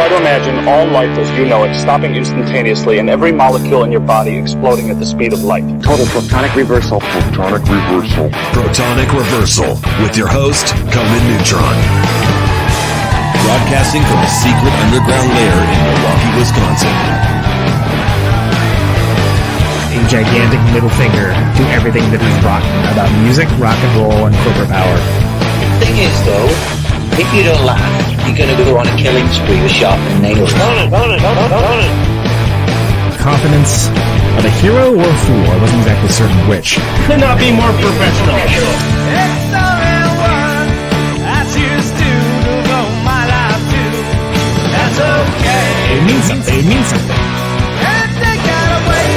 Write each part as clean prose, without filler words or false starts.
Try to imagine all life as you know it stopping instantaneously and every molecule in your body exploding at the speed of light. Total protonic reversal. Protonic reversal. Protonic reversal with your host, Conan Neutron. Broadcasting from a secret underground lair in Milwaukee, Wisconsin. A gigantic middle finger to everything that is rock about music, rock and roll, and corporate power. The thing is, though, if you don't laugh, you're going to go on a killing spree with sharpened nails. Confidence of a hero or a fool. I wasn't exactly certain which. Could not be more professional. It's the real one. I choose to devote my life to. That's okay. It means something. It means something. And they got away.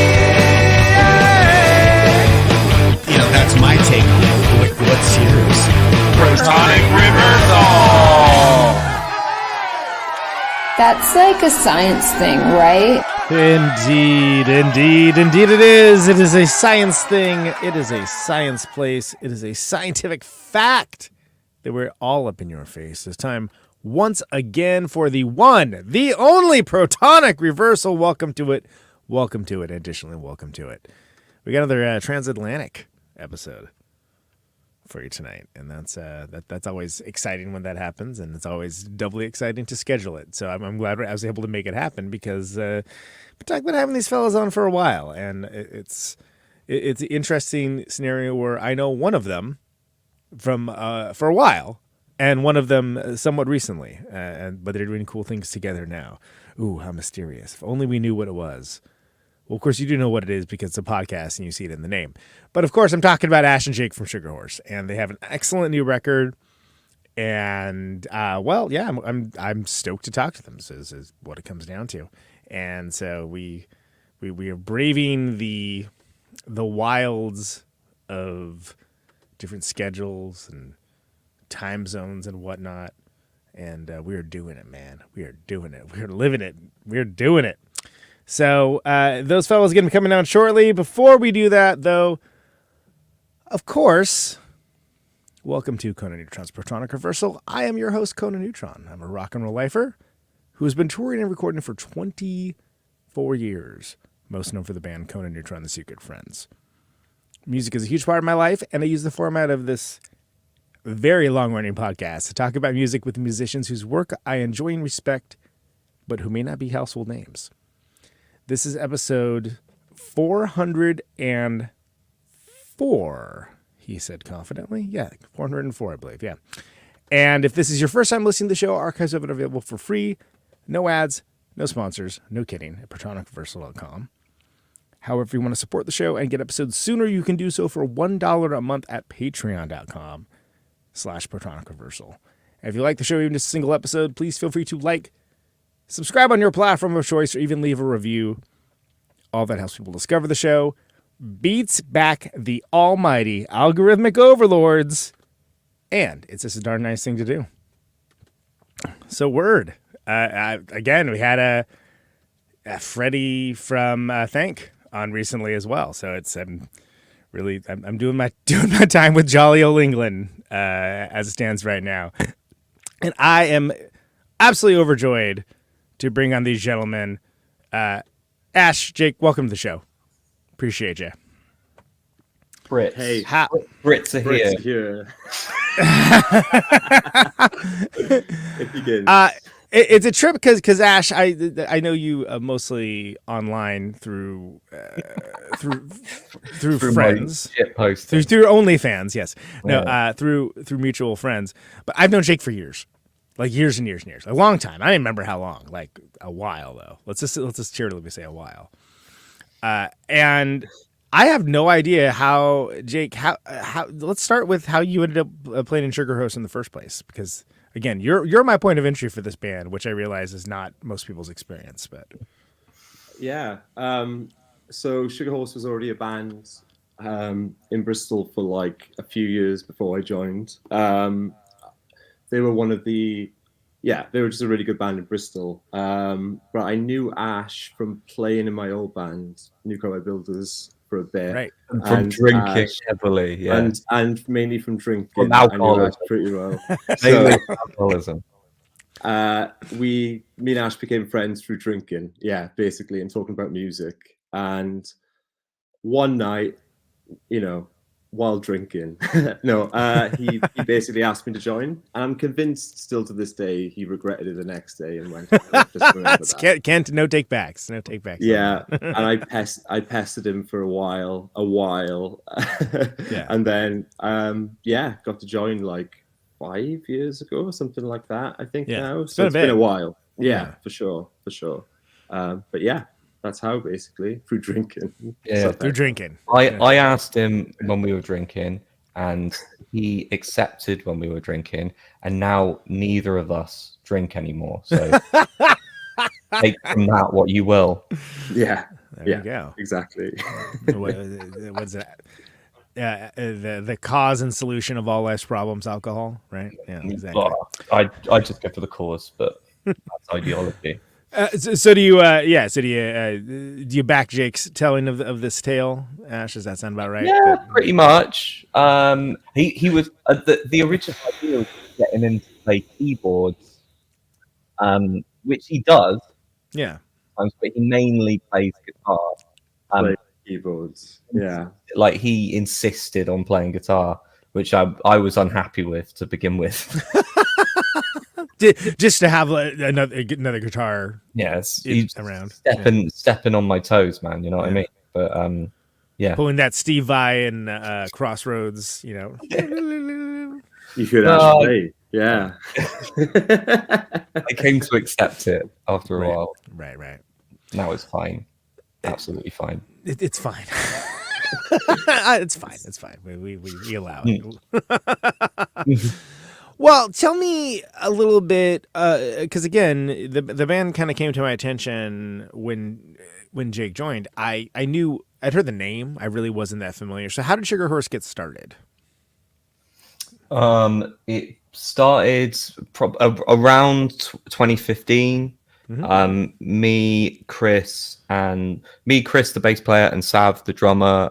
You know, that's my take on it. What's yours? Protonic reversal. That's like a science thing, right? Indeed it is. It is a science thing. It is a science place. It is a scientific fact that we're all up in your face. It's time once again for the one, the only Protonic reversal. Welcome to it. Welcome to it. Additionally, welcome to it. We got another transatlantic episode for you tonight, and that's always exciting when that happens, and it's always doubly exciting to schedule it. So I'm glad I was able to make it happen because we've talked about having these fellas on for a while, and it's an interesting scenario where I know one of them from for a while, and one of them somewhat recently, but they're doing cool things together now. Ooh, how mysterious! If only we knew what it was. Well, of course, you do know what it is because it's a podcast and you see it in the name. But, of course, I'm talking about Ash and Jake from Sugar Horse, and they have an excellent new record. And, well, yeah, I'm stoked to talk to them. So this is what it comes down to. And so we are braving the wilds of different schedules and time zones and whatnot. And we are doing it, man. We are doing it. We are living it. We are doing it. So those fellows are going to be coming down shortly. Before we do that, though, of course, welcome to Conan Neutron's Protonic Reversal. I am your host, Conan Neutron. I'm a rock and roll lifer who has been touring and recording for 24 years, most known for the band Conan Neutron, The Secret Friends. Music is a huge part of my life, and I use the format of this very long-running podcast to talk about music with musicians whose work I enjoy and respect, but who may not be household names. This is episode 404, he said confidently. Yeah, 404, I believe, yeah. And if this is your first time listening to the show, archives of it are available for free. No ads, no sponsors, no kidding, at protonicreversal.com. However, if you want to support the show and get episodes sooner, you can do so for $1 a month at patreon.com/protonicreversal. And if you like the show, even just a single episode, please feel free to like, subscribe on your platform of choice, or even leave a review. All that helps people discover the show, beats back the almighty algorithmic overlords, and it's just a darn nice thing to do. So word. Again, we had a Freddie from Thank on recently as well. So it's I'm doing my time with jolly old England as it stands right now, and I am absolutely overjoyed to bring on these gentlemen. Ash, Jake, welcome to the show. Appreciate you. Brits. Hey, Brits are here. It begins. It's a trip because Ash, I know you mostly online through friends, through OnlyFans. Yes, no, through mutual friends. But I've known Jake for years. Like years and years and years. A long time. I don't even remember how long. Like a while, though. Let's just cheerily say a while. And I have no idea how, Jake, how let's start with how you ended up playing in Sugar Horse in the first place. Because, again, you're my point of entry for this band, which I realize is not most people's experience. But yeah. So Sugar Horse was already a band in Bristol for like a few years before I joined. They were they were just a really good band in Bristol. But I knew Ash from playing in my old band, New Cowboy Builders, for a bit. Right. And from drinking heavily, yeah. And mainly from drinking. From alcoholism. Pretty well. Mainly alcoholism. me and Ash became friends through drinking. Yeah, basically, and talking about music. And one night, while drinking, he basically asked me to join, and I'm convinced still to this day he regretted it the next day and went. Just remember that. No take backs. No take backs. Yeah, and I pestered him for a while, yeah, and then got to join like 5 years ago or something like that. I think now. So it's been a while. Yeah, for sure. But yeah. That's how, basically, through drinking. Yeah, through drinking. I asked him when we were drinking, and he accepted when we were drinking, and now neither of us drink anymore. So take from that what you will. Yeah. There you go. Exactly. What's that? The cause and solution of all life's problems, alcohol, right? Yeah, exactly. I just go for the cause, but that's ideology. So do you? Do you back Jake's telling of this tale, Ash? Does that sound about right? Yeah, pretty much. He was the original idea was getting him to play keyboards, which he does. Yeah, but he mainly plays guitar. Play keyboards. Yeah, like he insisted on playing guitar, which I was unhappy with to begin with. Just to have another guitar, yes, around, stepping on my toes, man. You know what I mean? But yeah, pulling that Steve Vai and Crossroads. You could actually play. Yeah, I came to accept it after a while. Right. Now it's fine, absolutely fine. It's fine. It's fine. We allow it. Well, tell me a little bit, because again, the band kind of came to my attention when Jake joined. I'd heard the name. I really wasn't that familiar. So how did Sugar Horse get started? It started around 2015. Mm-hmm. Me, Chris, the bass player, and Sav, the drummer,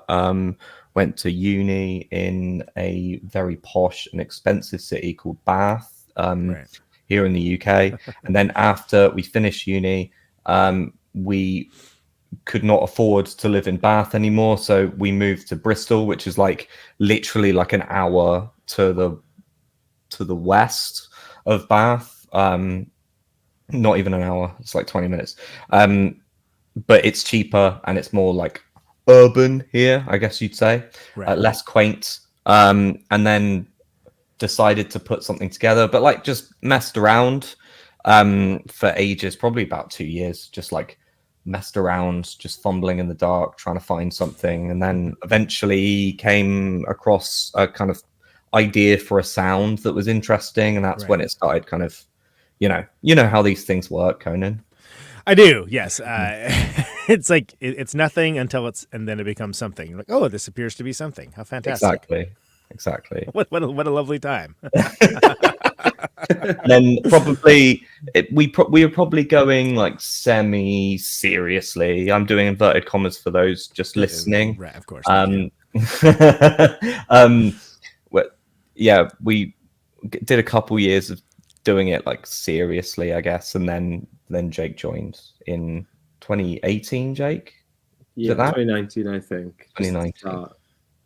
went to uni in a very posh and expensive city called Bath, here in the UK. And then after we finished uni, we could not afford to live in Bath anymore. So we moved to Bristol, which is like literally like an hour to the west of Bath. Not even an hour. It's like 20 minutes. But it's cheaper and it's more like urban here, I guess you'd say, less quaint, and then decided to put something together, but like just messed around for ages, probably about 2 years, just like messed around, just fumbling in the dark, trying to find something, and then eventually came across a kind of idea for a sound that was interesting, and that's when it started kind of, you know how these things work, Conan. I do, yes. It's like it's nothing and then it becomes something. You're like, oh, this appears to be something. How fantastic! Exactly. What a lovely time. Then probably we were probably going like semi-seriously. I'm doing inverted commas for those just listening. Right, of course. We did a couple years of doing it like seriously, I guess, and then Jake joined in 2018. Jake, yeah, 2019, I think. 2019.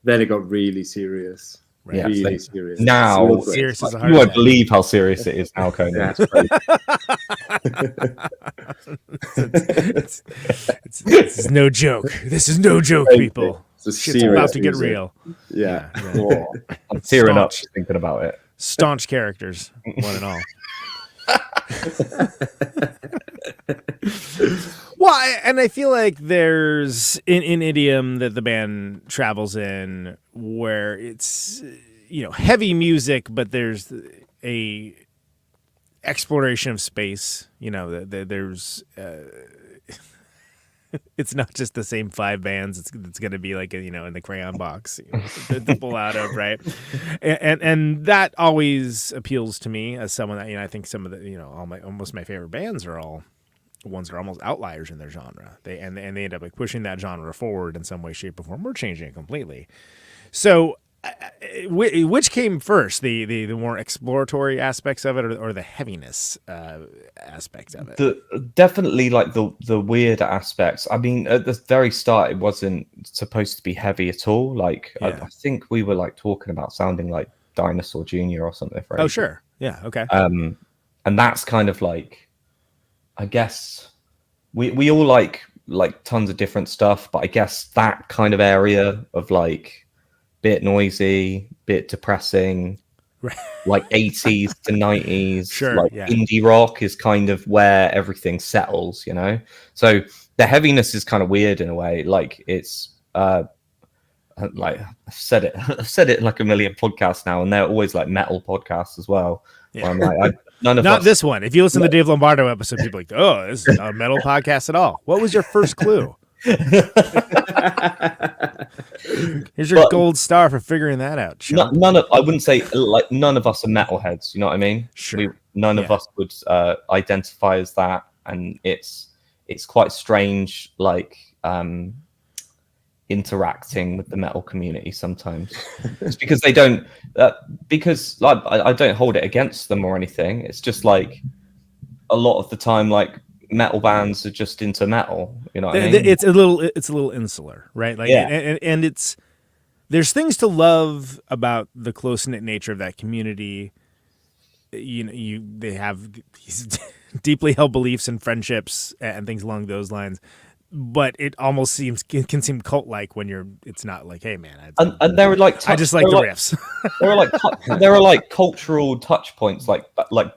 Then it got really serious. Right. Yeah, really serious. Now, serious is a hard you won't believe how serious it is now, Conan. Yeah, it's no joke. This is no joke, people. Shit's about to get real. Yeah. I'm tearing up just thinking about it. Staunch characters, one and all. Well, and I feel like there's an idiom that the band travels in where it's, heavy music, but there's a exploration of space. There's it's not just the same five bands. It's going to be like in the crayon box to pull out of, right? And that always appeals to me as someone that I think some of the almost my favorite bands are all ones that are almost outliers in their genre. They end up like pushing that genre forward in some way, shape, or form. We're changing it completely. So which came first, the more exploratory aspects of it, or the heaviness aspects of it? Definitely like the weird aspects. I mean, at the very start, it wasn't supposed to be heavy at all. Like I think we were like talking about sounding like Dinosaur Jr. or something. Oh, sure. Yeah. Okay. And that's kind of like, I guess we all like tons of different stuff, but I guess that kind of area of like bit noisy, bit depressing, like 80s to 90s, sure, like indie rock is kind of where everything settles, you know? So the heaviness is kind of weird in a way. Like it's like I've said it like a million podcasts now, and they're always like metal podcasts as well. Yeah. I'm like, none of not us... this one. If you listen to the Dave Lombardo episode, people are like, oh, this is not a metal podcast at all. What was your first clue? Here's your gold star for figuring that out. I wouldn't say like none of us are metalheads. You know what I mean? Sure. None of us would identify as that, and it's quite strange, like interacting with the metal community sometimes. It's because they don't, because like I don't hold it against them or anything. It's just like a lot of the time, like metal bands are just into metal. You know what I mean? It's a little insular, right? Like, and it's there's things to love about the close knit nature of that community. You know, they have these deeply held beliefs and friendships and things along those lines. But it almost can seem cult like when it's not like, hey man, and there are like I just like the riffs. there are like cultural touch points, like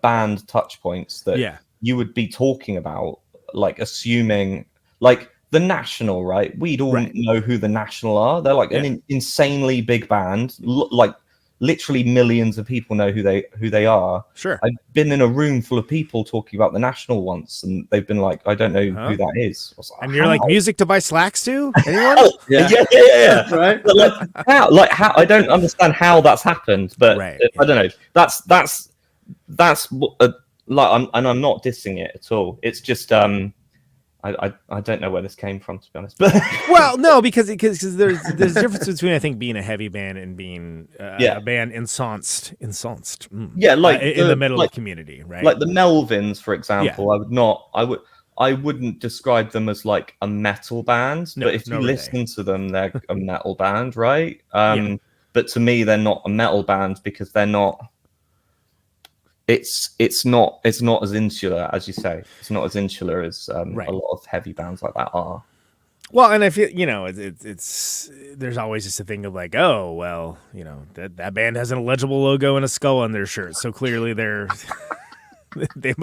band touch points that you would be talking about, like assuming like the National, right? We'd all know who the National are. They're like an insanely big band, like literally millions of people know who they are. Sure. I've been in a room full of people talking about the National once, and they've been like, I don't know who that is. And you're like, music to buy slacks to? Anyone? yeah. Right. But like how I don't understand how that's happened, but I don't know. That's like I'm not dissing it at all. It's just I don't know where this came from, to be honest. But well, no, because there's a difference between, I think, being a heavy band and being a band ensconced. Like in the metal community, right? Like the Melvins, for example. I wouldn't describe them as like a metal band, but if you listen to them, they're a metal band, right? But to me, they're not a metal band because they're not. It's not as insular as you say. It's not as insular as a lot of heavy bands like that are. Well, and I feel, you know, it's there's always just a thing of like, oh well, you know, that band has an illegible logo and a skull on their shirt, so clearly they're they're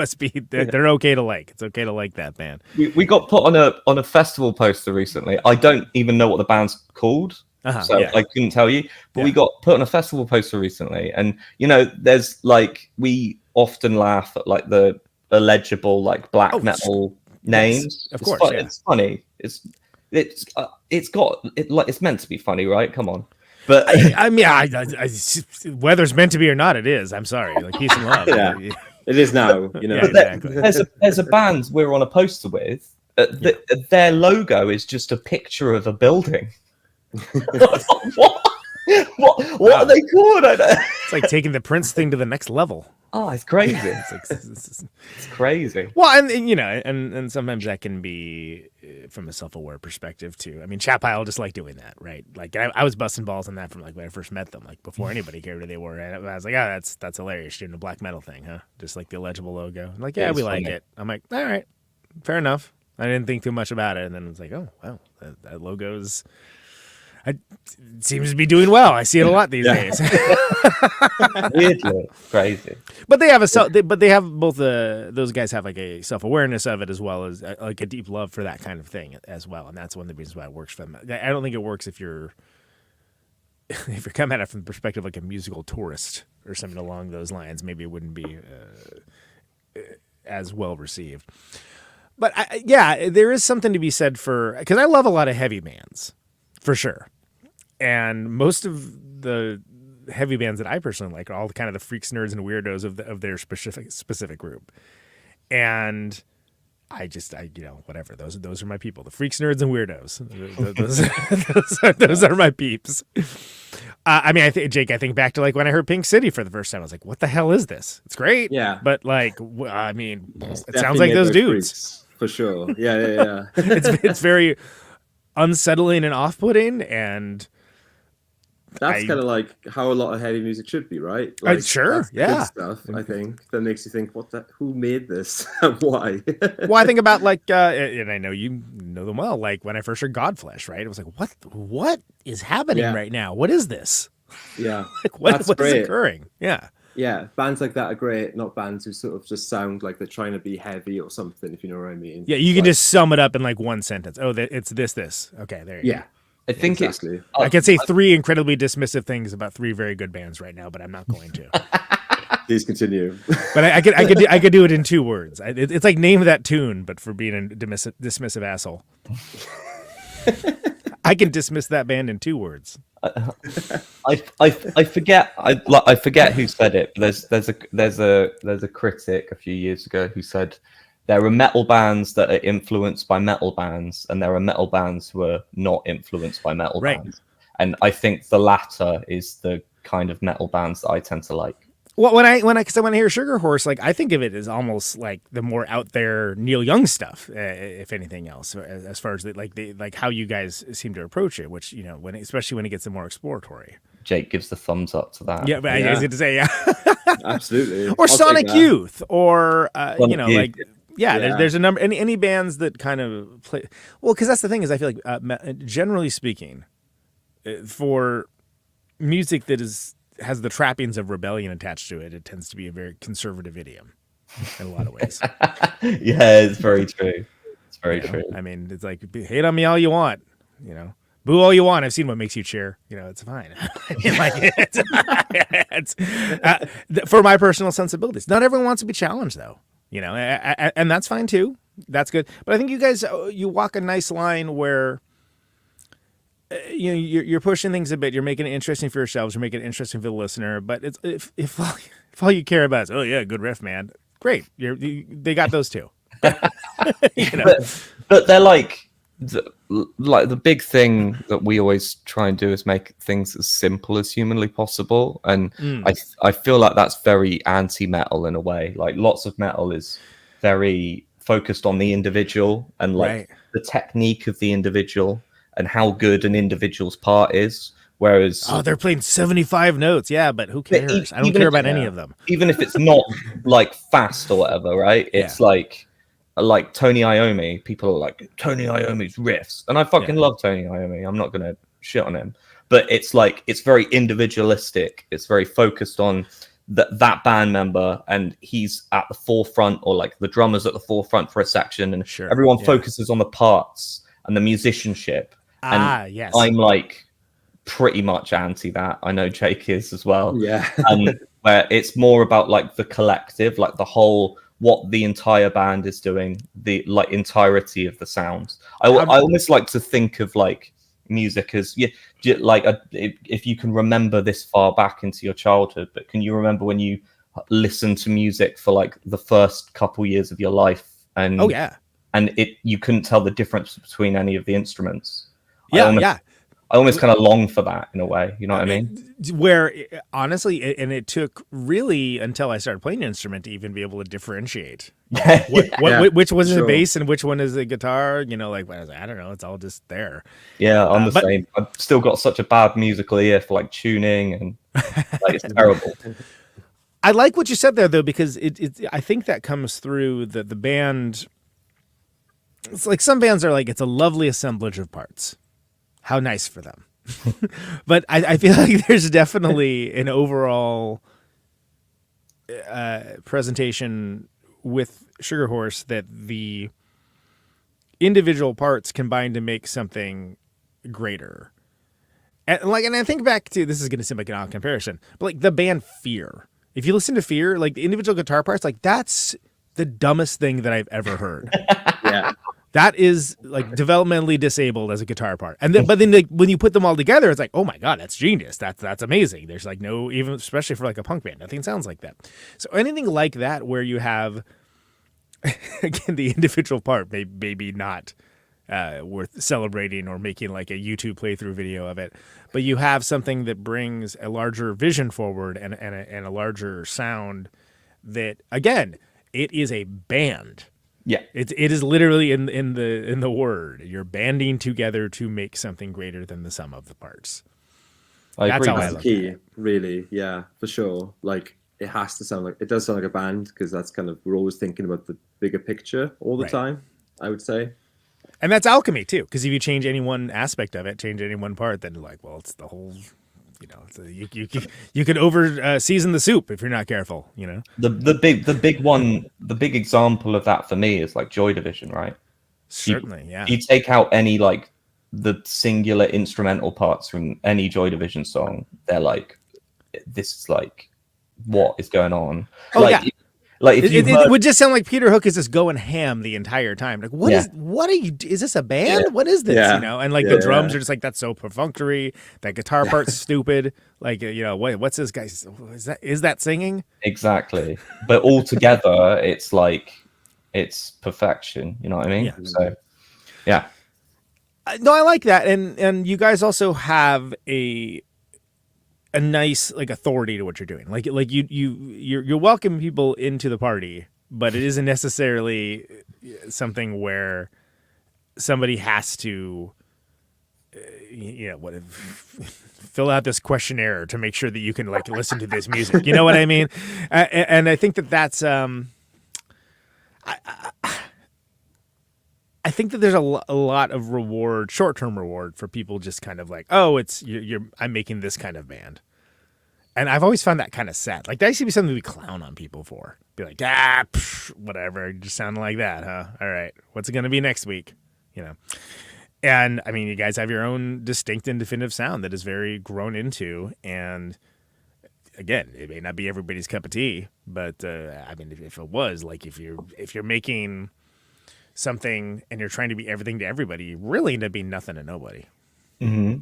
okay to like. It's okay to like that band. We got put on a festival poster recently. I don't even know what the band's called. I couldn't tell you, but we got put on a festival poster recently, and you know, there's like, we often laugh at like the illegible like black metal names. Of course, it's funny. It's meant to be funny, right? Come on. But I mean, whether it's meant to be or not, it is. I'm sorry, like peace and love. It is now. You know, exactly. There's a band we're on a poster with. Their logo is just a picture of a building. What are they called? It's like taking the Prince thing to the next level. Oh, it's crazy. It's crazy. Well, and you know, and sometimes that can be from a self-aware perspective too. I mean, Chappelle just like doing that, right? Like I was busting balls on that from like when I first met them, like before anybody cared who they were. And I was like, oh, that's hilarious, doing a black metal thing, huh? Just like the illegible logo. I'm like, yeah, we like it. I'm like, all right, fair enough. I didn't think too much about it, and then it's like, oh wow, that logo's. It seems to be doing well. I see it a lot these days. Weirdly crazy. But they have both those guys have like a self-awareness of it, as well as like a deep love for that kind of thing as well, and that's one of the reasons why it works for them. I don't think it works if you're coming at it from the perspective like a musical tourist or something along those lines. Maybe it wouldn't be as well received. But there is something to be said for, because I love a lot of heavy bands, for sure. And most of the heavy bands that I personally like are all kind of the freaks, nerds, and weirdos of their specific group. And I you know, whatever. Those are my people. The freaks, nerds, and weirdos. Those are my peeps. I mean, Jake, I think back to like when I heard Pink City for the first time. I was like, "What the hell is this? It's great." Yeah. But like, I mean, it sounds Definitely like those made dudes. freaks, for sure. Yeah. It's very unsettling and off-putting, and that's kind of like how a lot of heavy music should be, right? Like, sure, that's the good stuff. I think that makes you think, who made this and why? Well, I think about like, and I know you know them well. Like when I first heard Godflesh, right? It was like, what is happening right now? What is this? Yeah, like what is occurring? Yeah, bands like that are great. Not bands who sort of just sound like they're trying to be heavy or something. If you know what I mean. Yeah, you can just sum it up in like one sentence. Oh, it's this. Okay, there you go. I think exactly. I could say 3 incredibly dismissive things about 3 very good bands right now, but I'm not going to. Please continue. But I could do it in 2 words. It's like name that tune, but for being a dismissive asshole. I can dismiss that band in 2 words. I forget who said it. But there's a critic a few years ago who said there are metal bands that are influenced by metal bands, and there are metal bands who are not influenced by metal bands. And I think the latter is the kind of metal bands that I tend to like. Well, when I hear Sugar Horse, like I think of it as almost like the more out there Neil Young stuff, if anything else, as far as like how you guys seem to approach it, which especially when it gets more exploratory. Jake gives the thumbs up to that. Yeah, but I was going to say, absolutely. Or Sonic Youth, or Youth. like. Yeah, there's a number. Any bands that kind of play well, because that's the thing is I feel like generally speaking, for music that has the trappings of rebellion attached to it, it tends to be a very conservative idiom in a lot of ways. Yeah, it's very true. It's very true. I mean, it's like hate on me all you want, boo all you want. I've seen what makes you cheer. It's fine. I mean, like it's for my personal sensibilities. Not everyone wants to be challenged, though. And that's fine too. That's good. But I think you guys, you walk a nice line where, you're pushing things a bit. You're making it interesting for yourselves. You're making it interesting for the listener. But it's if all you care about is, oh yeah, good riff, man. Great. They got those too. But they're like the big thing that we always try and do is make things as simple as humanly possible, and I feel like that's very anti-metal in a way. Like lots of metal is very focused on the individual and like the technique of the individual and how good an individual's part is, whereas they're playing 75 notes, but who cares? I don't care about any of them, even if it's not like fast or whatever, right? It's like Tony Iommi, people are like, Tony Iommi's riffs. And I fucking love Tony Iommi. I'm not going to shit on him. But it's like, it's very individualistic. It's very focused on that band member. And he's at the forefront, or like the drummer's at the forefront for a section. And everyone focuses on the parts and the musicianship. And yes. I'm like pretty much anti that. I know Jake is as well. Yeah. And where it's more about like the collective, like the whole, what the entire band is doing, the like entirety of the sound. I almost like to think of like music as like if you can remember this far back into your childhood, but can you remember when you listened to music for like the first couple years of your life, and and you couldn't tell the difference between any of the instruments? I almost kind of long for that in a way, you know what I mean? Where honestly, and it took really until I started playing an instrument to even be able to differentiate which one is a bass and which one is a guitar. Like I was like, I don't know, it's all just there. Yeah, I'm the same. I've still got such a bad musical ear for like tuning, and like, it's terrible. I like what you said there though, because I think that comes through the band. It's like some bands are like, it's a lovely assemblage of parts. How nice for them. But I feel like there's definitely an overall presentation with Sugar Horse that the individual parts combine to make something greater. And I think back to, this is going to seem like an odd comparison, but like the band Fear. If you listen to Fear, like the individual guitar parts, like that's the dumbest thing that I've ever heard. Yeah. That is like developmentally disabled as a guitar part, but then like, when you put them all together, it's like, oh my god, that's genius. That's amazing. There's like no, even especially for like a punk band, nothing sounds like that. So anything like that where you have again the individual part maybe not worth celebrating or making like a YouTube playthrough video of it. But you have something that brings a larger vision forward and a larger sound that, again, it is a band. Yeah, it is literally in the word. You're banding together to make something greater than the sum of the parts. That's how I look at it. Really, yeah, for sure. Like it has to sound like it does sound like a band because that's kind of we're always thinking about the bigger picture all the time. I would say, and that's alchemy too. Because if you change any one aspect of it, change any one part, then like, well, it's the whole. You know, you could over season the soup if you're not careful. You know, the big example of that for me is like Joy Division, right? Certainly, yeah. You take out any like the singular instrumental parts from any Joy Division song, they're like, this is like, what is going on? Oh, like, yeah. Like if it would just sound like Peter Hook is just going ham the entire time. Like, what are you? Is this a band? Yeah. What is this? Yeah. You know, and like the drums are just like that's so perfunctory. That guitar part's stupid. Like, you know, what's this guy? Is that singing? Exactly. But all together, it's like it's perfection. You know what I mean? Yeah. So, yeah. No, I like that, and you guys also have a nice like authority to what you're doing. Like you're welcoming people into the party, but it isn't necessarily something where somebody has to, fill out this questionnaire to make sure that you can like listen to this music. You know what I mean? And I think that's I think that there's a lot of reward, short-term reward for people just kind of like, oh, I'm making this kind of band. And I've always found that kind of sad. Like that used to be something we clown on people for. Be like, whatever, you just sound like that, huh? All right, what's it going to be next week? You know? And I mean, you guys have your own distinct and definitive sound that is very grown into. And again, it may not be everybody's cup of tea, but I mean, if it was, like if you're making something and you're trying to be everything to everybody, you really end up being nothing to nobody. Mm-hmm.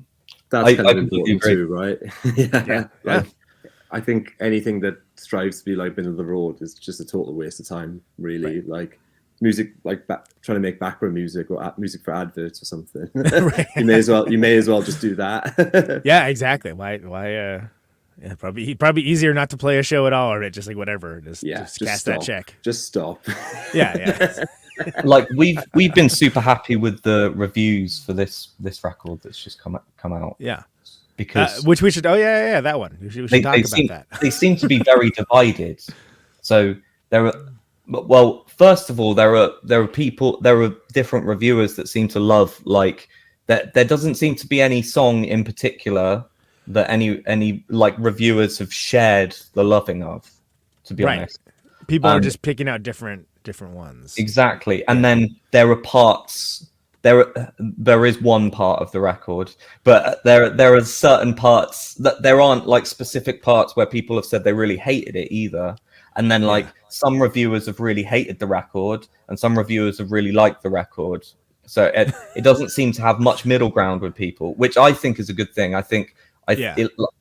That's kind of important too, right? Yeah. I think anything that strives to be like middle of the road is just a total waste of time, really. Right. Like music, like trying to make background music or music for adverts or something. Right. you may as well just do that. Yeah, exactly. Why? Yeah, probably easier not to play a show at all, or just like whatever. Just cast stop. That check. Just stop. Yeah. Like we've been super happy with the reviews for this record that's just come out. Yeah. Because which we should that one. We should talk about that. They seem to be very divided. So first of all, there are different reviewers that seem to love like that. There doesn't seem to be any song in particular that any like reviewers have shared the loving of, to be honest. People are just picking out different ones. Exactly. And then there are parts. There is one part of the record, but there are certain parts that there aren't like specific parts where people have said they really hated it either. And then like some reviewers have really hated the record and some reviewers have really liked the record. So it doesn't seem to have much middle ground with people, which I think is a good thing. I think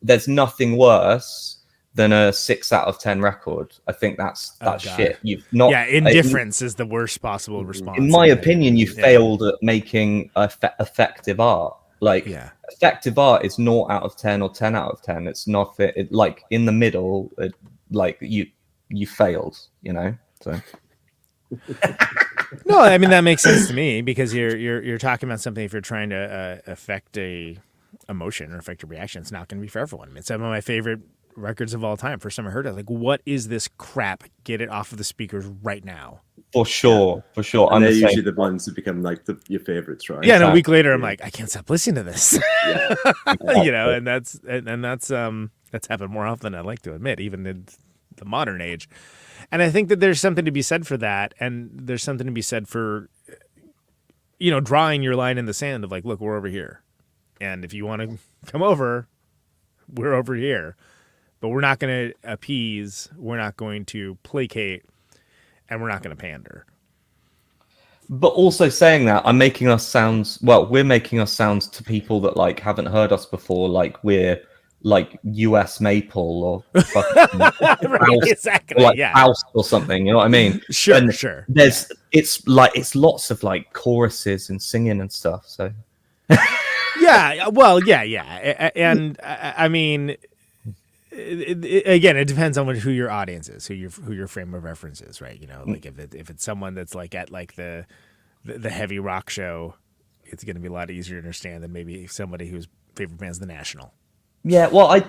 there's nothing worse than a 6 out of 10 record. I think that's shit. You've not. Yeah, indifference is the worst possible response. In my opinion, you failed at making effective art. Like effective art is 0 out of 10 or 10 out of 10. It's not like in the middle. Like you failed. You know. So. No, I mean that makes sense to me because you're talking about something. If you're trying to affect a emotion or affect a reaction, it's not going to be for everyone. I mean, some of my favorite records of all time. First time I heard it, like, what is this crap? Get it off of the speakers right now. For sure. And they're usually the ones who become like your favorites, right? Yeah, and a week later, I'm like, I can't stop listening to this. You know, and that's happened more often than I like to admit, even in the modern age. And I think that there's something to be said for that, and there's something to be said for, you know, drawing your line in the sand of like, look, we're over here, and if you want to come over, we're over here. But we're not going to appease, we're not going to placate, and we're not going to pander. But also saying that, we're making us sound to people that like haven't heard us before, like we're like US Maple or fucking right, House, exactly, or like House or something. You know what I mean? Sure. There's it's lots of like choruses and singing and stuff. So yeah, well, yeah, and I mean, again, it depends on who your audience is, who your frame of reference is, right? You know, like if it's someone that's like at like the heavy rock show, it's going to be a lot easier to understand than maybe somebody whose favorite band's The National. Yeah, well, I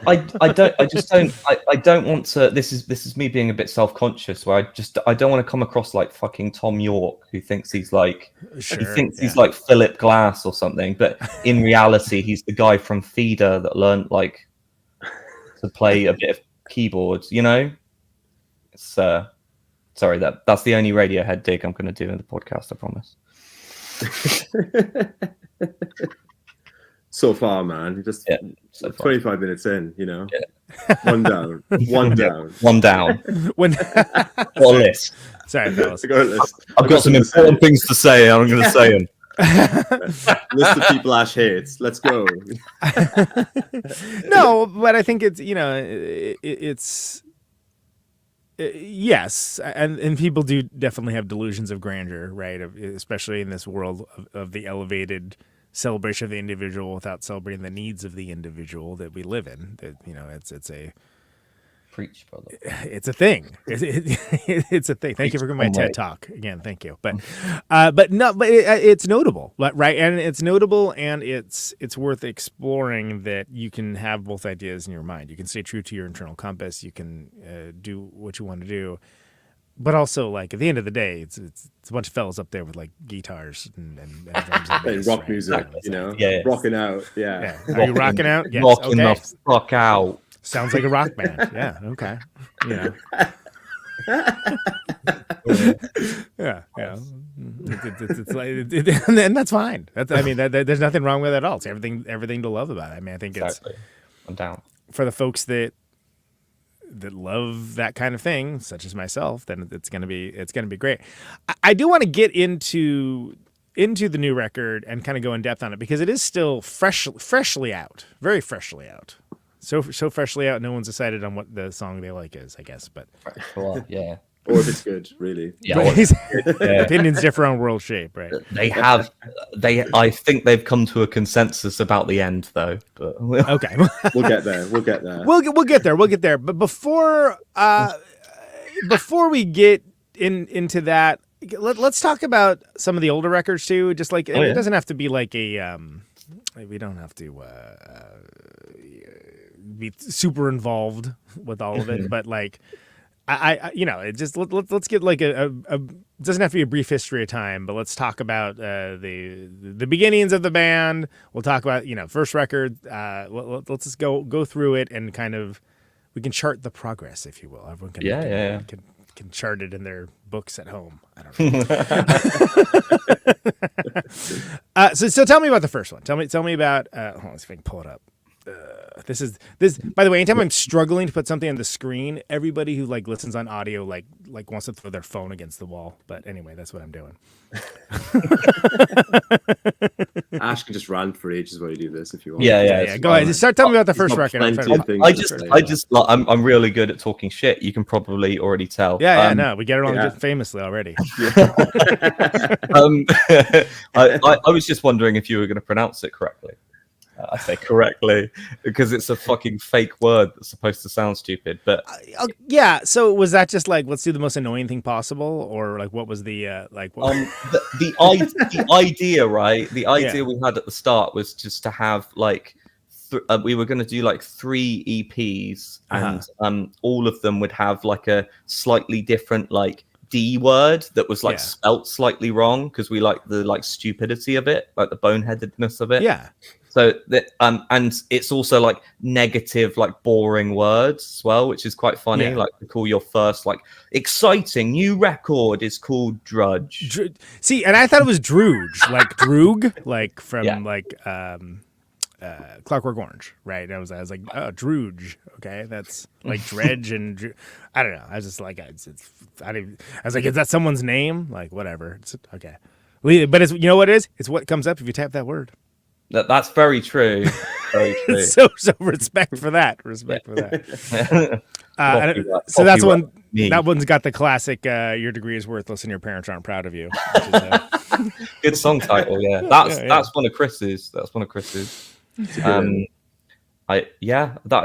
don't want to. This is me being a bit self-conscious, where I don't want to come across like fucking Tom York, who thinks he's like he's like Philip Glass or something, but in reality, he's the guy from Feeder that learned like to play a bit of keyboards. You know, it's sorry, that's the only Radiohead dig I'm going to do in the podcast. I promise. So far, man, just 25 minutes in, you know. Yeah. One down. When got a list. Sorry, fellas. I've got some important things to say, and I'm going to say them. List of people Ash hates. Let's go. No, but I think it's, you know, it's yes, and people do definitely have delusions of grandeur, right? Especially in this world of the elevated celebration of the individual without celebrating the needs of the individual that we live in. That, you know, it's a preach, brother. It's a thing. It's a thing. Thank you for my TED talk again. Thank you. But it's notable, right? And it's notable, and it's worth exploring that you can have both ideas in your mind. You can stay true to your internal compass. You can do what you want to do. But also, like, at the end of the day, it's a bunch of fellas up there with like guitars and drums and bass, rock right? music, you know, yeah, rocking out, yeah. Are you rocking out? Yes. Rocking Okay. the fuck out. Sounds like a rock band. Yeah. Okay. You know. Yeah. It's like, and that's fine. There's nothing wrong with it at all. It's everything to love about it. I mean, I think exactly. I'm down for the folks that love that kind of thing, such as myself. Then it's gonna be great. I do want to get into the new record and kind of go in depth on it because it is still freshly out, very freshly out. So freshly out, no one's decided on what the song they like is, I guess. But yeah. Or if it's good, really. Yeah. Opinions differ on world shape, right? I think they've come to a consensus about the end, though. But... Okay. We'll get there. We'll get there. But before we get into that, let's talk about some of the older records too. Just like it doesn't have to be like a we don't have to be super involved with all of it, but like I you know, it just let's get like a doesn't have to be a brief history of time, but let's talk about the beginnings of the band. We'll talk about, you know, first record. Let's just go through it and kind of we can chart the progress, if you will. Everyone can chart it in their books at home. I don't know. So tell me about the first one. Tell me about. Hold on, let's see if I can pull it up. This. By the way, anytime I'm struggling to put something on the screen, everybody who like listens on audio like wants to throw their phone against the wall. But anyway, that's what I'm doing. Ash can just rant for ages while you do this if you want. Yeah. Go ahead. Just start telling me about the first record. I'm really good at talking shit. You can probably already tell. No, we get it on famously already. I was just wondering if you were going to pronounce it correctly. I say correctly because it's a fucking fake word that's supposed to sound stupid. But so was that just like let's do the most annoying thing possible, or like what was the like? What... the idea, right? The idea we had at the start was just to have like we were going to do like 3 EPs, and all of them would have like a slightly different like D word that was like spelt slightly wrong because we like the like stupidity of it, like the boneheadedness of it. Yeah. So that and it's also like negative, like boring words as well, which is quite funny. Yeah. Like to call your first like exciting new record is called DRUJ. See, and I thought it was DRUJ, like DRUJ, like from like Clockwork Orange, right? I was like, oh, DRUJ, okay, that's like dredge and I don't know. I was just like, I was like, is that someone's name? Like whatever. It's okay, but it's, you know what it is? It's what comes up if you tap that word. That's very true. Very true. so respect for that. Respect for that. So that's one. That one's got the classic. Your degree is worthless, and your parents aren't proud of you. Which is, good song title. Yeah, that's one of Chris's. That's one of Chris's. I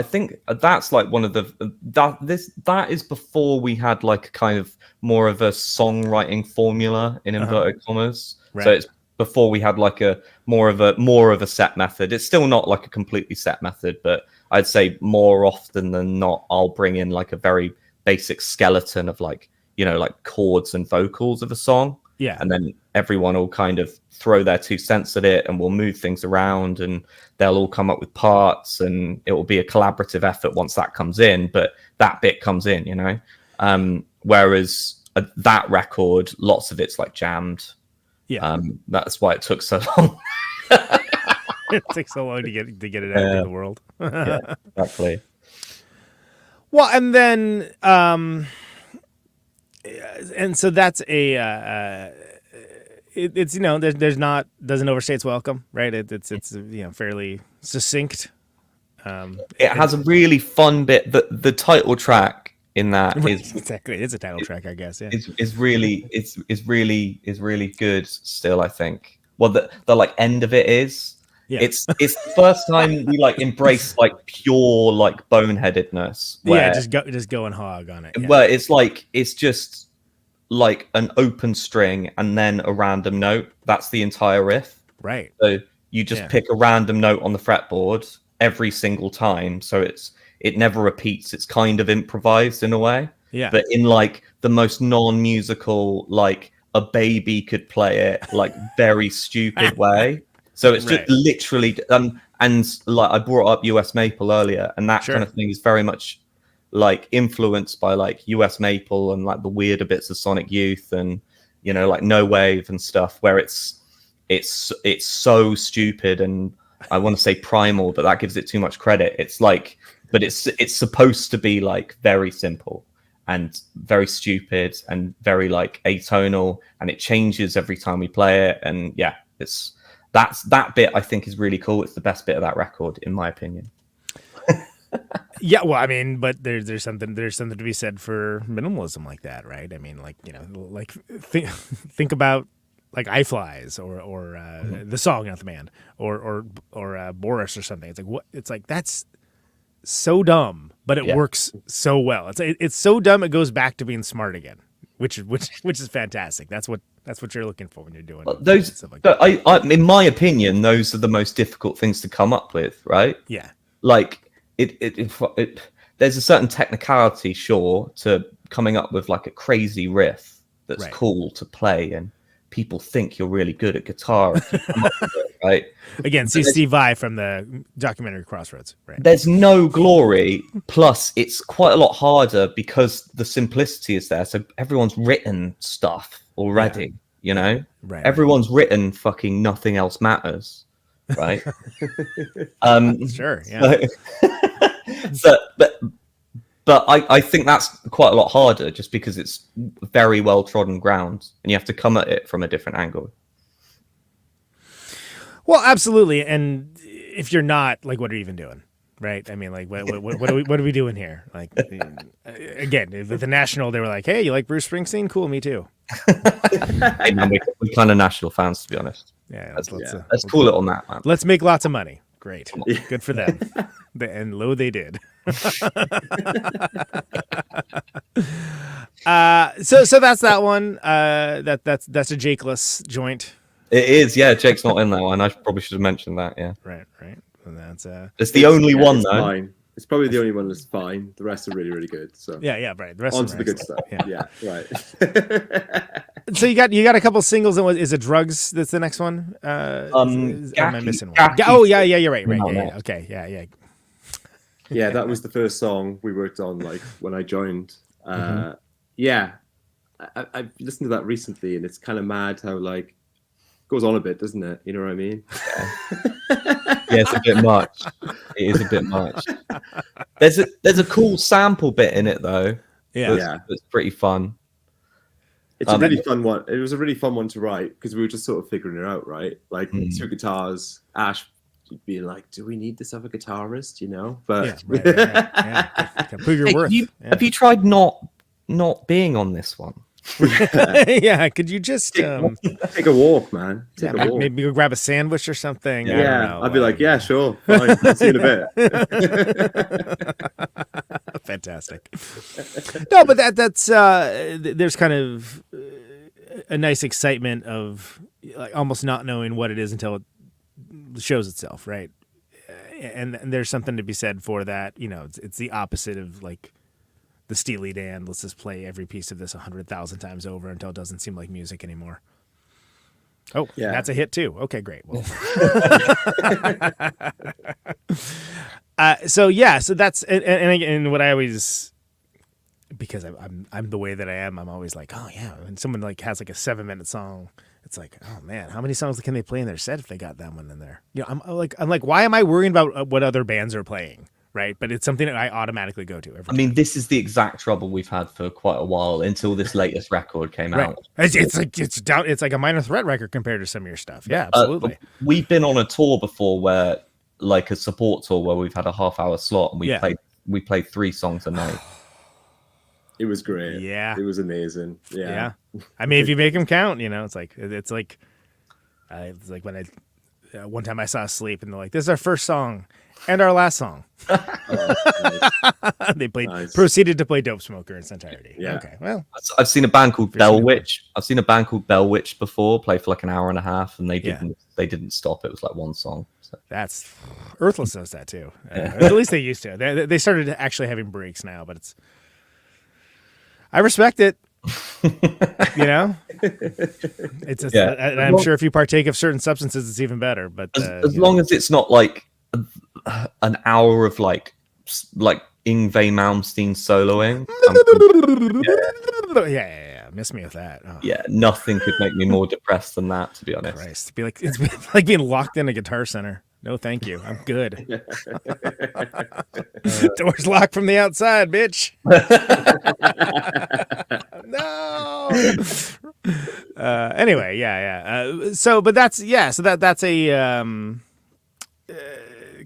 think that's like one of the that is before we had like kind of more of a songwriting formula in inverted commas. Right. So it's before we had like a more of a set method. It's still not like a completely set method, but I'd say more often than not, I'll bring in like a very basic skeleton of like, like chords and vocals of a song. Yeah. And then everyone will kind of throw their 2 cents at it, and we'll move things around, and they'll all come up with parts, and it will be a collaborative effort once that comes in. But that bit comes in, whereas that record, lots of it's like jammed. Yeah. That's why it took so long. It takes so long to get it out in the world. Yeah, exactly. Well, and then, and so that's it's there's not, doesn't overstay its welcome, right? It's fairly succinct. It has a really fun bit. The title track in that is exactly, it's a title track, I guess. Yeah, is really good still, I think. Well, the like end of it is. Yeah. It's the first time we like embrace like pure like boneheadedness. Where, just going hog on it. Yeah. Where it's just like an open string and then a random note. That's the entire riff. Right. So you just pick a random note on the fretboard every single time. So it never repeats. It's kind of improvised in a way. Yeah. But in like the most non-musical, like a baby could play it, like very stupid way. So it's just literally, and like I brought up US Maple earlier, and that kind of thing is very much like influenced by like US Maple and like the weirder bits of Sonic Youth and like No Wave and stuff, where it's so stupid, and I want to say primal, but that gives it too much credit. It's like, but it's supposed to be like very simple and very stupid and very like atonal, and it changes every time we play it, and that bit I think is really cool. It's the best bit of that record, in my opinion. Yeah, well, I mean, but there's something to be said for minimalism like that, right? I mean, like like think about like I Flies or the song, not the band, or Boris or something. It's like what? It's like that's so dumb, but it works so well. It's so dumb it goes back to being smart again, which is fantastic. That's what you're looking for when you're doing those. Stuff like that. I, in my opinion, those are the most difficult things to come up with, right? Yeah. Like it there's a certain technicality, sure, to coming up with like a crazy riff that's cool to play, and people think you're really good at guitar if you come up with it, right? Again, see Steve Vai from the documentary Crossroads, right? There's no glory, plus it's quite a lot harder because the simplicity is there. So everyone's written stuff already, Right. Everyone's written fucking Nothing Else Matters, right? Sure, yeah. But I think that's quite a lot harder just because it's very well trodden ground and you have to come at it from a different angle. Well, absolutely. And if you're not, like, what are you even doing? Right? I mean, like, what are we doing here? Like, again, with the National, they were like, hey, you like Bruce Springsteen? Cool, me too. Hey, man, we're kind of National fans, to be honest. Yeah, let's cool it on that, man. Let's make lots of money. Great. Good for them. And lo, they did. So that's that one. That's a Jakeless joint. It is, yeah. Jake's not in that one. I probably should have mentioned that. Yeah. Right. And that's it's the only one though. Fine. It's probably the only one that's fine. The rest are really, really good. So yeah, right. The rest onto the good stuff. Yeah, right. So you got a couple singles. And is it Drugs? That's the next one. Am I missing one? Oh yeah, you're right. Yeah. Okay, yeah. Yeah, that was the first song we worked on. Like when I joined. Yeah, I've listened to that recently, and it's kind of mad how like goes on a bit, doesn't it? You know what I mean? Yeah, it's a bit much. It is a bit much. There's a cool sample bit in it though. Yeah, it's pretty fun. It's a really fun one. It was a really fun one to write because we were just sort of figuring it out, right? Like two guitars, Ash you'd be like, do we need this other guitarist? You know, but right. Yeah. Prove your worth. Have you tried not being on this one? Yeah, could you just take a walk, man? Take a walk. Maybe go grab a sandwich or something. Yeah, I'd be like, yeah, sure, fine. See you in a bit. Fantastic. No, but that's there's kind of a nice excitement of like almost not knowing what it is until it shows itself, right? And there's something to be said for that. You know, it's the opposite of like the Steely Dan. Let's just play every piece of this 100,000 times over until it doesn't seem like music anymore. Oh, yeah, that's a hit too. Okay, great. Well, so that's and what I always, because I'm the way that I am, I'm always like, oh yeah, when someone like has like a 7-minute song, it's like, oh man, how many songs can they play in their set if they got that one in there? You know, I'm like, why am I worrying about what other bands are playing? Right, but it's something that I automatically go to every time. I mean, this is the exact trouble we've had for quite a while until this latest record came out. It's like a Minor Threat record compared to some of your stuff. Yeah, absolutely. We've been on a tour before where, like a support tour, where we've had a half-hour slot and we played 3 songs a night. It was great. Yeah, it was amazing. Yeah. I mean, if you make them count, you know, it's like when I one time I saw Sleep and they're like, "This is our first song." And our last song. They proceeded to play Dope Smoker in its entirety. Yeah. Okay. Well, I've seen a band called Bell Witch. I've seen a band called Bell Witch before play for like an hour and a half, and they didn't stop. It was like one song. So. That's Earthless does that too. At least they used to. They started actually having breaks now, but I respect it. You know, I'm sure if you partake of certain substances, it's even better. But as long as it's not like an hour of like Yngwie Malmsteen soloing. Yeah. Miss me with that. Oh. Yeah, nothing could make me more depressed than that, to be honest. Christ. It's like being locked in a Guitar Center. No, thank you. I'm good. Doors locked from the outside, bitch. No. Anyway, yeah. So that's a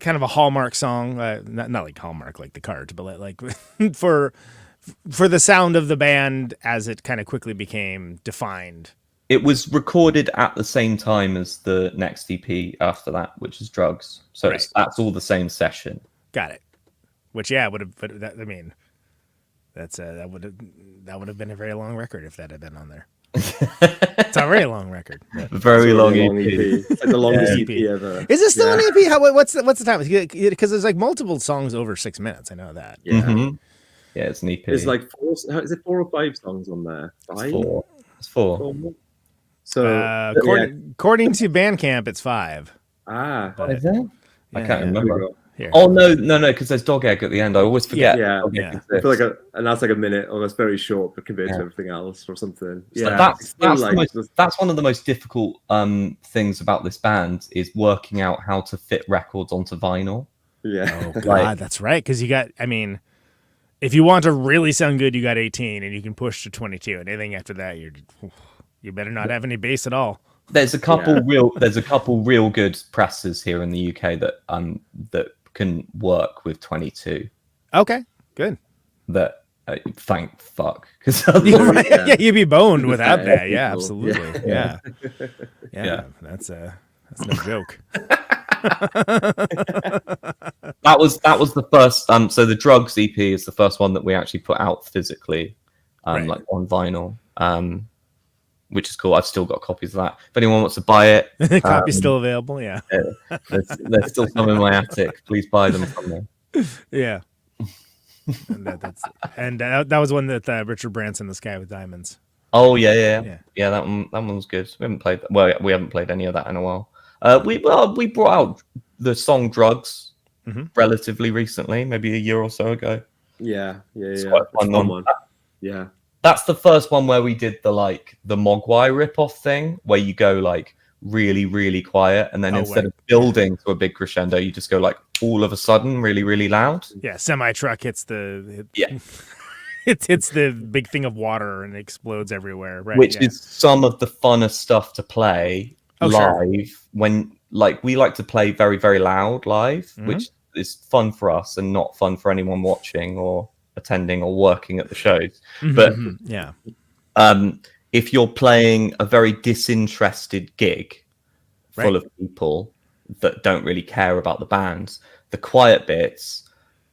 kind of a Hallmark song, not like Hallmark like the cards, but like for the sound of the band as it kind of quickly became defined. It was recorded at the same time as the next EP after that, which is Drugs. So that's all the same session. Got it. Which would have. But I mean, that would have been a very long record if that had been on there. It's a very long record. Very long EP. It's like the longest EP ever. Is it still an EP? What's the time? Because there's like multiple songs over 6 minutes. I know that. Yeah. Mm-hmm. Yeah, it's an EP. There's like 4. Is it 4 or 5 songs on there? 5? It's 4. So according to Bandcamp, it's 5. But, is it? I can't remember. Here. Oh no, because there's Dog Egg at the end. I always forget. Yeah. I feel like and that's like a minute, or that's very short, but compared to everything else or something. Yeah, that's one of the most difficult things about this band is working out how to fit records onto vinyl. Yeah. Oh God, that's right. Because you got, I mean, if you want to really sound good, you got 18, and you can push to 22. And anything after that, you better not have any bass at all. There's a couple real good presses here in the UK that can work with 22. Okay, good. That thank fuck, because you'd be boned without that. Yeah, absolutely. Yeah. That's no joke. That was the first. So the Drugs EP is the first one that we actually put out physically, like on vinyl. Which is cool. I've still got copies of that. If anyone wants to buy it, copy's still available. Yeah, there's still some in my attic. Please buy them from me. Yeah, and that was one that Richard Branson, The Sky with Diamonds. Oh yeah. That one was good. We haven't played. Well, we haven't played any of that in a while. We brought out the song Drugs relatively recently, maybe a year or so ago. Yeah. It's quite a fun one. Yeah. That's the first one where we did the Mogwai rip-off thing, where you go like really, really quiet, and then instead of building to a big crescendo, you just go like all of a sudden really, really loud. Yeah, semi-truck hits the hits the big thing of water and it explodes everywhere. Right, which is some of the funnest stuff to play live when like we like to play very, very loud live, which is fun for us and not fun for anyone watching or attending or working at the shows. But yeah, if you're playing a very disinterested gig full of people that don't really care about the bands, the quiet bits,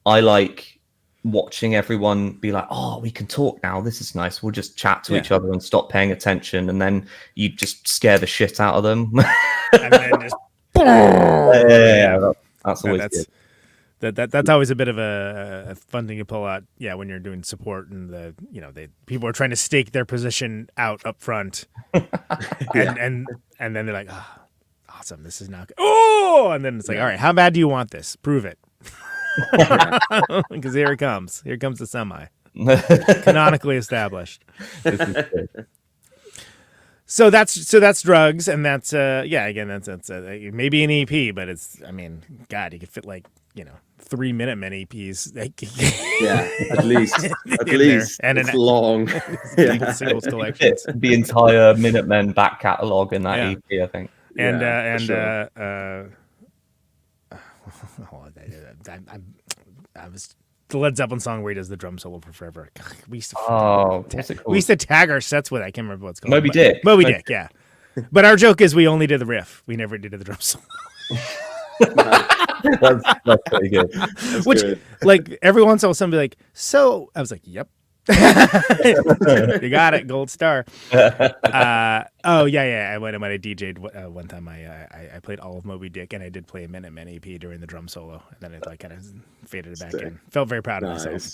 I like watching everyone be like, oh, we can talk now, this is nice, we'll just chat to each other and stop paying attention, and then you just scare the shit out of them. And then just that's always good. That's always a bit of a fun thing to pull out. Yeah, when you're doing support and people are trying to stake their position out up front, and then they're like, oh, awesome, this is not good. Oh, and then it's like, all right, how bad do you want this? Prove it, because here it comes. Here comes the semi, canonically established. This is good. So that's drugs, and that's again that's maybe an EP, but it's, I mean, God, you could fit 3 minute EPs. At least, and it's long. Singles collections. The entire Minutemen back catalogue in that EP, I think. And I was the Led Zeppelin song where he does the drum solo for Forever. We used to we used to tag our sets with it. I can't remember what's called. Moby Dick, yeah. But our joke is we only did the riff. We never did the drum solo. That's pretty good. Which, like, every once in a while, somebody like, so I was like, yep. You got it, gold star. I when I DJ'd one time, I played all of Moby Dick, and I did play a Minutemen EP during the drum solo, and then it kind of faded back in. Felt very proud of myself.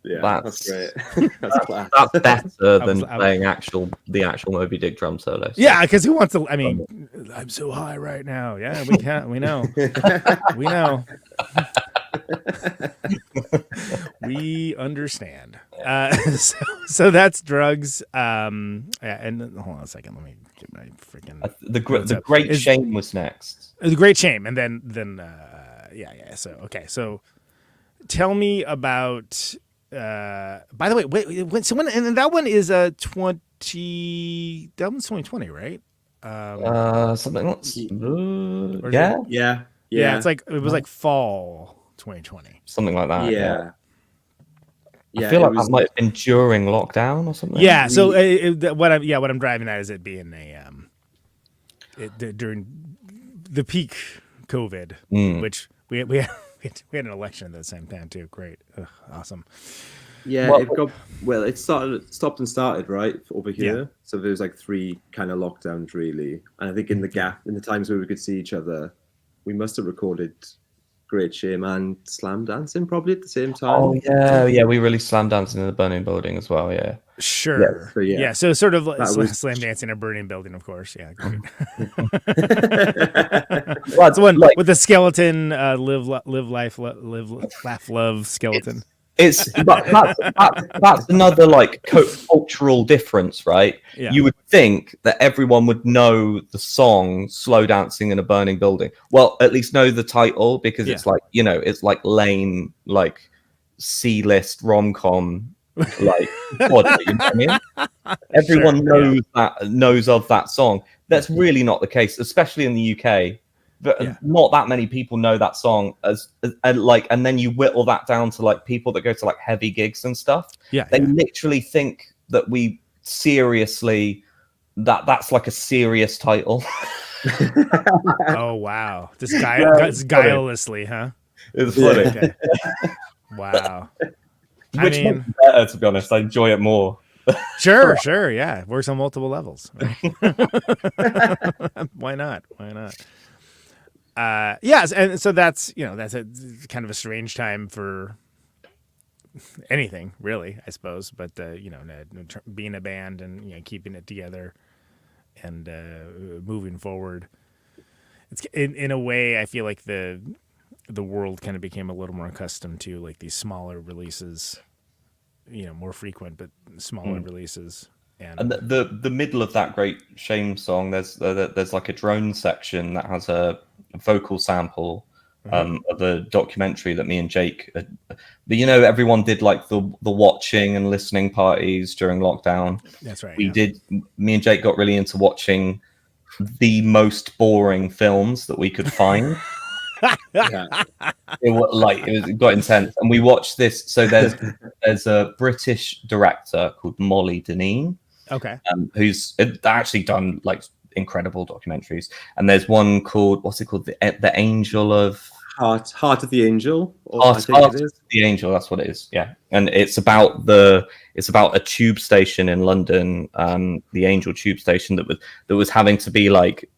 Yeah, that's great. That's better than playing the actual Moby Dick drum solo. So. Yeah, because who wants to? I mean, I'm so high right now. Yeah, we can't. We know. We know. We understand. So that's drugs. And hold on a second. Let me get my freaking. The Great Shame was next. The Great Shame, and then So okay, so tell me about. By the way, wait. So and that one is 20. That one's 2020, right? Something else. Yeah. It's like it was like fall 2020, something like that. Yeah. I feel like that might have been during lockdown or something. Yeah. So what I'm driving at is it being during the peak COVID, which we had an election at the same time too. Great, awesome. Yeah, it stopped and started right over here. Yeah. So there was like 3 kind of lockdowns really, and I think in the gap, in the times where we could see each other, we must have recorded Great Shame and Slam Dancing probably at the same time. Oh yeah, we released Slam Dancing in the Burning Building as well. Yeah, sure. So sort of Slam Dancing in a burning building, of course. Yeah, great. Well, it's one with the skeleton, live, life, live, laugh, love skeleton. That's another like cultural difference, right? Yeah. You would think that everyone would know the song "Slow Dancing in a Burning Building." Well, at least know the title, because it's like, it's like lame, like C-list rom-com, like what, you know what I mean? Everyone knows of that song. That's really not the case, especially in the UK. Not that many people know that song and then you whittle that down to like people that go to like heavy gigs and stuff. They literally think that we seriously that's like a serious title. Oh wow, this guilelessly, huh? It's funny. Okay. Wow. Which makes it better, to be honest. I enjoy it more. Sure, yeah. Works on multiple levels. Right? Why not? Yes, and so that's a kind of a strange time for anything, really, I suppose. But being a band and keeping it together and moving forward, it's in a way I feel like the world kind of became a little more accustomed to like these smaller releases, more frequent but smaller releases. And the middle of that Great Shame song, there's like a drone section that has a vocal sample of a documentary that me and Jake but everyone did like the watching and listening parties during lockdown. That's right. Me and Jake got really into watching the most boring films that we could find. It got intense, and we watched this. So there's a British director called Molly Deneen, who's actually done like incredible documentaries. And there's one called, what's it called, the Angel of Heart of the Angel. Heart of the Angel. That's what it is. Yeah, and it's about a tube station in London, the Angel tube station that was having to be like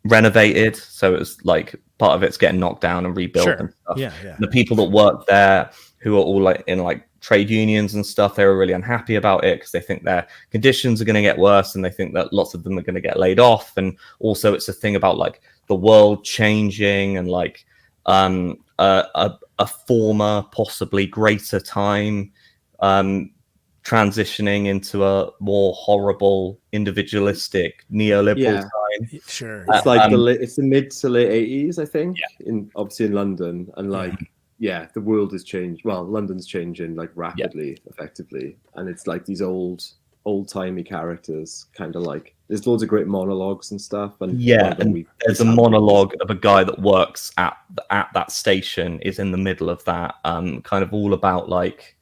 renovated. So it was like part of it's getting knocked down and rebuilt and stuff. Yeah. The people that work there, who are all like in like trade unions and stuff, they were really unhappy about it because they think their conditions are going to get worse, and they think that lots of them are going to get laid off. And also it's a thing about like the world changing and like a former possibly greater time transitioning into a more horrible individualistic neoliberal time. Sure. It's like it's the mid to late 80s, I think, obviously in London, and like the world has changed. Well, London's changing like rapidly, effectively, and it's like these old-timey characters, kind of like there's loads of great monologues and stuff. And there's a monologue of a guy that works at that station, is in the middle of that, kind of all about like,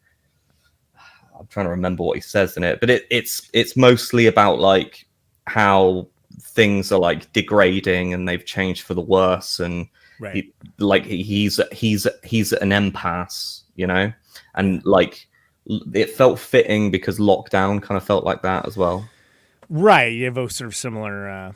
I'm trying to remember what he says in it, but it's mostly about like how things are like degrading and they've changed for the worse, and he's an impasse, you know, and like it felt fitting because lockdown kind of felt like that as well. Right, you have sort of similar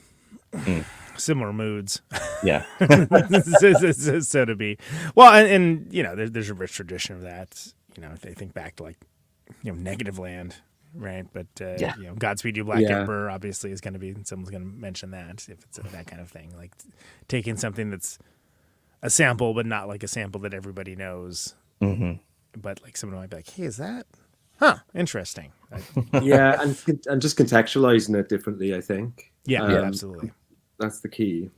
similar moods. Yeah. so to be. Well, and you know, there's a rich tradition of that. You know, if they think back to like, you know, Negative Land, right? But you know, Godspeed You Black Emperor obviously is going to be, someone's going to mention that if it's that kind of thing, like taking something that's a sample but not like a sample that everybody knows. But like someone might be like, hey, is that interesting? and just contextualizing it differently, I think. Absolutely, that's the key.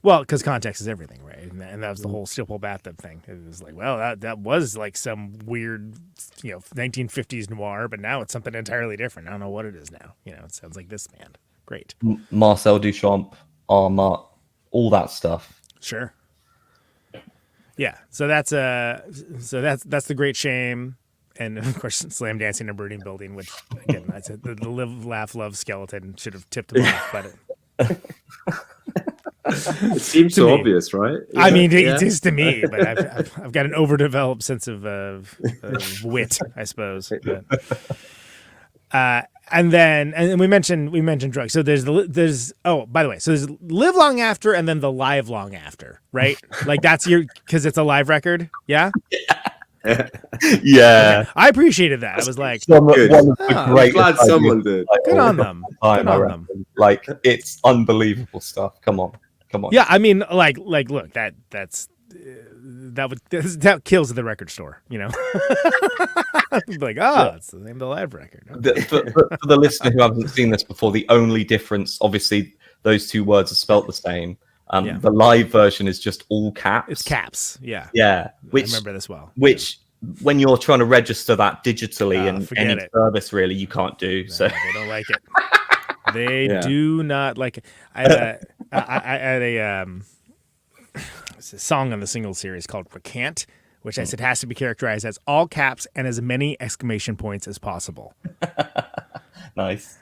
Well, because context is everything, right? And that was the whole Steel Pole Bathtub thing. It was like, well, that was like some weird, you know, 1950s noir, but now it's something entirely different. I don't know what it is now. You know, it sounds like this band. Great. Marcel Duchamp, Armand, all that stuff. Sure. Yeah. So that's the Great Shame. And of course, Slam Dancing in a Burning Building, which again, I said the Live, Laugh, Love skeleton should have tipped them off, but it seems so obvious, right? I mean, it is to me, but I've got an overdeveloped sense of wit, I suppose. But, and we mentioned drugs. So there's by the way, so there's Live Long After and then the Live Long After, right? Like that's because it's a live record, yeah. Yeah, I appreciated that. I was like, I'm glad someone did. Good on them. Good on them. Like it's unbelievable stuff. Come on. Yeah, I mean, like, look, that kills the record store, you know. Like, it's the name of the live record. Okay. For the listener who hasn't seen this before, the only difference, obviously, those two words are spelt the same. The live version is just all caps. It's caps, yeah. Yeah, I remember this well. Which, when you're trying to register that digitally in any service, really, you can't do. So they don't like it. They do not like it. I had a song on the single series called Recant, which I said has to be characterized as all caps and as many exclamation points as possible. Nice.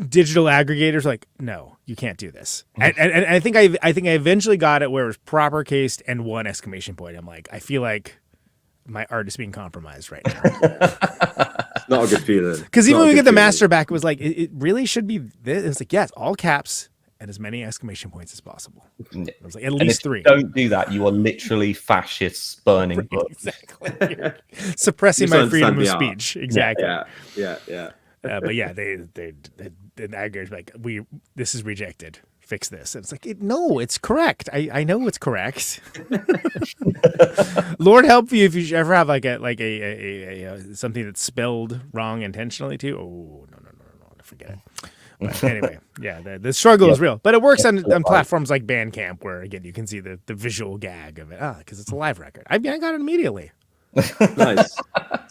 Digital aggregators like, no, you can't do this. And I think I eventually got it where it was proper cased and one exclamation point. I'm like, I feel like my art is being compromised right now. It's not a good feeling. Because even when we get the master back, it was like, it really should be this. It's like, yes, all caps and as many exclamation points as possible. It was like at least 3. Don't do that. You are literally fascists burning books. Exactly. You're suppressing my freedom of speech. Exactly. Yeah. But yeah, the aggregators like, this is rejected. Fix this. And it's like, no, it's correct. I know it's correct. Lord help you if you ever have like a something that's spelled wrong intentionally too. Oh no, forget it. But anyway, yeah, the struggle is real, but it works on platforms like Bandcamp, where again you can see the visual gag of it. Because it's a live record. I got it immediately. Nice.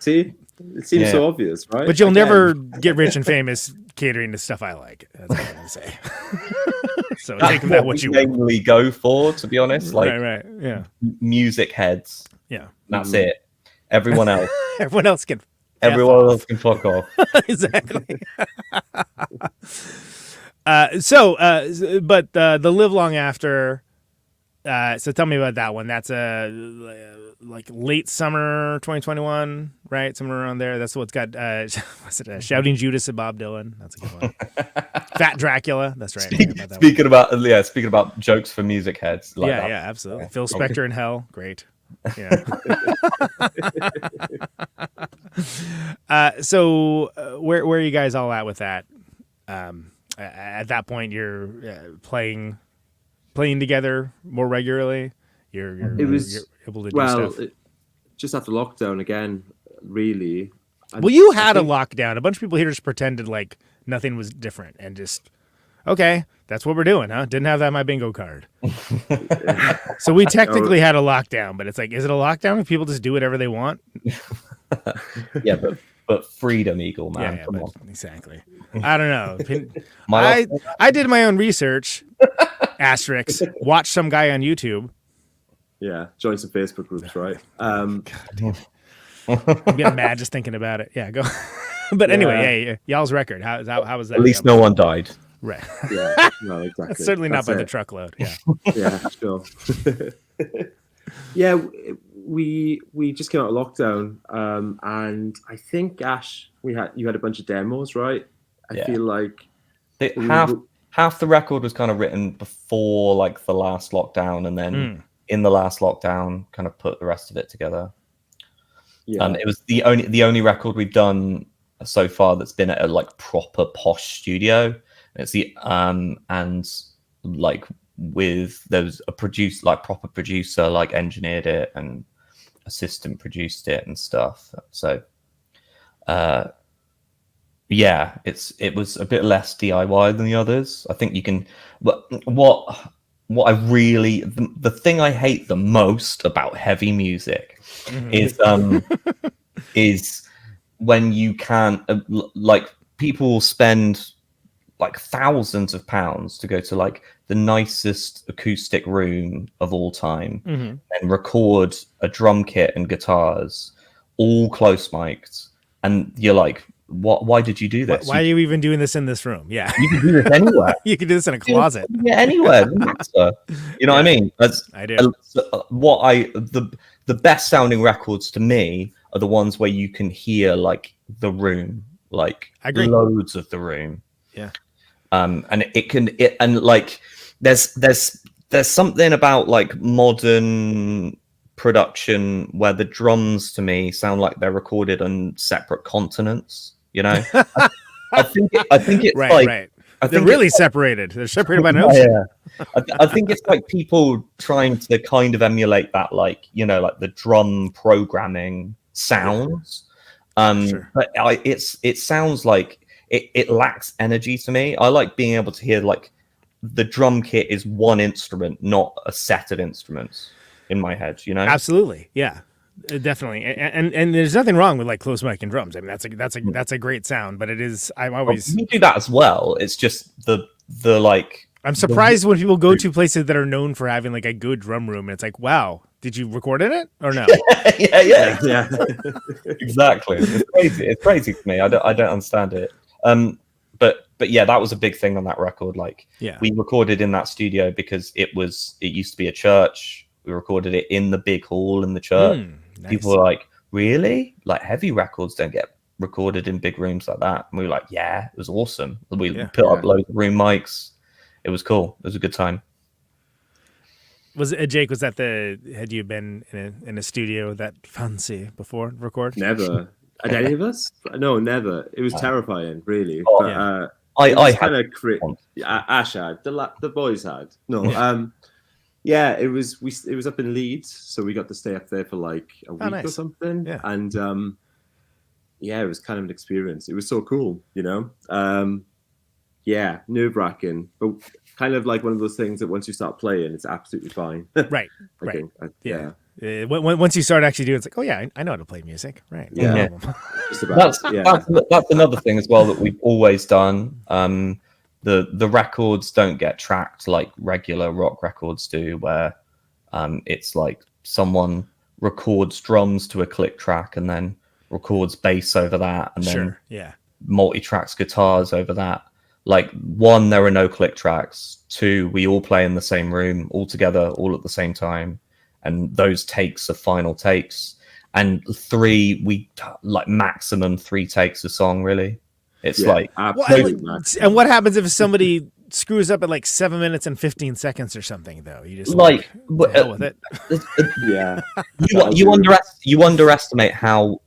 See. It seems so obvious, right? But you'll never get rich and famous catering to stuff I like. That's what I'm going to say. So take that what you mainly go for, to be honest. Like, right. Yeah. Music heads. Yeah. That's it. Everyone else. Everyone else can. Everyone else can fuck off. Exactly. But the Live Long After. So tell me about that one. That's like late summer 2021, right? Somewhere around there. That's what's got Shouting Judas and Bob Dylan. That's a good one. Fat Dracula. That's right. Speaking about jokes for music heads. Like yeah, absolutely. Phil Spector in Hell. Great. Yeah. So where are you guys all at with that? At that point, you're playing together more regularly. You're able to do stuff. Just after lockdown again, really. You had a lockdown. A bunch of people here just pretended like nothing was different and just, okay, that's what we're doing, huh? Didn't have that on my bingo card. So we technically had a lockdown, but it's like, is it a lockdown if people just do whatever they want? Yeah, but freedom, Eagle, man. Yeah, come on. Exactly. I don't know. I did my own research. Asterisk. Watch some guy on YouTube. Yeah, join some Facebook groups, right? I'm getting mad just thinking about it. Yeah, go. But anyway, y'all's record. How was that? At least no one died. Right. Yeah. No, exactly. Certainly not by the truckload. Yeah. Yeah, sure. Yeah, we just came out of lockdown, and I think Ash, you had a bunch of demos, right? I feel like half the record was kind of written before like the last lockdown, and then in the last lockdown, kind of put the rest of it together. Yeah, it was the only record we've done so far that's been at a like proper posh studio. It's the and like with there was a proper producer like engineered it and assistant produced it and stuff. So yeah, it was a bit less DIY than the others. I think you can. But what I really the thing I hate the most about heavy music is when you can't like people spend like thousands of pounds to go to like the nicest acoustic room of all time and record a drum kit and guitars all close mic'd, and you're like, why did you do this? Why are you even doing this in this room? Yeah, you can do this anywhere. You can do this in a closet. Yeah, anywhere. You know what I mean? I do. The best sounding records to me are the ones where you can hear like the room, like loads of the room. Yeah. And there's something about like modern production where the drums to me sound like they're recorded on separate continents. You know, I think it's right. They're really separated. They're separated by an ocean. Yeah. I think it's like people trying to kind of emulate that, like, you know, like the drum programming sounds. Sure. But it sounds like it lacks energy to me. I like being able to hear like the drum kit is one instrument, not a set of instruments in my head. You know, absolutely, yeah. Definitely, and there's nothing wrong with like close mic and drums. I mean, that's a great sound, but it is. I'm always you do that as well. It's just the like. I'm surprised when people go to places that are known for having like a good drum room, and it's like, wow, did you record in it or no? yeah. Exactly. It's crazy to me. I don't understand it. But yeah, that was a big thing on that record. Like, we recorded in that studio because it used to be a church. We recorded it in the big hall in the church. Nice. People were like, really? Like, heavy records don't get recorded in big rooms like that. And we were like, yeah, it was awesome. We put up loads of room mics. It was cool. It was a good time. Was it, Jake, had you been in a studio that fancy before record? Never. Had any of us? No, never. It was terrifying, really. Oh, but, I kind of Ash had, the boys had. No, yeah, it was up in Leeds, so we got to stay up there for like a week or something. Yeah. And it was kind of an experience. It was so cool, you know. Yeah, nerve-wracking, but kind of like one of those things that once you start playing, it's absolutely fine. Right. Yeah. Once you start actually doing it, it's like, oh yeah, I know how to play music, right? No Yeah. problem. Just about, That's another thing as well that we've always done. The records don't get tracked like regular rock records do, where it's like someone records drums to a click track and then records bass over that, and then multi-tracks guitars over that. Like, one, there are no click tracks. Two, we all play in the same room all together, all at the same time, and those takes are final takes. And three, we like maximum 3 takes a song, really. It's like and what happens if somebody screws up at like 7 minutes and 15 seconds or something, though? You just like hell with it. You underestimate how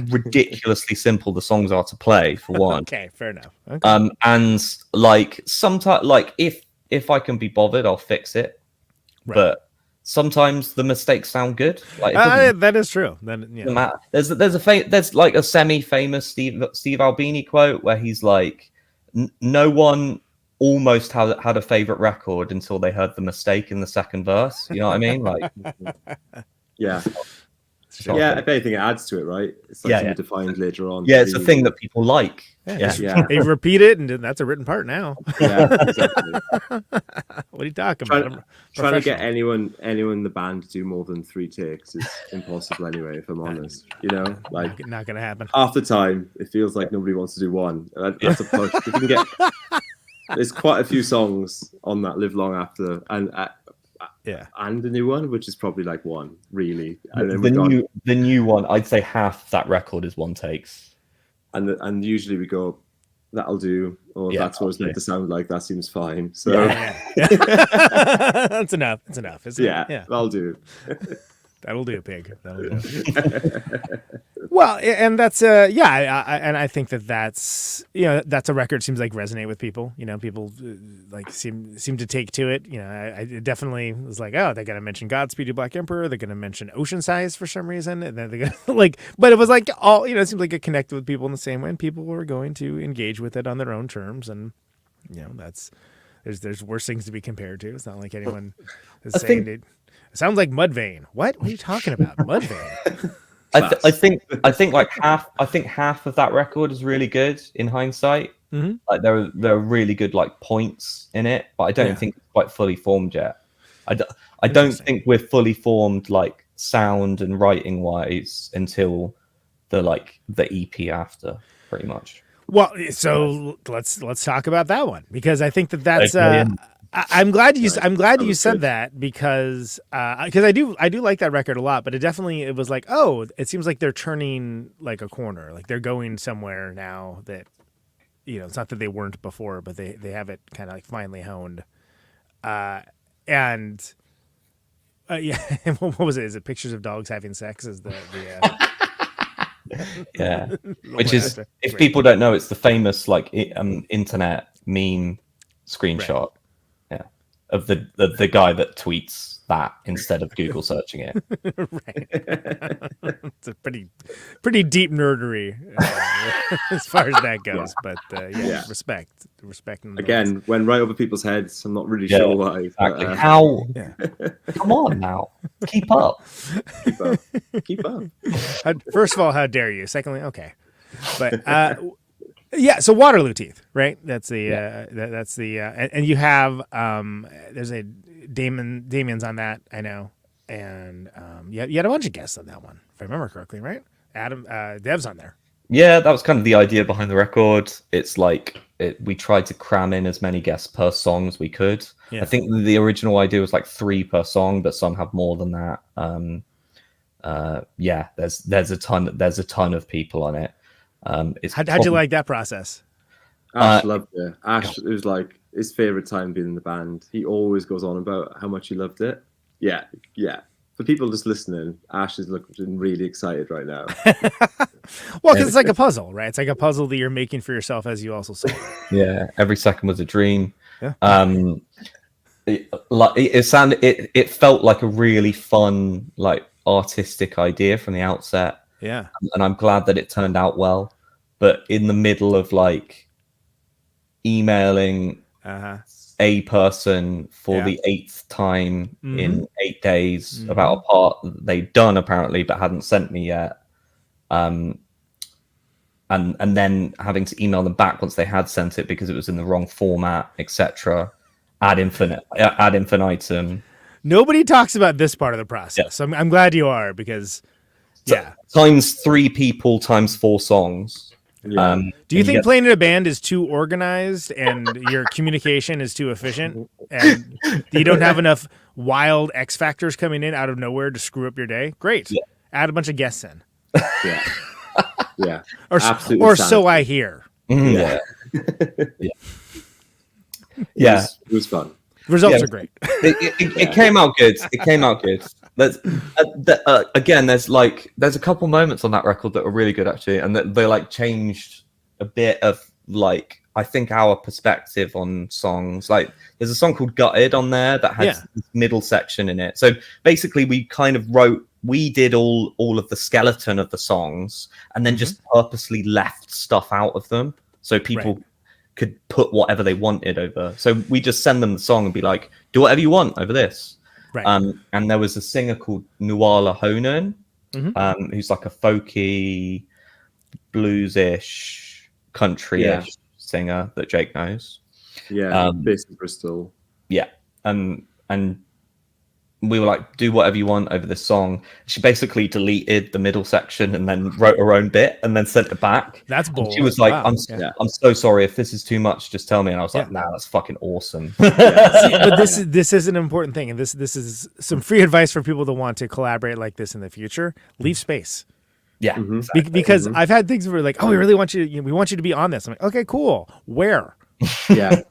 ridiculously simple the songs are to play, for one. Okay, fair enough. Okay. And like sometimes, like if I can be bothered, I'll fix it. Right. But sometimes the mistakes sound good. Like that is true. There's like a semi-famous Steve Albini quote where he's like, "No one almost had a favorite record until they heard the mistake in the second verse." You know what I mean? Like, yeah. Yeah, if anything, it adds to it, right? It's something defined later on. Yeah, it's a thing that people like. Yeah. They repeat it, and that's a written part now. Yeah, exactly. What are you talking about? Trying to get anyone in the band to do more than 3 takes is impossible anyway, if I'm honest. You know, like, not gonna happen. Half the time, it feels like nobody wants to do one. That's a push. If you can get, there's quite a few songs on that Live Long After, and the new one, which is probably like 1, really. And then the new one, I'd say half that record is 1 takes. And usually we go, that'll do, or that's what it's meant to sound like. That seems fine. So that's enough. It's enough. Isn't it? Yeah, that'll do. That'll do, pig. That'll do. Well, and that's and I think that's that's a record seems like resonate with people. You know, people like seem to take to it. You know, I definitely was like, oh, they're gonna mention Godspeed You Black Emperor. They're gonna mention Ocean Size for some reason, and then they're gonna like. But it was like all it seems like it connected with people in the same way, and people were going to engage with it on their own terms, and that's there's worse things to be compared to. It's not like anyone is saying it. It sounds like Mudvayne. What are you talking about? Mudvayne. I think like half of that record is really good in hindsight. Mm-hmm. Like there are really good like points in it, but I don't think it's quite fully formed yet. I don't think we're fully formed like sound and writing wise until the EP after, pretty much. Well, so let's talk about that one, because I think that's. I'm glad you said that, because I do like that record a lot, but it was like, oh, it seems like they're turning like a corner, like they're going somewhere now that it's not that they weren't before, but they have it kind of like finally honed. What was it? Is it Pictures of Dogs Having Sex? Is the yeah, which is, if people don't know, it's the famous like internet meme screenshot. Right. Of the guy that tweets that instead of Google searching it. Right. It's a pretty deep nerdery as far as that goes. But respect. Again, when right over people's heads, I'm not really sure why. Exactly. How? Come on now. Keep up. Keep up. First of all, how dare you? Secondly, okay. But yeah, so Waterloo Teeth, right? That's the and you have there's a Damien's on that, I know, and you had a bunch of guests on that one, if I remember correctly, right? Adam, Dev's on there. Yeah, that was kind of the idea behind the record. It's like we tried to cram in as many guests per song as we could. Yeah. I think the original idea was like 3 per song, but some have more than that. There's a ton of people on it. How'd you like that process? Ash loved it. Ash, it was like his favorite time being in the band. He always goes on about how much he loved it. Yeah. For people just listening, Ash is looking really excited right now. Well, because it's like a puzzle, right? It's like a puzzle that you're making for yourself, as you also say. Yeah, every second was a dream. Yeah. It felt like a really fun, like artistic idea from the outset. Yeah. And I'm glad that it turned out well. But in the middle of like emailing a person for the 8th time in 8 days about a part that they'd done apparently but hadn't sent me yet. And then having to email them back once they had sent it because it was in the wrong format, etc. Ad infinitum. Nobody talks about this part of the process. Yeah. I'm glad you are, because times 3 people times 4 songs. Yeah. Do you think playing in a band is too organized and your communication is too efficient, and you don't have enough wild X factors coming in out of nowhere to screw up your day? Great. Yeah. Add a bunch of guests in. Yeah. Yeah. Or so I hear. Yeah. Yeah. It was fun. Results are great. It came out good. It came out good. Again, there's a couple moments on that record that are really good actually, and they like changed a bit of like I think our perspective on songs. Like there's a song called Gutted on there that has this middle section in it. So basically we did all of the skeleton of the songs and then just purposely left stuff out of them so people could put whatever they wanted over. So we just send them the song and be like, do whatever you want over this. Right. And there was a singer called Nuala Honan, who's like a folky, bluesish, country-ish singer that Jake knows. Yeah, based in Bristol. Yeah, and we were like, do whatever you want over this song. She basically deleted the middle section and then wrote her own bit and then sent it back. That's bold. She was like, I'm so sorry. If this is too much, just tell me. And I was like, nah, that's fucking awesome. See, but this is an important thing. And this is some free advice for people that want to collaborate like this in the future. Leave space. Yeah. Exactly. Because I've had things where like, oh, we really want you, we want you to be on this. I'm like, okay, cool. Where? Yeah.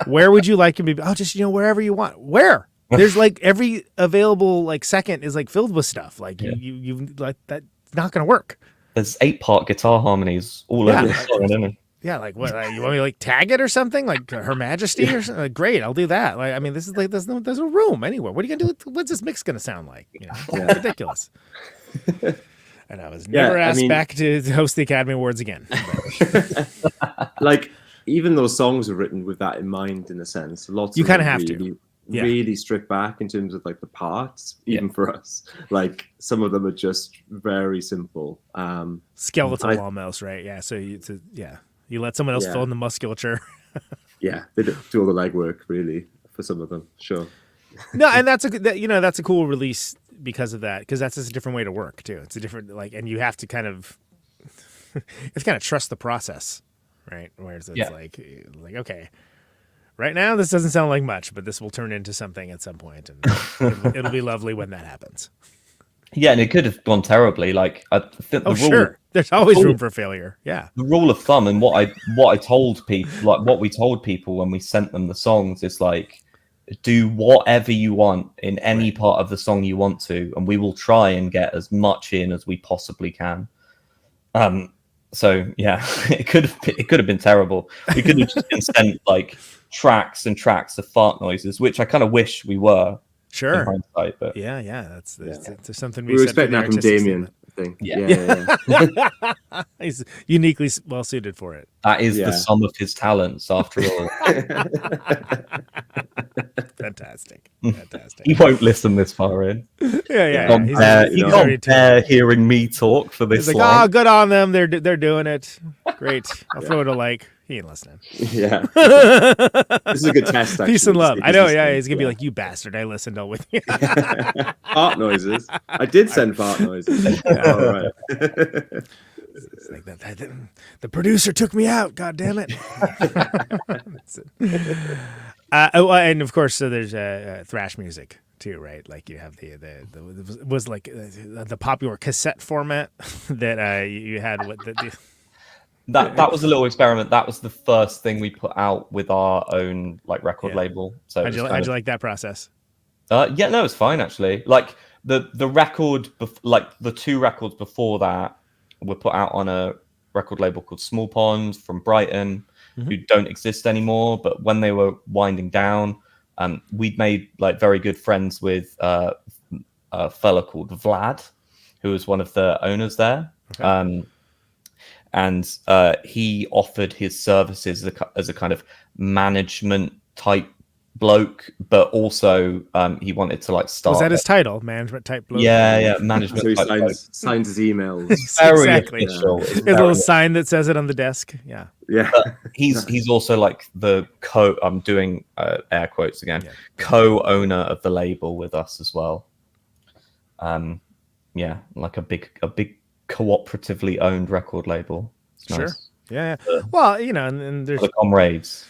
Where would you like him to be? Oh, just, wherever you want. Where? There's like every available like second is like filled with stuff. Like you like that's not gonna work. There's 8-part guitar harmonies all over the song, isn't it? Yeah, like what? You want me to like tag it or something? Like Her Majesty or something? Like, great, I'll do that. Like, I mean, this is like there's no room anywhere. What are you gonna do? What's this mix gonna sound like? It's ridiculous. And I was never asked back to host the Academy Awards again. Like even those songs are written with that in mind, in a sense. Lots you kind of have to. Really stripped back in terms of like the parts, even for us. Like some of them are just very simple. Skeletal almost, right? Yeah. So you let someone else fill in the musculature. They do all the legwork really for some of them. Sure. No, and that's a cool release because of that, because that's just a different way to work too. It's a different and you have to kind of trust the process, right? Whereas it's like okay. Right now, this doesn't sound like much, but this will turn into something at some point, and it'll be lovely when that happens. Yeah, and it could have gone terribly. Like, I think there's always room for failure. Yeah, the rule of thumb, and what I told people, like what we told people when we sent them the songs, is like, do whatever you want in any part of the song you want to, and we will try and get as much in as we possibly can. So yeah, it could have been terrible. We could have just been sent like tracks and tracks of fart noises, which I kind of wish we were. Sure. In hindsight, but that's something we respect that from Damien. Thing. Yeah. He's uniquely well suited for it. That is the sum of his talents, after all. Fantastic. He won't listen this far in. He can't bear hearing me talk for this. He's like, good on them. They're doing it. Great. I'll throw it a like. He ain't listening. Yeah. This is a good test. Actually. Peace and love. I know. Yeah, he's gonna be like, you bastard. I listened all with you. Fart noises. I did send fart noises. All right. It's like that. The producer took me out. God damn it. And of course, so there's thrash music too, right? Like you have the popular cassette format that you had. That was a little experiment. That was the first thing we put out with our own like record label. So how'd you like that process? No, it's fine actually. Like the record, like the 2 records before that were put out on a record label called Small Pond from Brighton, who don't exist anymore. But when they were winding down, we'd made like very good friends with a fella called Vlad, who was one of the owners there. Okay. And he offered his services as a kind of management type bloke, but also he wanted to like start. Was that his title, management type bloke? Yeah, management. So he type signs his emails. very Exactly. official. His little sign that says it on the desk. Yeah. Yeah. But he's also like the I'm doing air quotes again. Yeah. Co-owner of the label with us as well. Yeah, like a big cooperatively owned record label. It's nice. Sure. Yeah. Well, you know, and there's the comrades.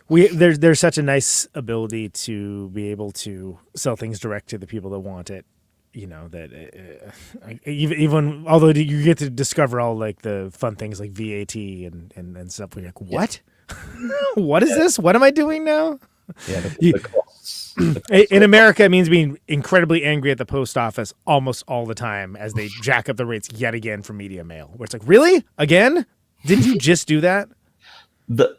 There's such a nice ability to be able to sell things direct to the people that want it. You know, that even although you get to discover all like the fun things like VAT and stuff, you're like, what? What is this? What am I doing now? Yeah, the costs. In America, it means being incredibly angry at the post office almost all the time as they jack up the rates yet again for media mail. Where it's like, really? Again? Didn't you just do that? The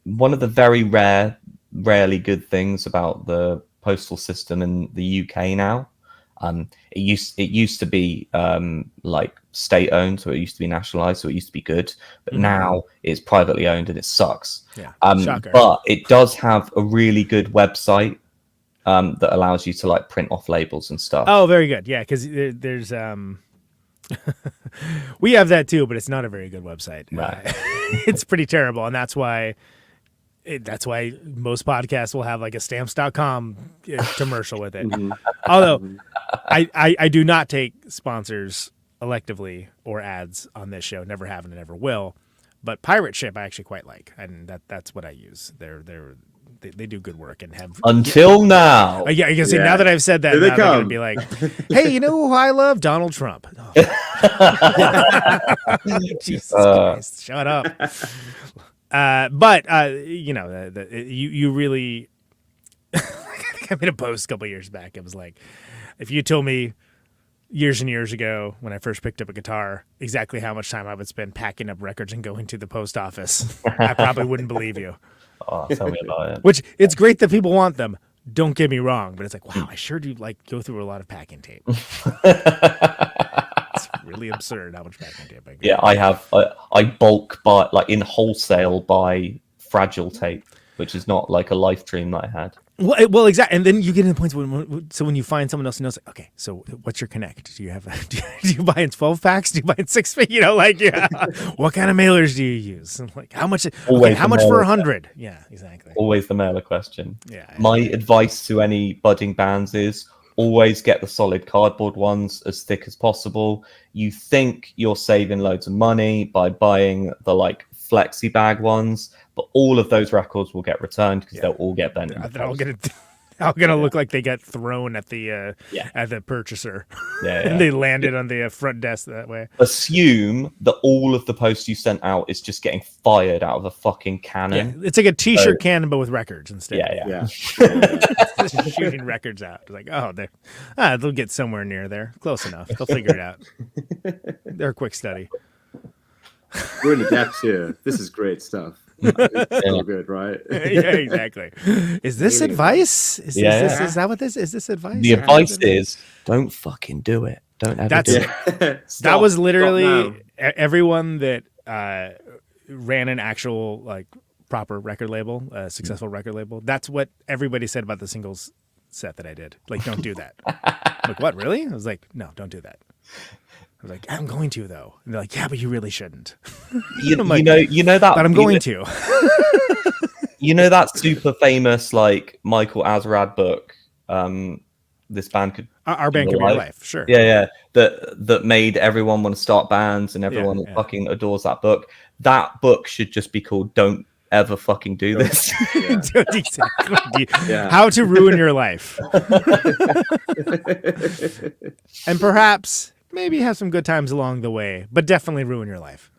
one of the very rarely good things about the postal system in the UK now, it used to be like state owned, so it used to be nationalized, so it used to be good, but now it's privately owned and it sucks. Yeah, but it does have a really good website that allows you to like print off labels and stuff. Oh, very good. Yeah, because there's we have that too, but it's not a very good website. Right. It's pretty terrible, and that's why most podcasts will have like a stamps.com commercial with it. Although I do not take sponsors electively or ads on this show, never have and never will. But Pirate Ship I actually quite like, and that's what I use. They do good work and have until now. Yeah, you can see now that I've said that, they're going to be like, "Hey, you know who I love? Donald Trump." Oh. Jesus Christ, shut up. But you know, you really. I think I made a post a couple years back. It was like, if you told me years and years ago when I first picked up a guitar exactly how much time I would spend packing up records and going to the post office, I probably wouldn't believe you. Oh, tell me about it. Which it's great that people want them. Don't get me wrong, but it's like, wow, I sure do like go through a lot of packing tape. It's really absurd how much packing tape I get. Yeah, I bulk buy, like in wholesale, buy fragile tape, which is not like a life dream that I had. Well, exactly. And then you get to the point when you find someone else who knows, like, okay, so what's your connect? Do you have do you buy in 12 packs? Do you buy in 6 packs? You know, like, yeah. What kind of mailers do you use? And like, how much? Okay, how much for 100? Yeah, exactly. Always the mailer question. Yeah. My advice to any budding bands is always get the solid cardboard ones as thick as possible. You think you're saving loads of money by buying the like flexi bag ones, but all of those records will get returned because they'll all get bent. They're all gonna look like they got thrown at the purchaser. And they landed on the front desk that way. Assume that all of the post you sent out is just getting fired out of a fucking cannon. Yeah. It's like a t-shirt cannon, but with records instead. Yeah. Shooting records out. It's like, oh, they'll get somewhere near there. Close enough. They'll figure it out. They're a quick study. We're in the depths here. This is great stuff. It's so good, right? Yeah, exactly. Is this advice? Is that what this is? This advice? The advice is don't fucking do it. Don't ever do it. That was literally everyone that ran an actual like proper record label, successful record label. That's what everybody said about the singles set that I did. Like, don't do that. Like, what? Really? I was like, no, don't do that. I was like, I'm going to though. And they're like, yeah, but you really shouldn't. You know that. But I'm going to. You know that super famous like Michael Azerrad book. This band could our band could be your life. Sure. Yeah. That made everyone want to start bands, and everyone fucking adores that book. That book should just be called "Don't Ever Fucking Do This." Exactly. How to ruin your life. And perhaps maybe have some good times along the way, but definitely ruin your life.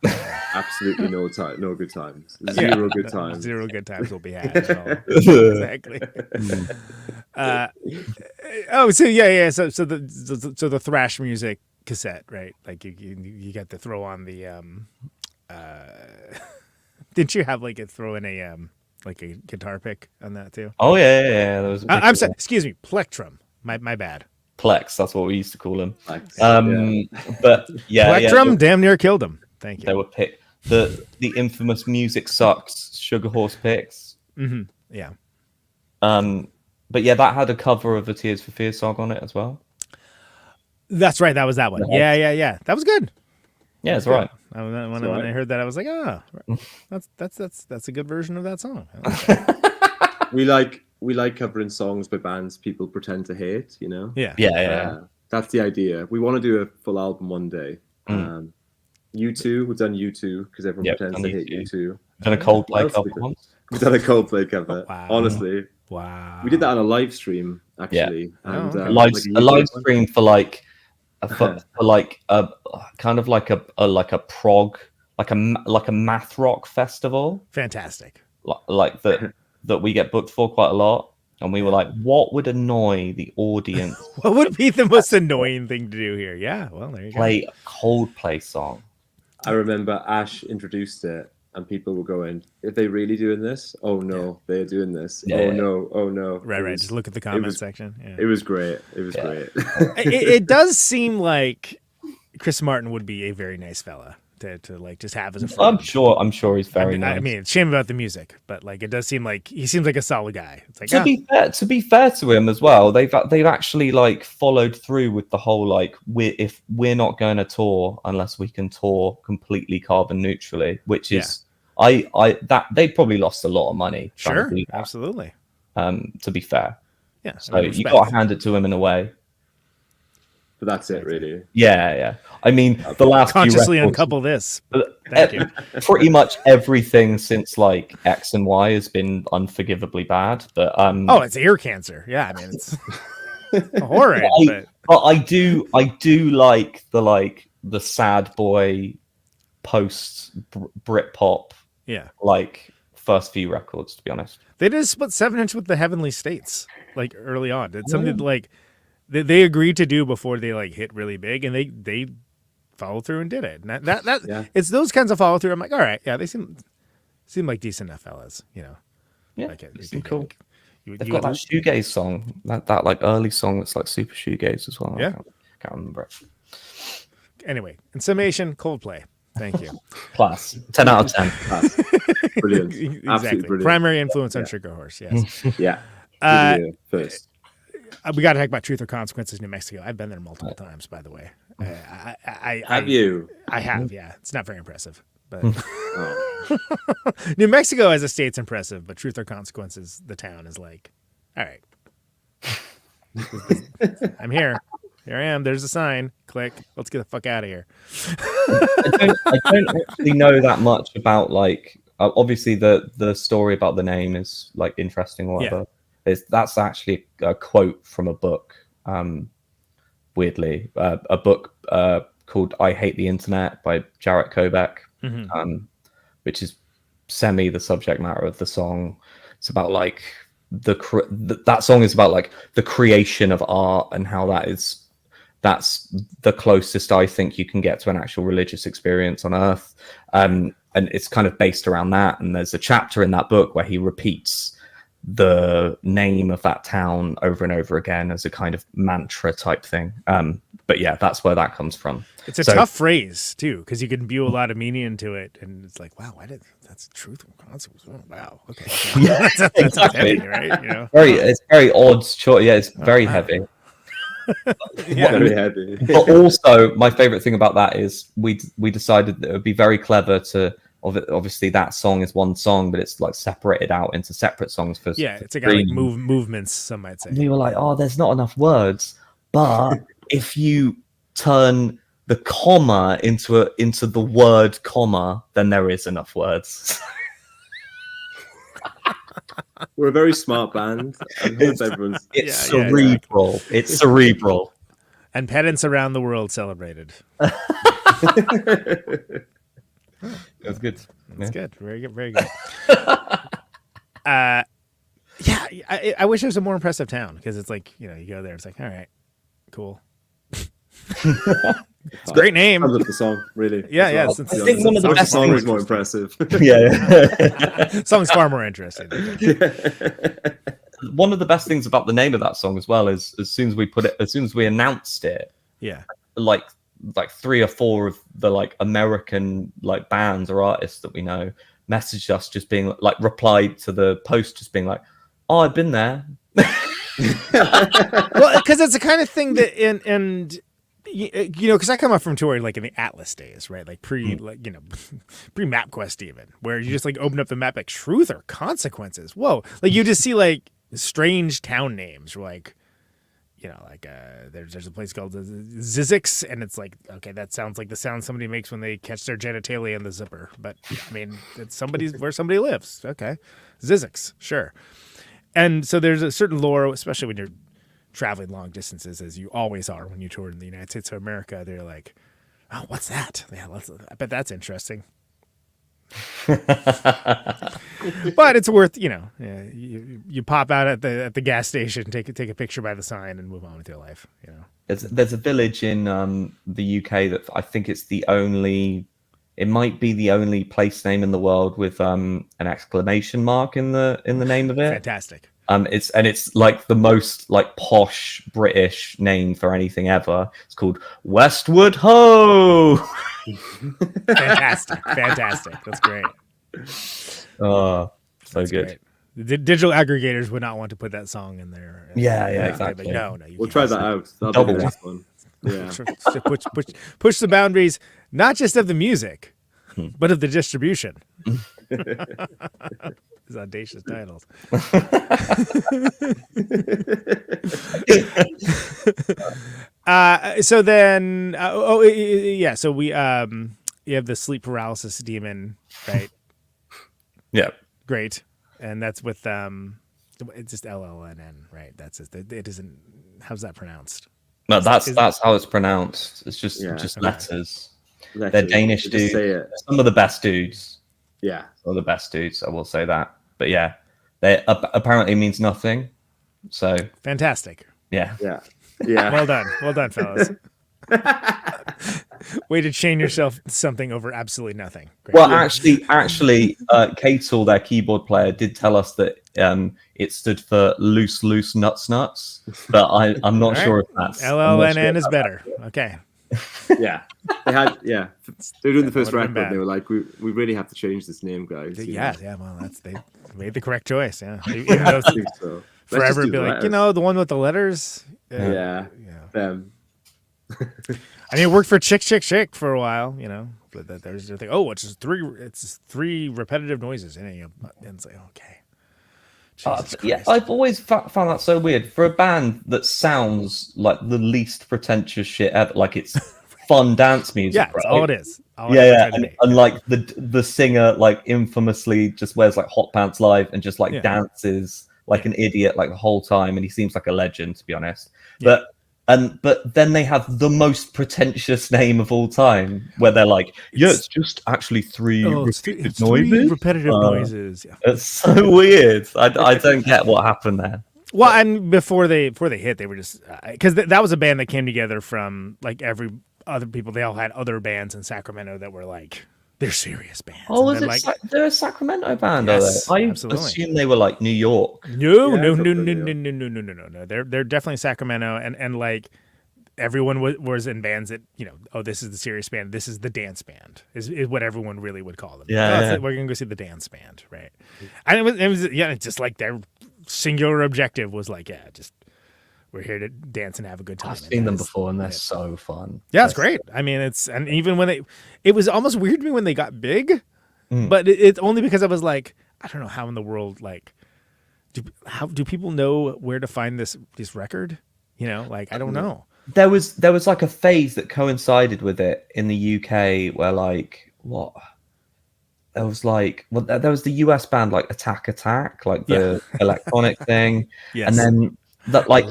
Absolutely no good times. Zero good times. Zero good times will be had. Exactly. So the thrash music cassette, right? Like you got to throw on the didn't you have like a throw in a like a guitar pick on that too? Oh yeah. There was I'm sorry, excuse me, plectrum. My bad. Plex, that's what we used to call them. But Plectrum damn near killed him. Thank you. They were picked. The infamous Music Sucks Sugar Horse picks. Yeah. But yeah, that had a cover of the Tears for Fears song on it as well. That's right. That was that one. Yeah. That was good. Yeah, it's right. When I heard that, I was like, that's a good version of that song. We like covering songs by bands people pretend to hate, you know? Yeah. That's the idea. We want to do a full album one day. U2, we've done U2 because everyone pretends to hate U2. Done a Coldplay cover once. We've done a Coldplay cover. Wow. Honestly. Wow. We did that on a live stream, actually. Yeah. And, a live stream for like for like a kind of like a prog, like a math rock festival. Fantastic. Like that we get booked for quite a lot. And we were like, what would annoy the audience? What would be the most annoying thing to do here? Yeah, well, there you go. Play a Coldplay song. I remember Ash introduced it, and people were going, "Are they really doing this? Oh no, they're doing this. Oh no." Right. Just look at the comment section. Yeah. It was great. Great. It does seem like Chris Martin would be a very nice fella to like just have as a friend. I'm sure he's very nice. I mean, it's a shame about the music, but like it does seem like he seems like a solid guy. It's like to be fair to him as well, they've actually like followed through with the whole like if we're not going to tour unless we can tour completely carbon neutrally, which is that they probably lost a lot of money. Sure, absolutely. To be fair, yeah. So you got to hand it to him in a way. But that's it, really. Yeah. I mean, the last consciously few records, uncouple this. Thank you. Pretty much everything since like X and Y has been unforgivably bad. But it's ear cancer. Yeah, I mean it's horrid. But I do like the sad boy post Britpop. Yeah, like first few records. To be honest, they did split 7-inch with the Heavenly States like early on. It's something like they agreed to do before they like hit really big, and they followed through and did it. And that it's those kinds of follow through. I'm like, all right, yeah, they seem like decent enough fellas, you know. Yeah, like, cool. They've got that shoegaze song, that like early song that's like super shoegaze as well. Yeah, I can't remember it. Anyway, in summation, Coldplay. Thank you. Plus 10 out of 10. Brilliant. Exactly. Absolutely brilliant. Primary influence on Sugar Horse. Yes. Yeah. First. We got to talk about Truth or Consequences, New Mexico. I've been there multiple times, by the way. Have you? I have, yeah. It's not very impressive. But New Mexico as a state's impressive, but Truth or Consequences, the town is like, all right. I'm here. Here I am. There's a sign. Click. Let's get the fuck out of here. I don't actually know that much about like obviously the story about the name is like interesting or whatever. That's actually a quote from a book. Weirdly, a book called "I Hate the Internet" by Jarrett Kobeck, which is semi the subject matter of the song. It's about like that song is about like the creation of art and how that's the closest I think you can get to an actual religious experience on earth. And it's kind of based around that. And there's a chapter in that book where he repeats the name of that town over and over again as a kind of mantra type thing. But yeah, that's where that comes from. It's a tough phrase too, because you can imbue a lot of meaning into it. And it's like, wow, that's truth or consequence. Oh, wow. Okay. Yeah, that's exactly. heavy, right? You know? It's very odd. Yeah, it's very heavy. Very heavy. But also, my favorite thing about that is we decided that it would be very clever to obviously that song is one song, but it's like separated out into separate songs for it's like movements. Some might say. And we were like, oh, there's not enough words, but if you turn the comma into the word comma, then there is enough words. We're a very smart band. It's cerebral. Exactly. It's cerebral. And pedants around the world celebrated. That's good. That's good. Very good. Very good. I wish it was a more impressive town because it's like, you know, you go there, it's like, all right, cool. It's a great name. I love the song, really. Yeah. I think one of the best song is more impressive. Yeah. Song's far more interesting. One of the best things about the name of that song as well is as soon as we announced it, like 3 or 4 of the like American like bands or artists that we know messaged us, just being like, replied to the post, just being like, "Oh, I've been there." Well, because it's the kind of thing that because I come up from touring like in the Atlas days, right? Like pre MapQuest even, where you just like open up the map, like truth or consequences. Whoa, like you just see like strange town names, like there's a place called Zizix, and it's like, okay, that sounds like the sound somebody makes when they catch their genitalia in the zipper. But I mean, it's where somebody lives. Okay, Zizix, sure. And so there's a certain lore, especially when you're traveling long distances, as you always are when you tour in the United States of America. They're like, "Oh, what's that? Yeah, I bet that's interesting." But it's worth, you pop out at the gas station, take a picture by the sign, and move on with your life. There's a village in the UK that I think it might be the only place name in the world with an exclamation mark in the name of it. Fantastic. It's like the most like posh British name for anything ever. It's called Westwood Ho. Fantastic. That's great. Oh, so That's good. Great. The digital aggregators would not want to put that song in there. Yeah, exactly. Like, no, We'll try that out. That'll be the next one. Yeah. Push the boundaries, not just of the music, but of the distribution. These audacious titles. So then, so we you have the sleep paralysis demon, right? Yeah, great, and that's with it's just LLNN, right? That's it isn't. How's that pronounced? No, that's how it's pronounced. It's just letters. They're Danish dudes. Some of the best dudes. Yeah, some of the best dudes. I will say that. But yeah, they apparently means nothing. So fantastic. Yeah. Well done, fellas. Way to chain yourself something over absolutely nothing. Great. Well, actually, Catel, their keyboard player, did tell us that it stood for loose nuts. But I'm not sure if that's LLNN is better. Okay. Yeah, they were doing the first record. They were like, "We really have to change this name, guys." Yeah. Well, they made the correct choice. Yeah, even though so. Forever be like, the one with the letters. Yeah. Them. I mean, it worked for Chick for a while, But there's the thing. Oh, it's three repetitive noises, and it's like, okay. I've always found that so weird for a band that sounds like the least pretentious shit ever. Like it's fun dance music. Yeah, that's all it is. And like the singer like infamously just wears like hot pants live and just like dances like an idiot like the whole time, and he seems like a legend, to be honest. But then they have the most pretentious name of all time, where they're like, it's just actually three repetitive noises. Yeah. It's so weird. I don't get what happened there. Well, and before they hit, they were just because that was a band that came together from like every other people. They all had other bands in Sacramento that were like, they're serious bands. Oh, is it they're a Sacramento band? Yes, are they? I assume they were like New York. No. They're definitely Sacramento, and like everyone was in bands that this is the serious band, this is the dance band is what everyone really would call them. We're gonna go see the dance band, right? And it was just like their singular objective was like, we're here to dance and have a good time. I've seen them before, and they're so fun. Yeah, it's great. I mean, and even when it was almost weird to me when they got big, but it's only because I was like, I don't know how in the world, like, how do people know where to find this record? I don't know. There was like a phase that coincided with it in the UK where like there was the US band like Attack, like the electronic thing, and then. That like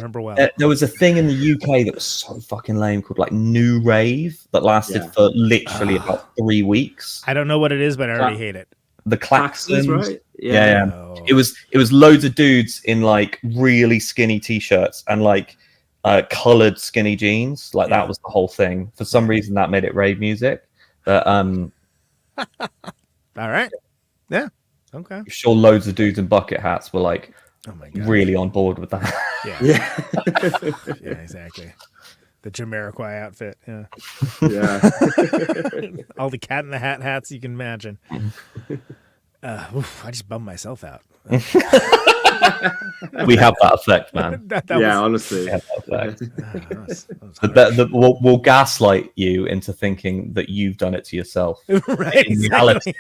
there was a thing in the UK that was so fucking lame called like New Rave that lasted for literally about 3 weeks. I don't know what it is, but I already hate it. The Claxons, right? Yeah. No. It was loads of dudes in like really skinny t-shirts and like colored skinny jeans. Like that was the whole thing. For some reason, that made it rave music. But all right, yeah, okay. I'm sure loads of dudes in bucket hats were like. Oh my God. Really on board with that. Yeah, exactly. The Jamiroquai outfit. Yeah. All the Cat in the Hat hats you can imagine. I just bummed myself out. We have that effect, man. Honestly. We have that effect. We'll gaslight you into thinking that you've done it to yourself. Right. In reality,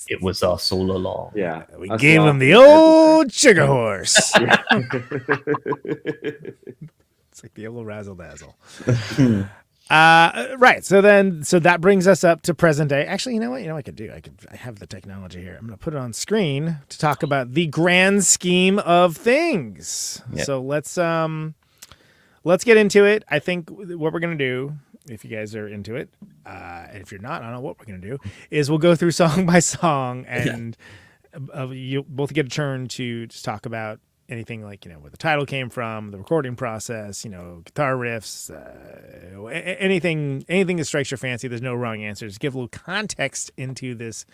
it was us all along. Yeah. We gave him the old sugar horse. It's like the old razzle dazzle. Right. So that brings us up to present day. Actually, you know what I could do? I have the technology here. I'm going to put it on screen to talk about the grand scheme of things. Yep. So let's get into it. I think what we're going to do, if you guys are into it, and if you're not, I don't know what we're going to do, is we'll go through song by song, and you both get a turn to just talk about anything like, where the title came from, the recording process, guitar riffs, anything that strikes your fancy. There's no wrong answers. Give a little context into this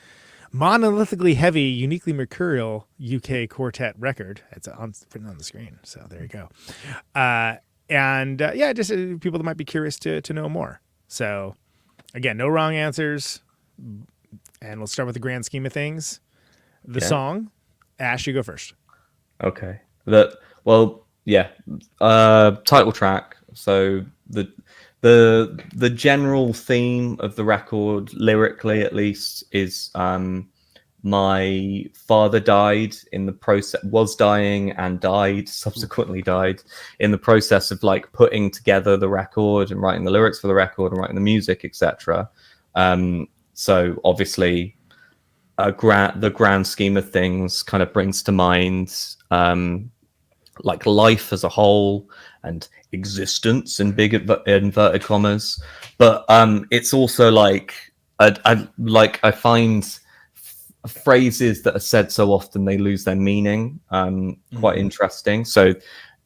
monolithically heavy, uniquely mercurial UK quartet record. It's written on the screen. So there you go. Just people that might be curious to know more. So again, no wrong answers. And we'll start with the grand scheme of things. The song. Ash, you go first. Okay. Title track. So the general theme of the record, lyrically at least, is my father died in the process, was dying and subsequently died in the process of like putting together the record and writing the lyrics for the record and writing the music, etc. So obviously the grand scheme of things kind of brings to mind like life as a whole and existence in big inverted commas, but it's also like I find phrases that are said so often they lose their meaning quite interesting. So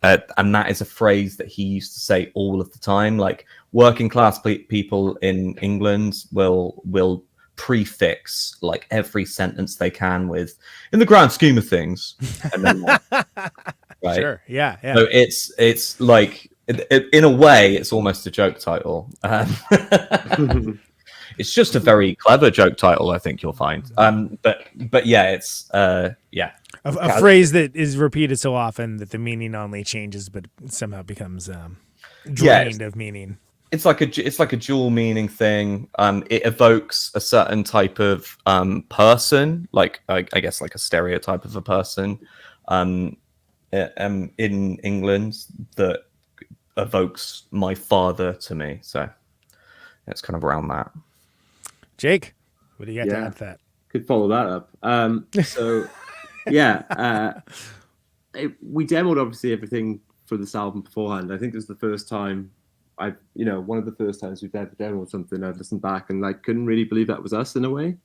and that is a phrase that he used to say all of the time. Like working class people in England will prefix like every sentence they can with "in the grand scheme of things," and then right? Sure, yeah. So it's like in a way it's almost a joke title. It's just a very clever joke title, I think you'll find. But yeah, it's a phrase that is repeated so often that the meaning only changes, but somehow becomes drained of meaning. It's like a dual meaning thing. It evokes a certain type of person, like I guess like a stereotype of a person in England that evokes my father to me. So it's kind of around that. Jake, what do you got to add to that? Could follow that up. We demoed obviously everything for this album beforehand. I think it was the first time one of the first times we've ever demoed something. I've listened back and like couldn't really believe that was us in a way.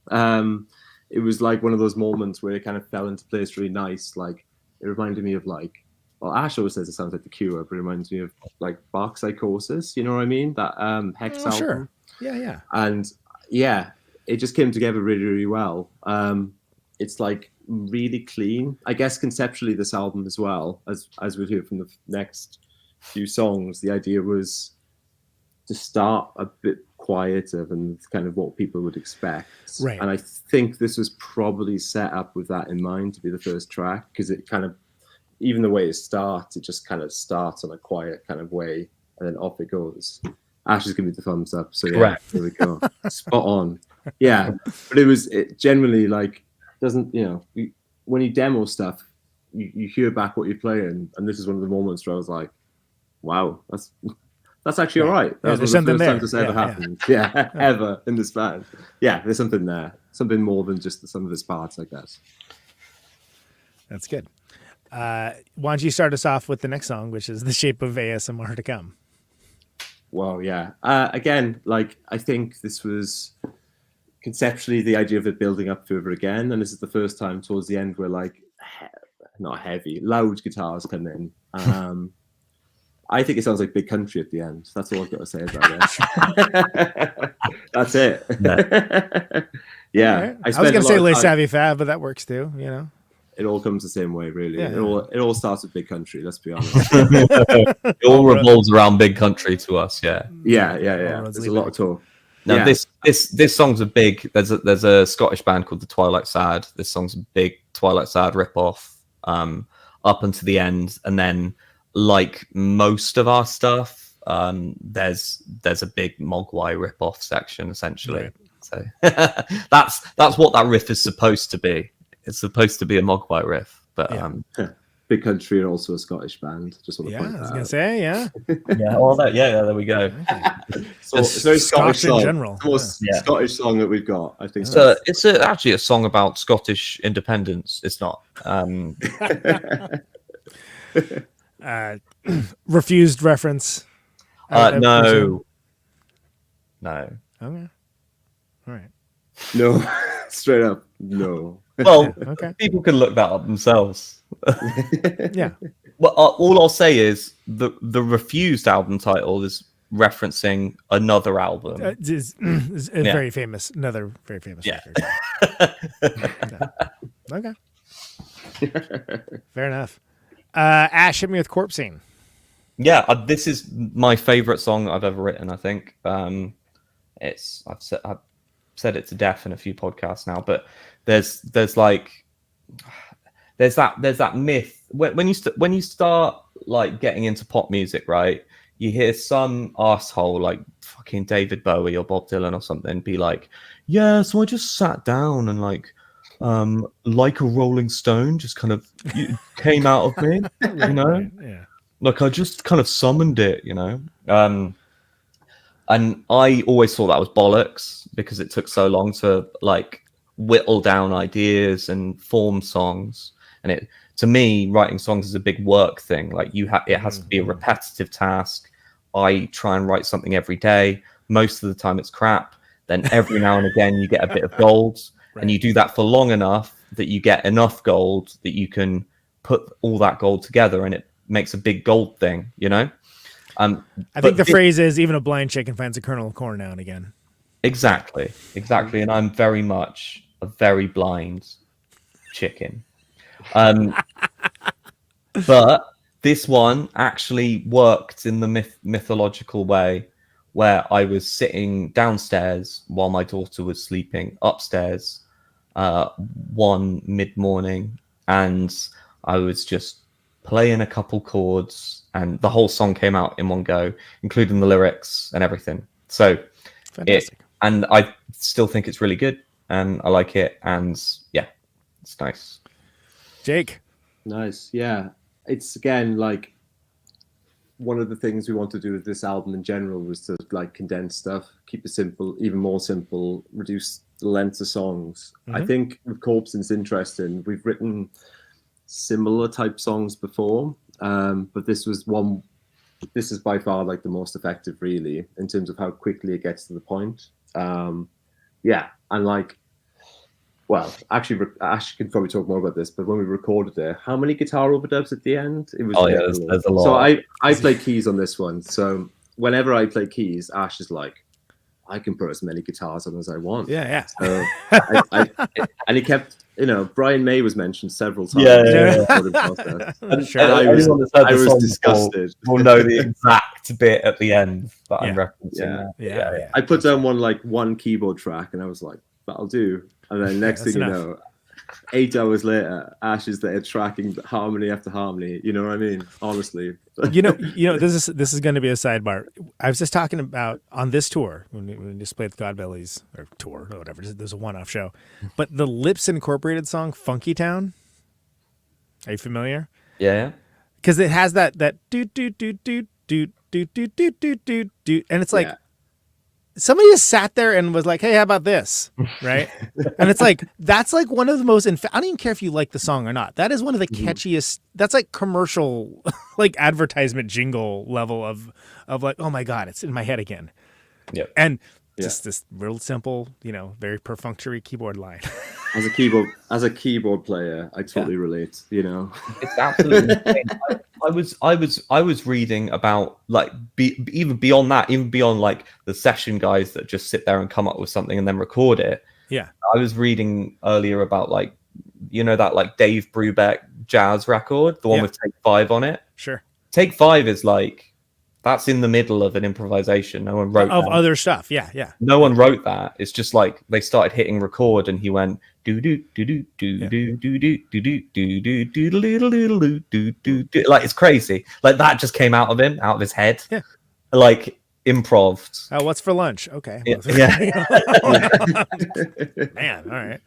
It was like one of those moments where it kind of fell into place really nice. Like it reminded me of like, well, Ash always says it sounds like The Cure, but it reminds me of like Bach Psychosis. You know what I mean? That Hex album. Sure. Yeah. And yeah, it just came together really, really well. It's like really clean. I guess conceptually this album as well, as we'll hear from the next few songs, the idea was to start a bit quieter than kind of what people would expect. Right. And I think this was probably set up with that in mind to be the first track, because it kind of, even the way it starts, it just kind of starts on a quiet kind of way and then off it goes. Ash is giving me the thumbs up. So yeah, there we go. Spot on. Yeah. But it generally like doesn't, when you demo stuff, you hear back what you're playing. And this is one of the moments where I was like, wow, that's actually all right. That was one of the first times this ever happened. Yeah, ever in this band. Yeah, there's something there. Something more than just the sum of its parts, I guess. That's good. Why don't you start us off with the next song, which is The Shape of ASMR to Come? Well, yeah. Again, like, I think this was conceptually the idea of it building up further again. And this is the first time towards the end where, like, not heavy, loud guitars come in. I think it sounds like Big Country at the end. That's all I've got to say about it. That's it. Yeah. Right. I was going to say Les Savy Fab, but that works too, It all comes the same way, really. Yeah. It all starts with Big Country, let's be honest. It all revolves around Big Country to us, yeah. Yeah. There's a lot of talk. Now this song's a big. There's a Scottish band called the Twilight Sad. This song's a big Twilight Sad ripoff up until the end, and then like most of our stuff, there's a big Mogwai ripoff section essentially. Right. So that's what that riff is supposed to be. It's supposed to be a Mogwai riff, but Big Country are also a Scottish band. Just want to point that out. I was gonna say, yeah. Well, there we go. So it's very Scottish in song. general. The most Scottish song that we've got, I think. It's actually a song about Scottish independence. It's not. Refused reference. No. Okay. All right. No. Straight up, no. Well, okay. People can look that up themselves. Yeah. Well, all I'll say is the Refused album title is referencing another album. Is very famous. Another very famous record. Okay. Fair enough. Ash, hit me with Corpsing. Yeah, this is my favorite song I've ever written. I think I've said it to death in a few podcasts now, but there's that myth when you start like getting into pop music, right? You hear some asshole like fucking David Bowie or Bob Dylan or something be like, yeah, so I just sat down and like a Rolling Stone just kind of came out of me, you know? Yeah. Like I just kind of summoned it, you know? And I always thought that was bollocks because it took so long to like whittle down ideas and form songs. And it, to me, writing songs is a big work thing. Like it has to be a repetitive task. I try and write something every day. Most of the time it's crap. Then every now and again you get a bit of gold. Right. And you do that for long enough that you get enough gold that you can put all that gold together and it makes a big gold thing, you know? I think the phrase is even a blind chicken finds a kernel of corn now and again. Exactly. And I'm very much a very blind chicken. But this one actually worked in the mythological way where I was sitting downstairs while my daughter was sleeping upstairs one mid-morning, and I was just playing a couple chords and the whole song came out in one go, including the lyrics and everything. So fantastic. And I still think it's really good and I like it, and yeah, it's nice. Jake. Nice. Yeah. It's again like one of the things we want to do with this album in general was to like condense stuff, keep it simple, even more simple, reduce the length of songs. I think with Corpsing's interesting. We've written similar type songs before, but this is by far like the most effective really in terms of how quickly it gets to the point. And like, well, actually Ash can probably talk more about this, but when we recorded it, how many guitar overdubs at the end? It was there's a lot. So I play keys on this one, so whenever I play keys, Ash is like, I can put as many guitars on as I want. Yeah. So and he kept, Brian May was mentioned several times. Yeah. And I was disgusted. We'll know the exact bit at the end that I'm referencing. Yeah. I put down one keyboard track, and I was like, that'll do. And then next thing you know, 8 hours later, Ash is there tracking harmony after harmony. You know what I mean? Honestly. This is going to be a sidebar. I was just talking about on this tour when we just played the Godbellies or tour or whatever. There's a one-off show, but the Lips Incorporated song "Funky Town." Are you familiar? Yeah. Because it has that do do do do do do do do do do do, and it's like. Somebody just sat there and was like, hey, how about this? Right. And it's like, that's like one of the most, I don't even care if you like the song or not. That is one of the catchiest, that's like commercial, like advertisement jingle level of like, oh my God, it's in my head again. Yeah. And just this real simple, very perfunctory keyboard line. As a keyboard player, I totally relate, It's absolutely insane. I was reading about like even beyond like the session guys that just sit there and come up with something and then record it. Yeah. I was reading earlier about like that like Dave Brubeck jazz record, the one with Take 5 on it. Sure. Take 5 is like that's in the middle of an improvisation. No one wrote of that. other stuff. Yeah. No one wrote that. It's just like they started hitting record, and he went do do do do do do do do do do do do do do do do. Like it's crazy. Like that just came out of his head. Yeah. Like improved. Oh, what's for lunch? Okay. Yeah. Man, all right.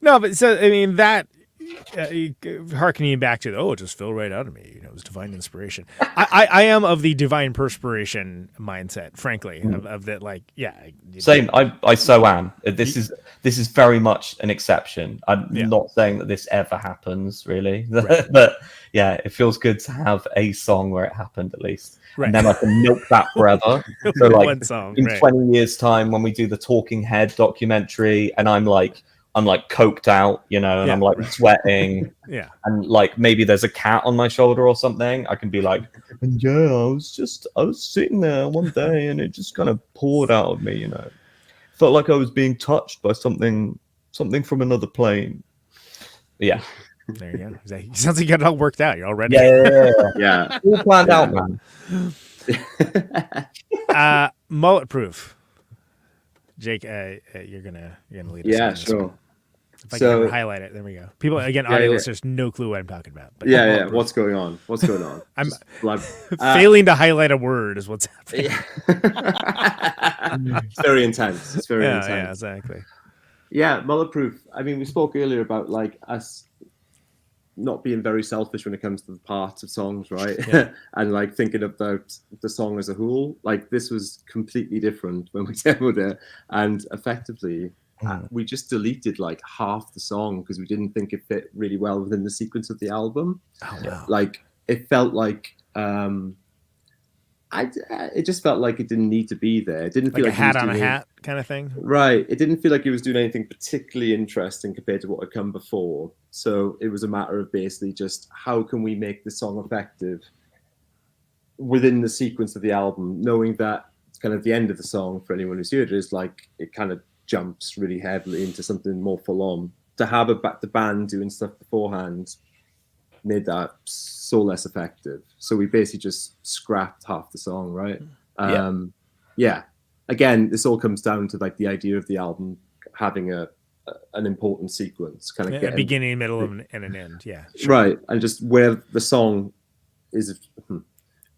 No, but so I mean that harkening back to it just fell right out of me. You know, it was divine inspiration. I am of the divine perspiration mindset, frankly, of that. Like, same. I so am. This is very much an exception. I'm not saying that this ever happens, really, Right. but yeah, it feels good to have a song where it happened at least. Right. And then I can milk that forever. So like one song, in right. 20 years time when we do the Talking Head documentary and I'm like coked out, you know, and I'm like sweating. Yeah. And like maybe there's a cat on my shoulder or something. I can be like, and yeah, I was sitting there one day and it just kind of poured out of me, you know. Felt like I was being touched by something from another plane. But yeah. There you go. Sounds like you got it all worked out. You're all ready. Yeah. All planned out, man. Mullet proof. Jake, you're gonna lead us. Yeah, on this sure. one. If I can ever highlight it, there we go. People again, audio listeners, no clue what I'm talking about. But Yeah. What's going on? I'm Just failing to highlight a word is what's happening. It's very intense. It's very intense. Yeah, exactly. Yeah, Mulletproof. I mean, we spoke earlier about like us not being very selfish when it comes to the parts of songs, right? Yeah. And like thinking about the song as a whole. Like this was completely different when we demoed it, and effectively we just deleted like half the song because we didn't think it fit really well within the sequence of the album. Oh wow! Like it felt like it just felt like it didn't need to be there. It didn't Like feel a like hat on a hat kind of thing. Right. It didn't feel like he was doing anything particularly interesting compared to what had come before. So it was a matter of basically just how can we make the song effective within the sequence of the album, knowing that it's kind of the end of the song for anyone who's heard it is like it kind of jumps really heavily into something more full on. To have the band doing stuff beforehand made that so less effective. So we basically just scrapped half the song, right? Yeah. Again, this all comes down to like the idea of the album having an important sequence, kind of A beginning, middle, and an end. Yeah. Sure. Right. And just where the song is,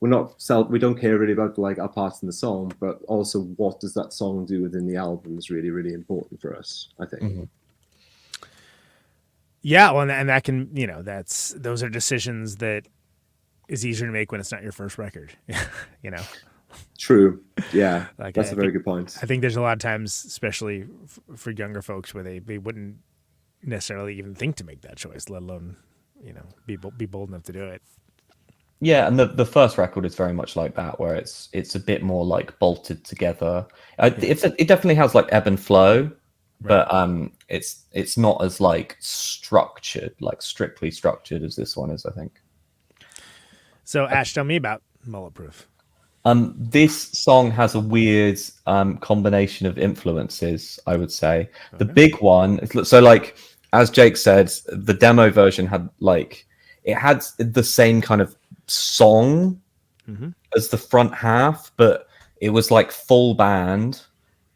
we don't care really about like our parts in the song, but also what does that song do within the album is really, really important for us, I think. Mm-hmm. Yeah, well, and that can, those are decisions that is easier to make when it's not your first record, True. Yeah, like that's a very good point. I think there's a lot of times, especially for younger folks, where they wouldn't necessarily even think to make that choice, let alone, be bold enough to do it. Yeah, and the first record is very much like that, where it's a bit more like bolted together. It definitely has like ebb and flow. Right. But it's not as like structured, like strictly structured as this one is, I think. So Ash, tell me about Mulletproof. This song has a weird combination of influences, I would say. The big one, so like as Jake said, the demo version had the same kind of song as the front half, but it was like full band,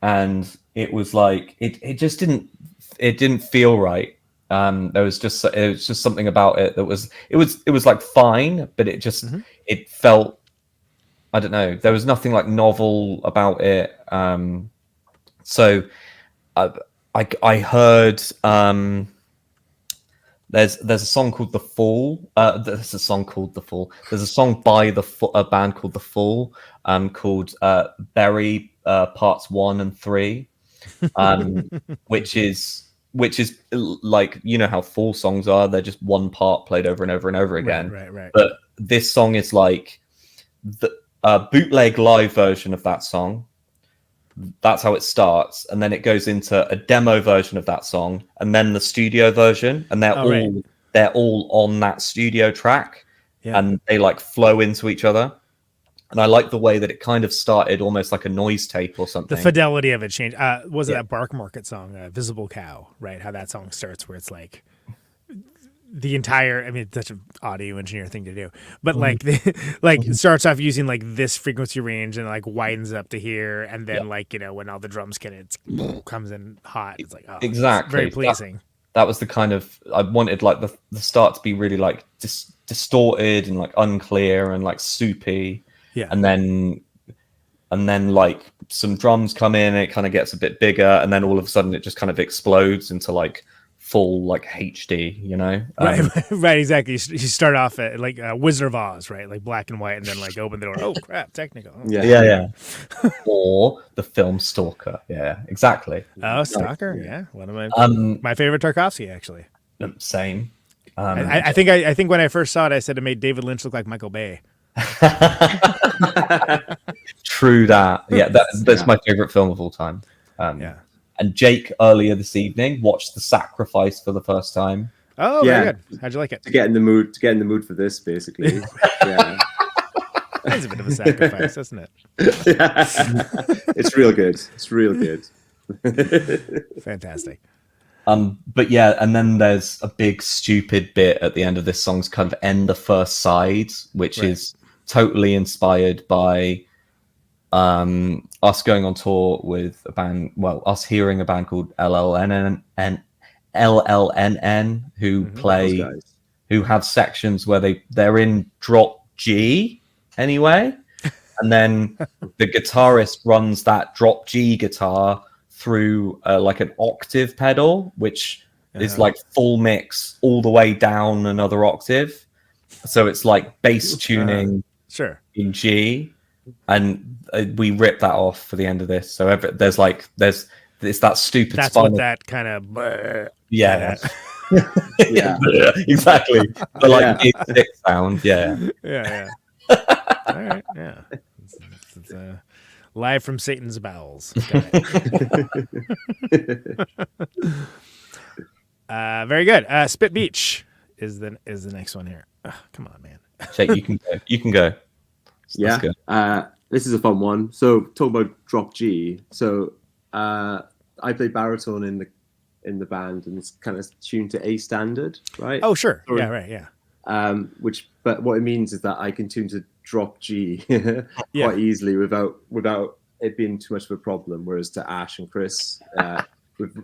and it was like it just didn't feel right. It was just something about it that was like fine, but it just it felt, I don't know, there was nothing like novel about it. So I heard there's a song called The Fall. There's a song called The Fall. There's a song by a band called The Fall, called Berry Parts 1 and 3. which is like, how Fall songs are, they're just one part played over and over and over again. Right. But this song is like the bootleg live version of that song. That's how it starts, and then it goes into a demo version of that song, and then the studio version, and they're all on that studio track, and they like flow into each other. And I like the way that it kind of started almost like a noise tape or something. The fidelity of it changed. Was it that Bark Market song, Visible Cow, right? How that song starts, where it's like the entire. I mean, it's such an audio engineer thing to do, but like, it starts off using like this frequency range and like widens up to here, and then like when all the drums it comes in hot. It's like exactly it's very pleasing. That was the kind of I wanted like the start to be really like distorted and like unclear and like soupy, and then like some drums come in, and it kind of gets a bit bigger, and then all of a sudden it just kind of explodes into like full like HD, right, exactly. You start off at like Wizard of Oz, right, like black and white, and then like open the door. Oh crap, technical. Yeah. Or the film Stalker. Yeah, exactly. Oh, Stalker. Yeah, one of my favorite Tarkovsky, actually. Same. I think when I first saw it, I said it made David Lynch look like Michael Bay. True that. Yeah, that's my favorite film of all time. And Jake earlier this evening watched The Sacrifice for the first time. Oh, very good. How'd you like it? To get in the mood for this, basically. Yeah. That's a bit of a sacrifice, isn't it? It's real good. It's real good. Fantastic. But yeah, and then there's a big stupid bit at the end of this song's kind of end the first side, which is totally inspired by us going on tour with a band, us hearing a band called LLNN, who have sections where they're in drop G anyway, and then the guitarist runs that drop G guitar through like an octave pedal, which is like full mix all the way down another octave, so it's like bass tuning in G. And we ripped that off for the end of this. So there's it's that stupid. That's spinal... what that kind of. Yeah. Exactly. The like sick sound. Yeah. All right. Yeah. It's live from Satan's bowels. Very good. Spit Beach is the next one here. Come on, man. Jake, you can go. This is a fun one. So talk about drop G. So I play baritone in the band, and it's kind of tuned to A standard, right? Oh sure, yeah, right, yeah. But what it means is that I can tune to drop G quite easily without it being too much of a problem. Whereas to Ash and Chris, with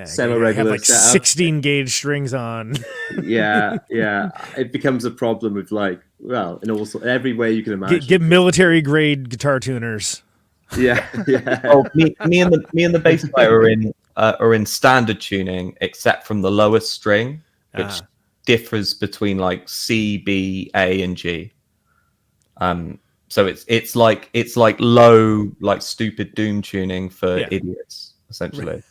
semi-regular have like 16 gauge strings on. yeah, it becomes a problem with like, well, in also every way you can imagine. Get military grade guitar tuners. Yeah. Oh, me and the bass player are in standard tuning, except from the lowest string, which differs between like C, B, A, and G. So it's like low, like stupid doom tuning for idiots, essentially.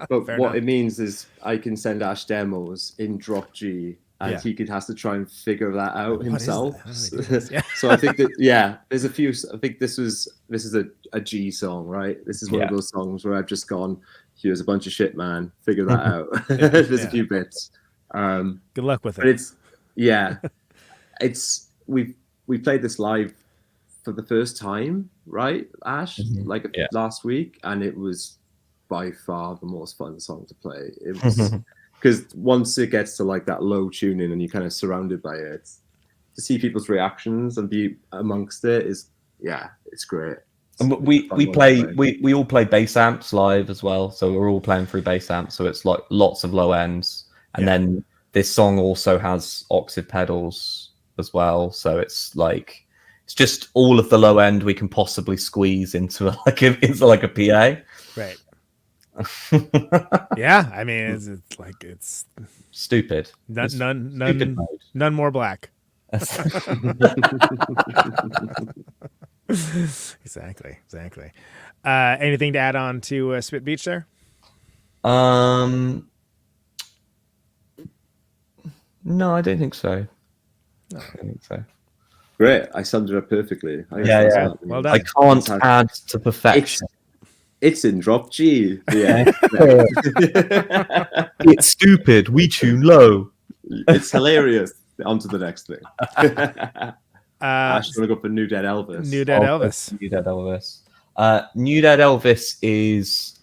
But what it means is I can send Ash demos in drop G, and he has to try and figure that out himself. So I think that there's a few. I think this is a G song, right? This is one of those songs where I've just gone, here's a bunch of shit, man. Figure that out. There's a few bits. Good luck with it. But we played this live for the first time, right, Ash? Last week, and it was by far the most fun song to play. It was because once it gets to like that low tuning and you're kind of surrounded by it, to see people's reactions and be amongst it is it's great. And we all play bass amps live as well, so we're all playing through bass amps, so it's like lots of low ends, and then this song also has octave pedals as well, so it's like it's just all of the low end we can possibly squeeze into a PA. Right. Yeah, I mean it's stupid. None more black. Exactly. Anything to add on to Spit Beach there? No, I don't think so. Great, I summed it up perfectly. Yeah. Well done. I can't add to perfection. It's in drop G. Yeah. It's stupid. We tune low. It's hilarious. On to the next thing. Ash, you want to go for New Dead Elvis? New Dead Elvis. New Dead Elvis is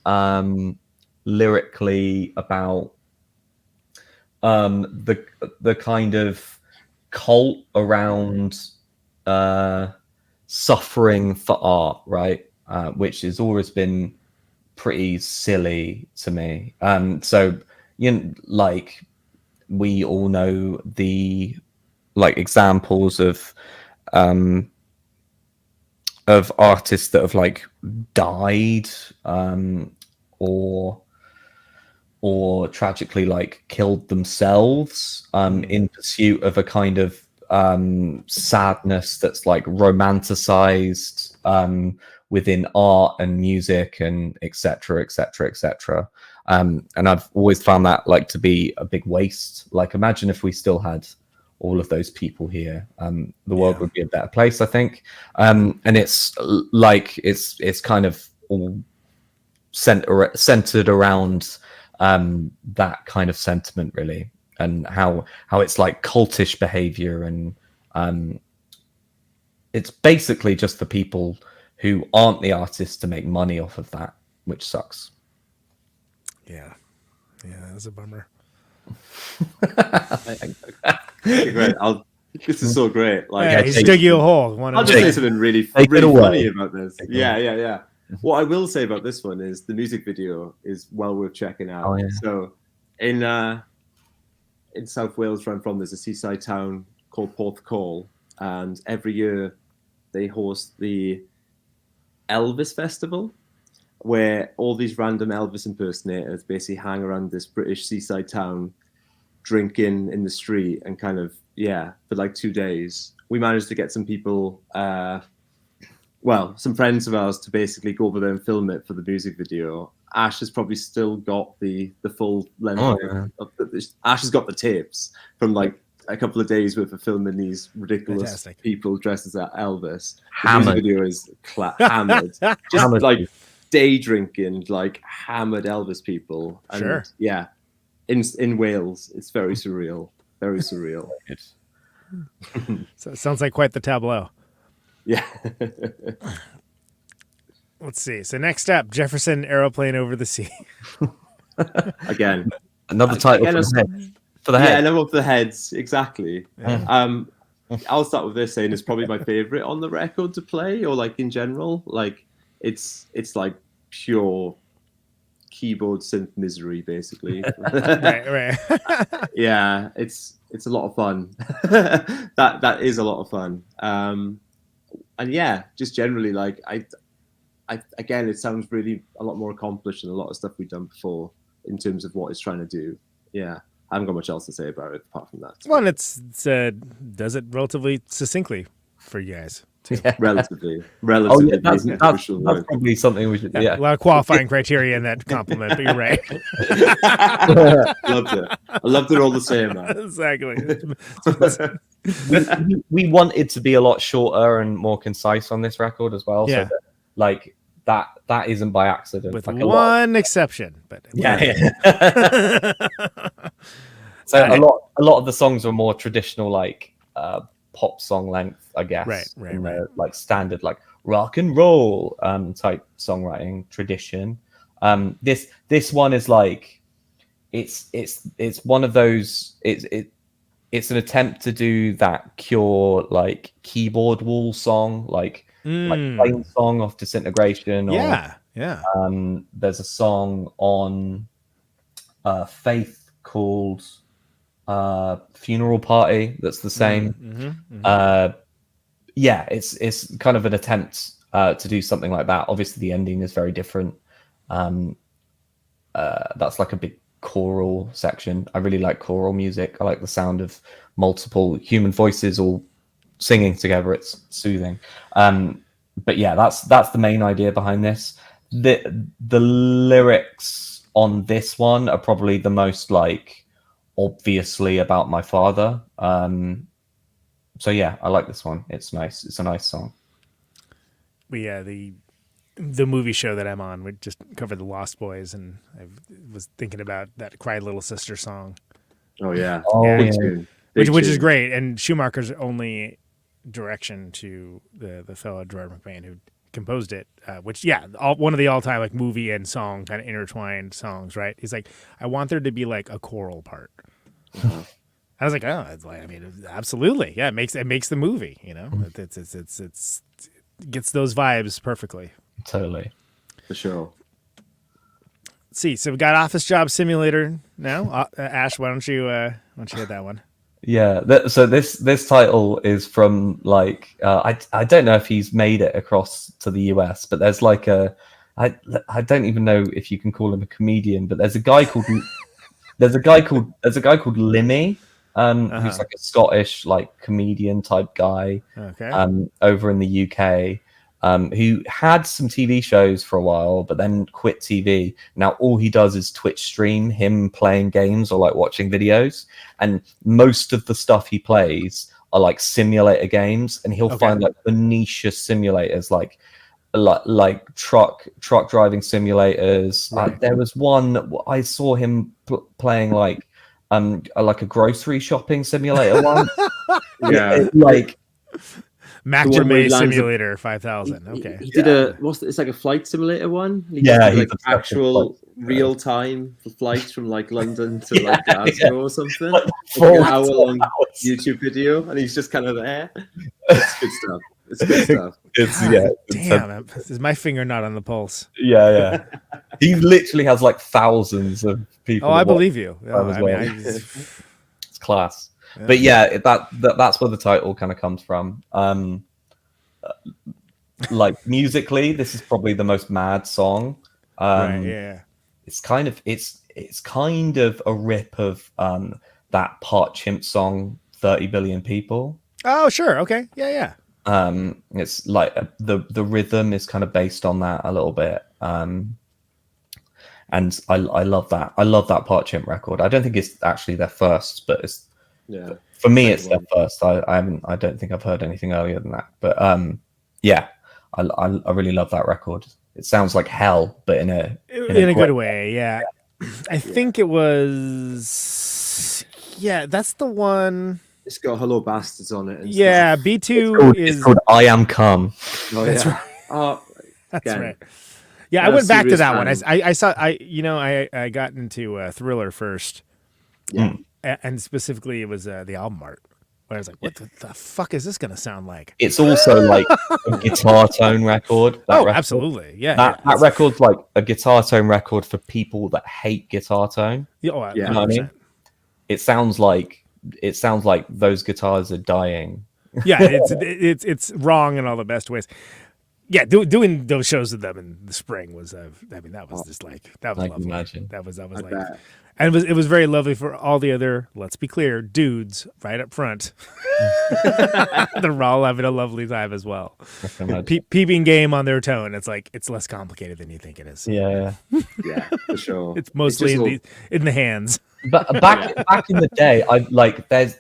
lyrically about the kind of cult around suffering for art, right? Which has always been pretty silly to me. So like we all know the like examples of artists that have like died or tragically like killed themselves in pursuit of a kind of sadness that's like romanticized within art and music and etc etc etc, and I've always found that like to be a big waste. Like imagine if we still had all of those people here, the world would be a better place, I think. And it's like it's kind of all centered around that kind of sentiment, really, and how it's like cultish behavior, and it's basically just for people who aren't the artists to make money off of that, which sucks. Yeah, that's a bummer. Great. This is so great. Like, yeah, he's dug you a hole. I'll just say something really funny about this. Yeah. What I will say about this one is the music video is well worth checking out. Oh, yeah. So in South Wales, where I'm from, there's a seaside town called Porthcawl, and every year they host the Elvis Festival, where all these random Elvis impersonators basically hang around this British seaside town, drinking in the street, and kind of, for like 2 days. We managed to get some people, some friends of ours, to basically go over there and film it for the music video. Ash has probably still got the full length Ash has got the tapes from like a couple of days worth of filming these ridiculous people dressed as Elvis. The music video is hammered. Just hammered, like day drinking, like hammered Elvis people. And sure. Yeah. In Wales, it's very surreal. Very surreal. So it sounds like quite the tableau. Yeah. Let's see. So next up, Jefferson Aeroplane Over the Sea. Again. Another title for the head. Yeah, another for the heads. Exactly. Yeah. I'll start with this, saying it's probably my favorite on the record to play, or like in general. Like it's like pure keyboard synth misery, basically. right. Yeah, it's a lot of fun. that is a lot of fun. And yeah, just generally, like I again, it sounds really a lot more accomplished than a lot of stuff we've done before in terms of what it's trying to do. Yeah, I haven't got much else to say about it apart from that. Well, and it's does it relatively succinctly for you guys. Yeah. Relatively. Oh, yeah, that's probably something we should. Yeah, a lot of qualifying criteria in that compliment, but you're right. Loved it. I loved it all the same, man. Exactly. we wanted to be a lot shorter and more concise on this record as well. Yeah. So that, like that isn't by accident. With like one exception, but yeah. So a lot of the songs were more traditional, like pop song length, I guess. Right. Like standard, like rock and roll type songwriting tradition. This one is like it's one of those. It's an attempt to do that Cure like keyboard wall song, like Plain Song off Disintegration. Yeah. There's a song on Faith called Funeral Party that's the same. It's kind of an attempt to do something like that. Obviously the ending is very different. That's like a big choral section. I really like choral music. I like the sound of multiple human voices all singing together. It's soothing. But yeah, that's the main idea behind this. The lyrics on this one are probably the most like obviously about my father. So yeah, I like this one. It's nice. It's a nice song. The movie show that I'm on, we just covered the Lost Boys, and I was thinking about that Cry Little Sister song. Oh yeah. Which is great, and Schumacher's only direction to the fellow Gerard McBain who composed it, which one of the all-time like movie and song kind of intertwined songs, right? He's like, I want there to be like a choral part, I was like, oh, it's like, I mean, absolutely, yeah. It makes the movie. You know, it gets those vibes perfectly. Totally. For sure. Let's see, so we got Office Job Simulator now. Ash, why don't you hit that one? Yeah. So this title is from like I don't know if he's made it across to the US, but there's like I don't even know if you can call him a comedian, but there's a guy called Limmy, who's like a Scottish like comedian type guy, over in the UK, who had some TV shows for a while, but then quit TV. Now all he does is Twitch stream him playing games or like watching videos, and most of the stuff he plays are like simulator games, and he'll find like the niche simulators like truck driving simulators. There was one I saw him playing like a grocery shopping simulator one. Like Macrame Simulator 5000. Okay, he did it's like a flight simulator one. He did like actual real time flights from like London to like Glasgow or something. Like an hour-long YouTube video, and he's just kind of there. It's good stuff. It's good stuff. Damn, is my finger not on the pulse? Yeah. He literally has like thousands of people. Oh, I believe you. It's class. Yeah. But yeah, that's where the title kind of comes from. Like musically, this is probably the most mad song. It's kind of a rip of that Part Chimp song, 30 Billion People. Oh, sure. Okay. Yeah. It's like the rhythm is kind of based on that a little bit. And I love that. I love that Part Chimp record. I don't think it's actually their first, but it's for me it's their first. I don't think I've heard anything earlier than that. But I really love that record. It sounds like hell, but in a good way. Yeah. I think it was. Yeah, that's the one. It's got Hello Bastards on it. And stuff. B2 it's called I Am Come. Oh, that's yeah. right. Oh, that's right. Yeah, I went back to that one. I saw. I got into Thriller first. Yeah. And specifically, it was the album art. Where I was like, what the fuck is this going to sound like? It's also like a guitar tone record. Absolutely. Yeah. That record's like a guitar tone record for people that hate guitar tone. You know what I mean? It sounds like those guitars are dying. Yeah, it's wrong in all the best ways. Yeah, doing those shows with them in the spring was that was just like that was lovely. Imagine. That was like, and it was very lovely for all the other, let's be clear, dudes right up front. They're all having a lovely time as well. Peeping game on their tone. It's like it's less complicated than you think it is. Yeah, for sure. It's mostly in the hands. But back in the day,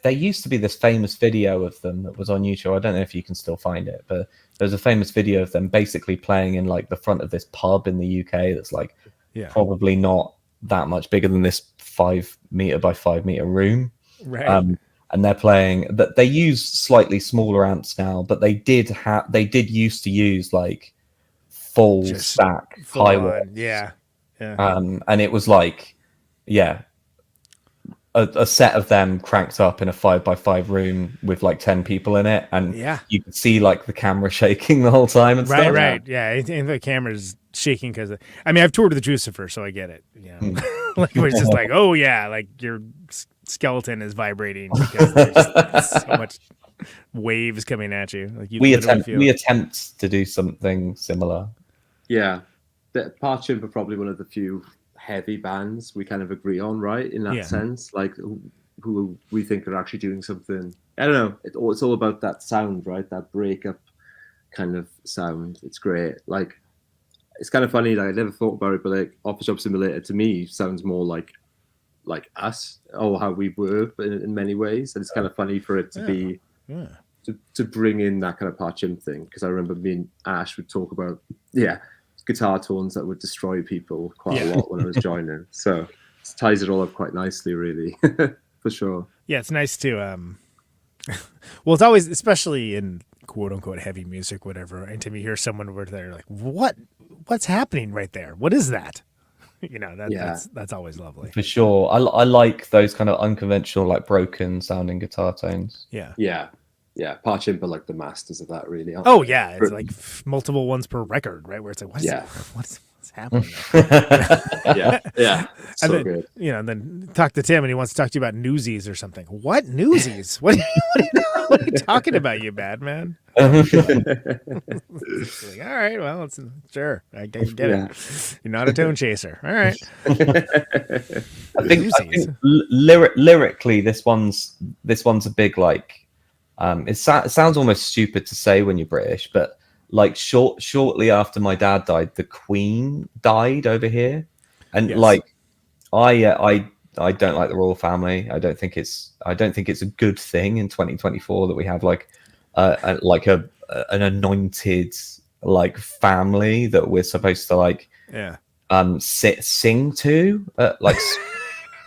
there used to be this famous video of them that was on YouTube. I don't know if you can still find it, but there's a famous video of them basically playing in like the front of this pub in the UK that's like probably not that much bigger than this 5 meter by 5 meter room. Right. And they're playing that. They use slightly smaller amps now, but they did used to use like full stack high one. Yeah. And it was like, a set of them cranked up in a 5x5 room with like 10 people in it, and you could see like the camera shaking the whole time and stuff. Right. Yeah, and the camera's shaking because I've toured with the Jucifer, so I get it. Like it was just like, oh yeah, like your skeleton is vibrating because there's so much waves coming at you. Like we attempt to do something similar. Yeah, the Part Chimp are probably one of the few heavy bands we kind of agree on, right? In that sense, like who we think are actually doing something. I don't know. It's all about that sound, right? That breakup kind of sound. It's great. Like it's kind of funny. Like I never thought about it, but like Office Job Simulator to me sounds more like us or how we were, but in many ways. And it's kind of funny for it to be to bring in that kind of Part Chimp thing, because I remember me and Ash would talk about guitar tones that would destroy people quite a lot when I was joining. So it ties it all up quite nicely, really, for sure. Yeah, it's nice to well, it's always, especially in quote unquote heavy music, whatever, anytime you hear someone where they're like, what's happening right there? What is that? that's always lovely. For sure. I like those kind of unconventional, like broken sounding guitar tones. Yeah. Parch Imp are like the masters of that, really. Oh yeah, it's like multiple ones per record, right? Where it's like, what's happening? yeah. So and then, good. And then talk to Tim, and he wants to talk to you about Newsies or something. What Newsies? What are you talking about, you bad man? Like, all right, well, sure, I get it. You're not a tone chaser. All right. I think lyrically, this one's a big like. It sounds almost stupid to say when you're British, but like shortly after my dad died, the Queen died over here, and like I don't like the royal family. I don't think it's a good thing in 2024 that we have like an anointed like family that we're supposed to like sing to like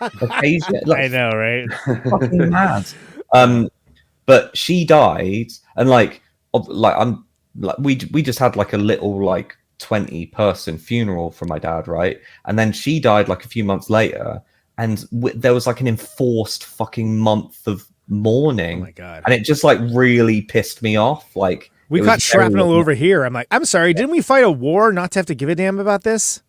occasion. Like, I know, right? Fucking mad. But she died, and we just had like a little like 20-person funeral for my dad, right? And then she died like a few months later, and there was like an enforced fucking month of mourning. Oh my god! And it just like really pissed me off. Like we got shrapnel over here. I'm like, I'm sorry, didn't we fight a war not to have to give a damn about this?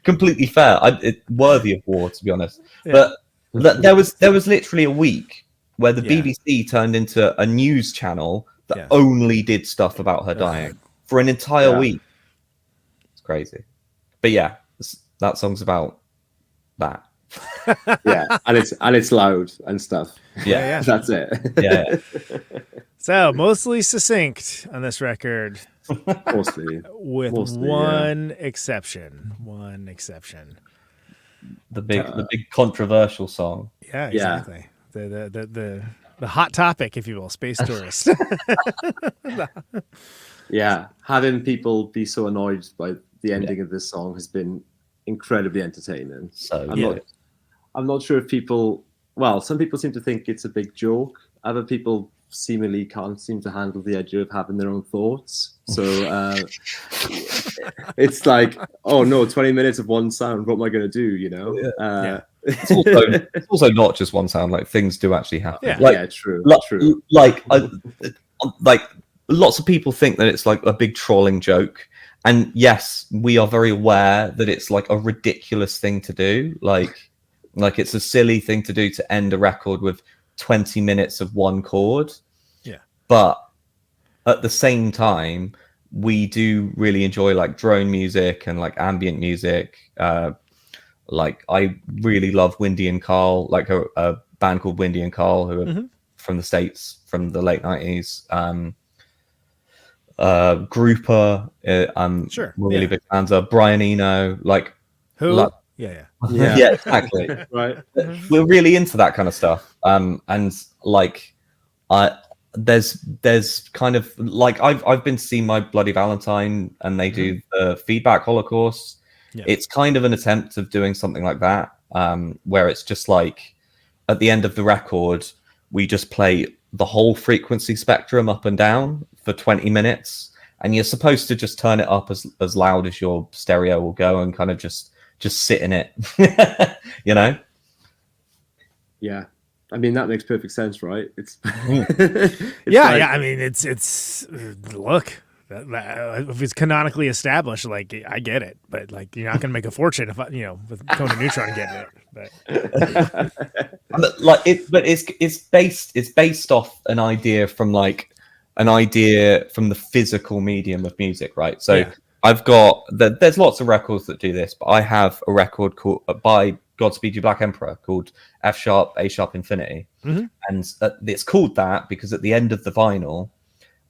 Completely fair. Worthy of war, to be honest. But there was literally a week where the BBC turned into a news channel that only did stuff about her dying for an entire week. It's crazy. But yeah, that song's about that. and it's loud and stuff. Yeah. That's it. Yeah. So mostly succinct on this record. Mostly, one exception. One exception. The big controversial song. Yeah, exactly. The hot topic, if you will, Space Tourist. Having people be so annoyed by the ending of this song has been incredibly entertaining. So I'm not sure if people. Well, some people seem to think it's a big joke. Other people seemingly can't seem to handle the idea of having their own thoughts. So it's like, oh no, 20 minutes of one sound. What am I going to do? It's also not just one sound. Like things do actually happen. True. True. Like lots of people think that it's like a big trolling joke. And yes, we are very aware that it's like a ridiculous thing to do. Like it's a silly thing to do to end a record with 20 minutes of one chord. Yeah. But at the same time, we do really enjoy like drone music and like ambient music. Like I really love Windy and Carl, like a band called Windy and Carl, who are from the States from the late 90s. Grouper, sure. We're really big fans of Brian Eno, like who? Yeah, exactly. Right. We're really into that kind of stuff. And like, there's kind of like I've been to see My Bloody Valentine, and they do the Feedback Holocaust. Yeah. It's kind of an attempt of doing something like that, where it's just like at the end of the record, we just play the whole frequency spectrum up and down for 20 minutes, and you're supposed to just turn it up as loud as your stereo will go and kind of just sit in it. Yeah, I mean that makes perfect sense, right? It's I mean it's look, if it's canonically established, like I get it, but like you're not gonna make a fortune if with Conan Neutron getting it. But it's based off an idea from the physical medium of music, right? So I've got there's lots of records that do this, but I have a record called by Godspeed You Black Emperor called F sharp A sharp Infinity, and it's called that because at the end of the vinyl,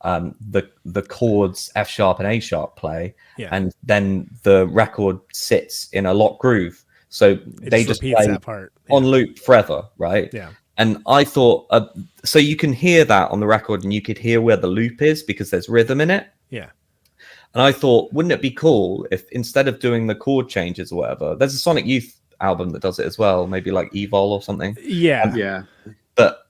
the chords F sharp and A sharp play, and then the record sits in a lock groove, so they just play that part on loop forever, right? Yeah. And I thought, so you can hear that on the record, and you could hear where the loop is because there's rhythm in it. Yeah. And I thought, wouldn't it be cool if instead of doing the chord changes or whatever, there's a Sonic Youth album that does it as well, maybe like Evol or something. Yeah. But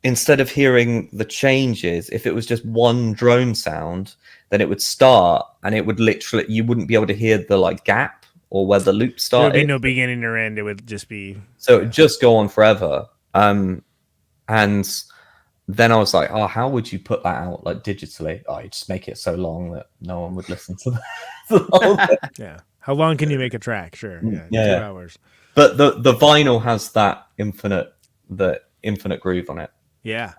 instead of hearing the changes, if it was just one drone sound, then it would start, and it would literally, you wouldn't be able to hear the like gap or where the loop started. There would be no beginning or end. It would just be. So it would just go on forever. And then I was like, oh, how would you put that out like digitally? Oh, you just make it so long that no one would listen to that. Yeah. How long can you make a track? Sure. Yeah. 2 hours. But the vinyl has that infinite groove on it. Yeah.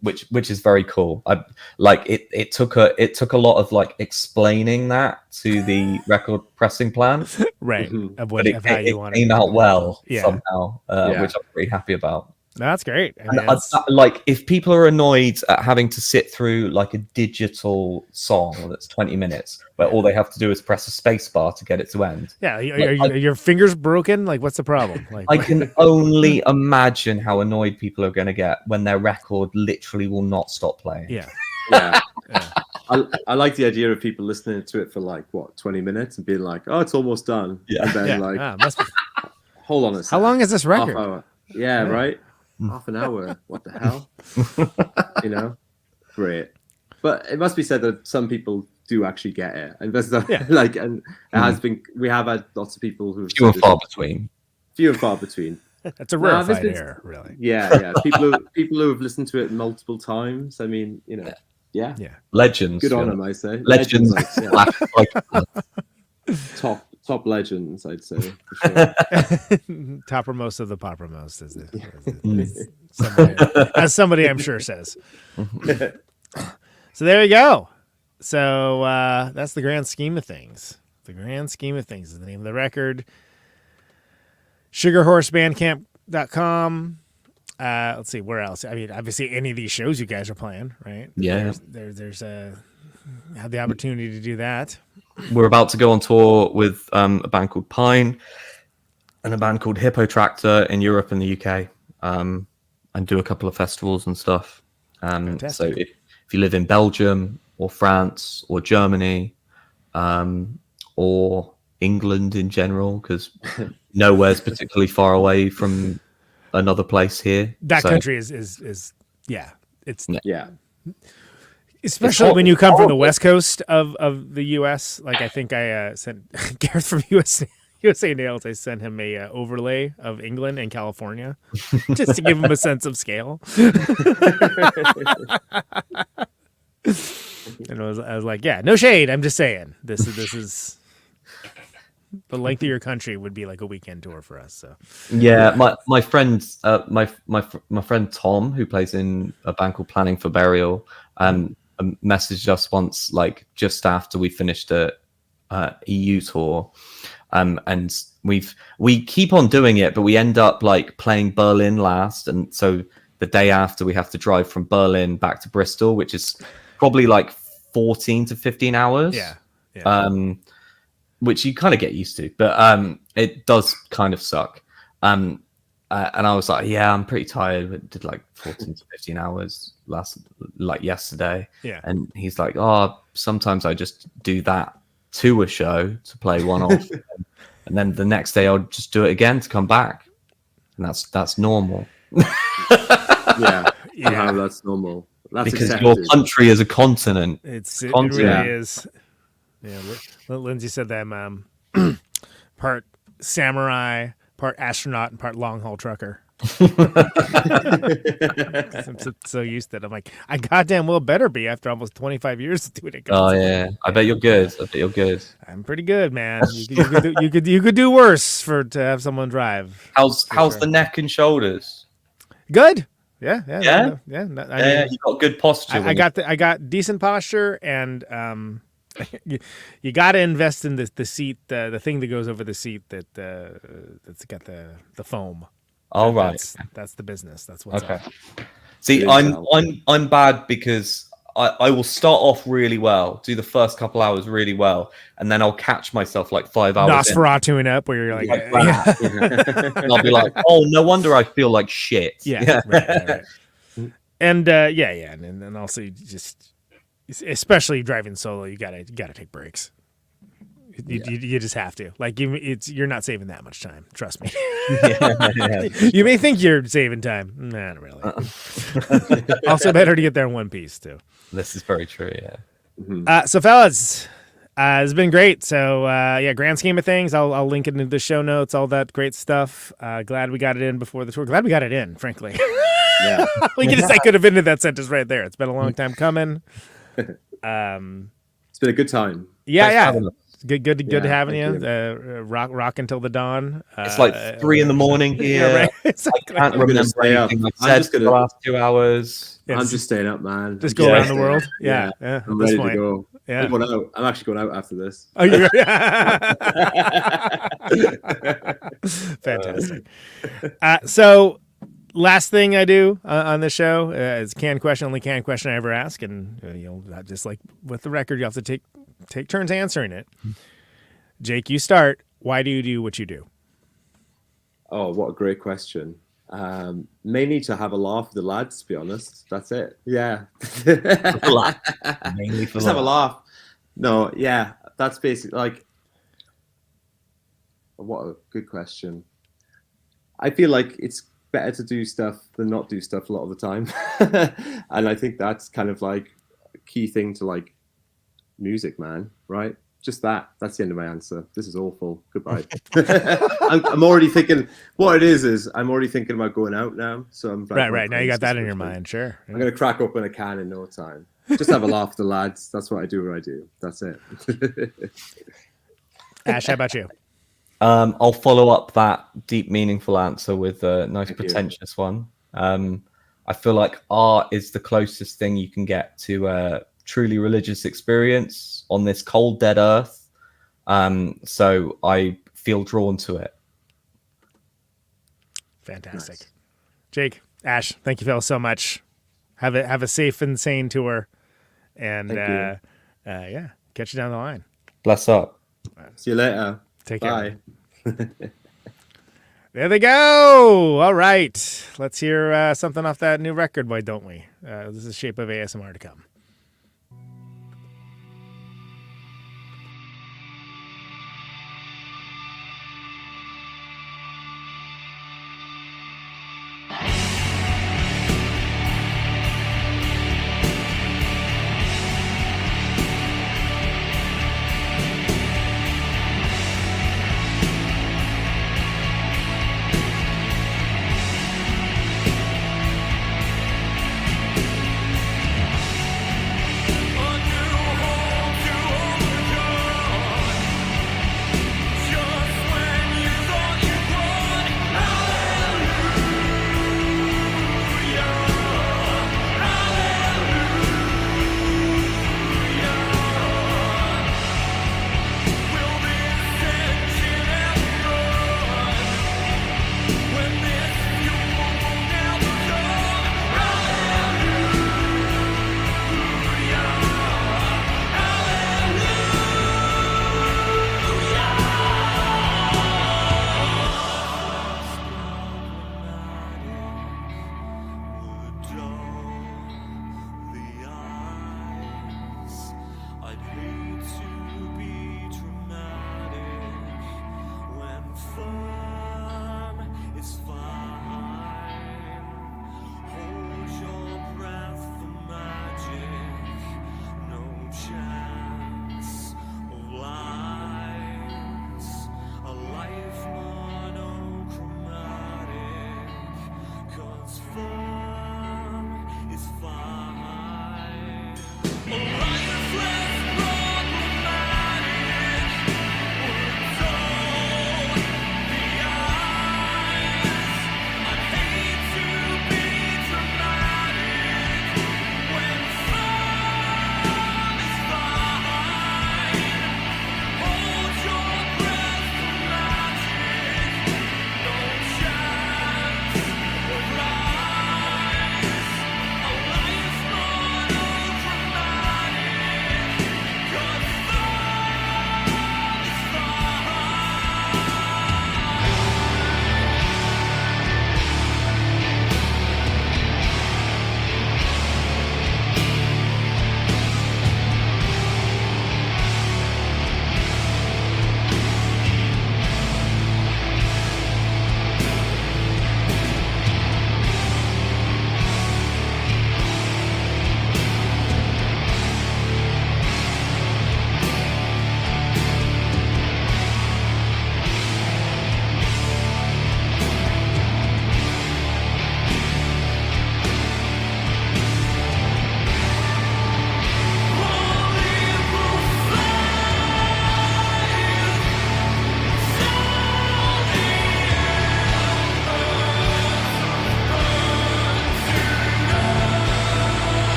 Which is very cool. I like it. It took a lot of like explaining that to the record pressing plan, right? Of what, but of how you want it came out well Yeah. somehow, which I'm pretty happy about. That's great. I mean, like if people are annoyed at having to sit through like a digital song that's 20 minutes where all they have to do is press a space bar to get it to end. Yeah, are your fingers broken? Like, what's the problem? Like, I can only imagine how annoyed people are going to get when their record literally will not stop playing. Yeah. I like the idea of people listening to it for like 20 minutes and being like, oh, it's almost done. Yeah. And then must be... hold on a second. How long is this record? Half hour. Yeah, right. Half an hour. What the hell? You know, great. But it must be said that some people do actually get it, and that's like, and it has been. We have had lots of people who few and far between. Few and far between. That's a rarefied air, really. Yeah. People who have listened to it multiple times. I mean, you know, yeah. Legends. Good on them, I say. Legends. Top legends, I'd say. For sure. Toppermost of the poppermost, as somebody I'm sure says. So there you go. So that's the grand scheme of things. The grand scheme of things is the name of the record. SugarHorseBandcamp.com. Let's see, where else? I mean, obviously, any of these shows you guys are playing, right? Yeah. There's have the opportunity to do that. We're about to go on tour with a band called Pine and a band called Hippo Tractor in Europe and the UK, and do a couple of festivals and stuff. So if you live in Belgium or France or Germany or England in general, because nowhere's particularly far away from another place here. That country is it's yeah. Especially when you come from the west coast of the U.S. Like I think I sent Gareth from USA Nails. I sent him a overlay of England and California just to give him a sense of scale. And I was like, yeah, no shade. I'm just saying this is the length of your country would be like a weekend tour for us. So yeah, my friend my friend Tom, who plays in a band called Planning for Burial, messaged us once, like just after we finished a EU tour, and we keep on doing it, but we end up like playing Berlin last, and so the day after we have to drive from Berlin back to Bristol, which is probably like 14 to 15 hours. Yeah. Which you kind of get used to, but it does kind of suck. And I was like, yeah, I'm pretty tired. We did like 14 to 15 hours yesterday. Yeah. And he's like, oh, sometimes I just do that to a show to play one off. And then the next day I'll just do it again to come back. And that's normal. Yeah. That's normal. That's because accepted. your country is a continent. It really is. Yeah. Lindsay said that I'm part samurai, part astronaut, and part long haul trucker. I'm so used to it. I'm like, I goddamn well better be after almost 25 years of doing it. Oh yeah, I bet you're good. I'm pretty good, man. You could do worse to have someone drive. How's the neck and shoulders? Good. Yeah. You got good posture. I got decent posture, and you got to invest in the seat, the thing that goes over the seat that's got the foam. All right, that's the business. That's what's okay. up. See, I'm bad because I will start off really well, do the first couple hours really well, and then I'll catch myself like 5 hours. Nosferatuing up, where you're like and I'll be like, oh, no wonder I feel like shit. Yeah. Right. And and also you just, especially driving solo, you gotta take breaks. You just have to. Like you're not saving that much time. Trust me. You may think you're saving time. Nah, not really. Also, better to get there in one piece too. This is very true. So fellas, it's been great. So grand scheme of things, I'll link it into the show notes, all that great stuff. Glad we got it in before the tour. Glad we got it in, frankly. Yeah. I could have ended that sentence right there. It's been a long time coming. It's been a good time. Yeah. Good having you. you. Rock until the dawn. It's like 3 a.m. here. Yeah, right. I can't remember anything I've said for the last 2 hours. I'm just staying up, man. Just go around the world. Yeah. I'm ready to go. Yeah. I'm actually going out after this. Oh, you're fantastic. So, last thing I do on the show is only canned question I ever ask, and just like with the record, you have to take turns answering it. Jake, you start. Why do you do what you do? Oh, what a great question. Mainly to have a laugh with the lads, to be honest. That's it. Yeah. Mainly for just have a laugh. No, yeah. That's basically like, what a good question. I feel like it's better to do stuff than not do stuff a lot of the time. And I think that's kind of like a key thing to like music, man, right? Just that's the end of my answer. This is awful. Goodbye. I'm already thinking what it is I'm already thinking about going out now. So I'm like, right. Now you got that in your mind. Sure. I'm going to crack open a can in no time. Just have a laugh with the lads. That's what I do when I do. That's it. Ash, how about you? I'll follow up that deep, meaningful answer with a nice, pretentious one. I feel like art is the closest thing you can get to a truly religious experience on this cold, dead earth. So I feel drawn to it. Fantastic. Nice. Jake, Ash, thank you fellas so much. Have a safe and sane tour. And catch you down the line. Bless up. See you later. Take care. Bye. There they go. All right. Let's hear something off that new record, why don't we? This is Shape of ASMR to come.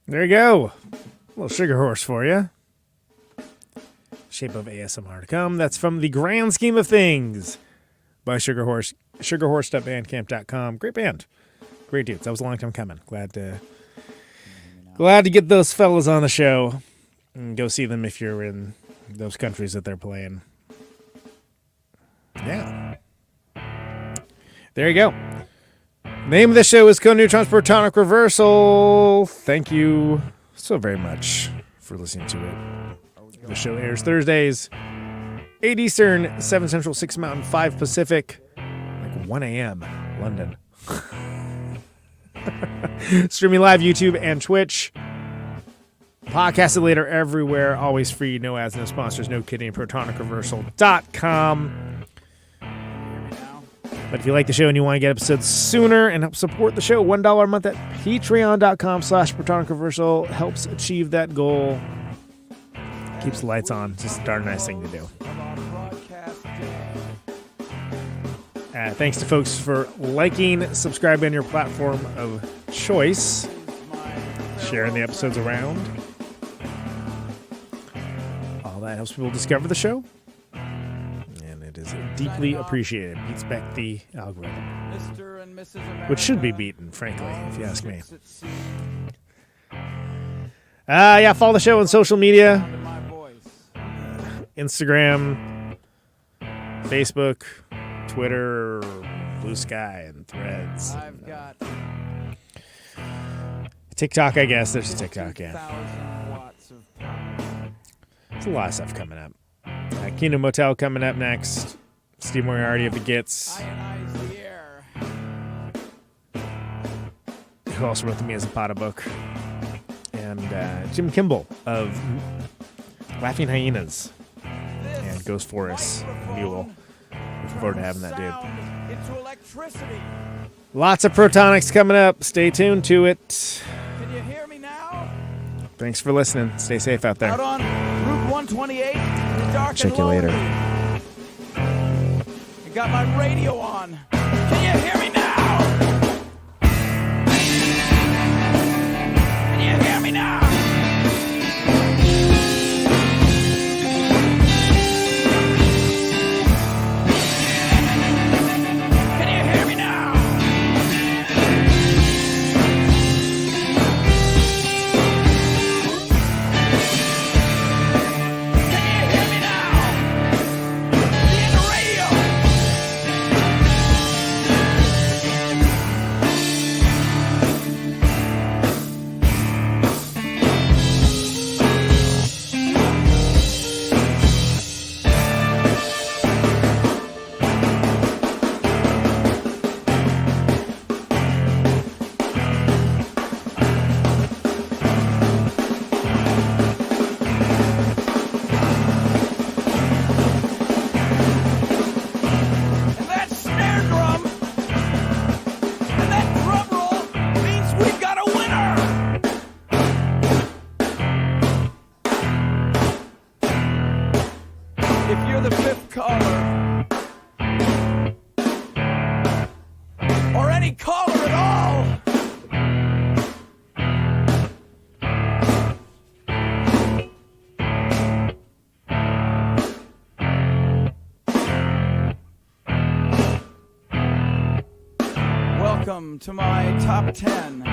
There you go. A little Sugar Horse for you. Shape of ASMR to come. That's from The Grand Scheme of Things by Sugar Horse. Sugarhorse.bandcamp.com. Great band. Great dudes. That was a long time coming. Glad to get those fellas on the show. And go see them if you're in those countries that they're playing. Yeah. There you go. Name of the show is Conan Neutron's Protonic Reversal. Thank you so very much for listening to it. The show airs Thursdays, 8 Eastern, 7 Central, 6 Mountain, 5 Pacific, like 1 a.m. London. Streaming live YouTube and Twitch. Podcasted later everywhere. Always free. No ads, no sponsors. No kidding. ProtonicReversal.com. But if you like the show and you want to get episodes sooner and help support the show, $1 a month at patreon.com/ProtonicReversal helps achieve that goal. Keeps the lights on. It's just a darn nice thing to do. Thanks to folks for liking, subscribing on your platform of choice, sharing the episodes around. All that helps people discover the show. And it is deeply appreciated. Beats back the algorithm. Which should be beaten, frankly, if you ask me. Yeah, follow the show on social media. Instagram, Facebook, Twitter, Blue Sky, and Threads. TikTok, I guess. There's a TikTok, yeah. There's a lot of stuff coming up. Kingdom Motel coming up next. Steve Moriarty of the Gits. Who also wrote the Me as a Potta book. And Jim Kimball of Laughing Hyenas and Ghost Forest Mule. Looking forward to having that dude. Lots of Protonics coming up. Stay tuned to it. Can you hear me now? Thanks for listening. Stay safe out there. Out on Route 128, dark Check and you later. I got my radio on. Can you hear me now? Can you hear me now? Welcome to my top 10.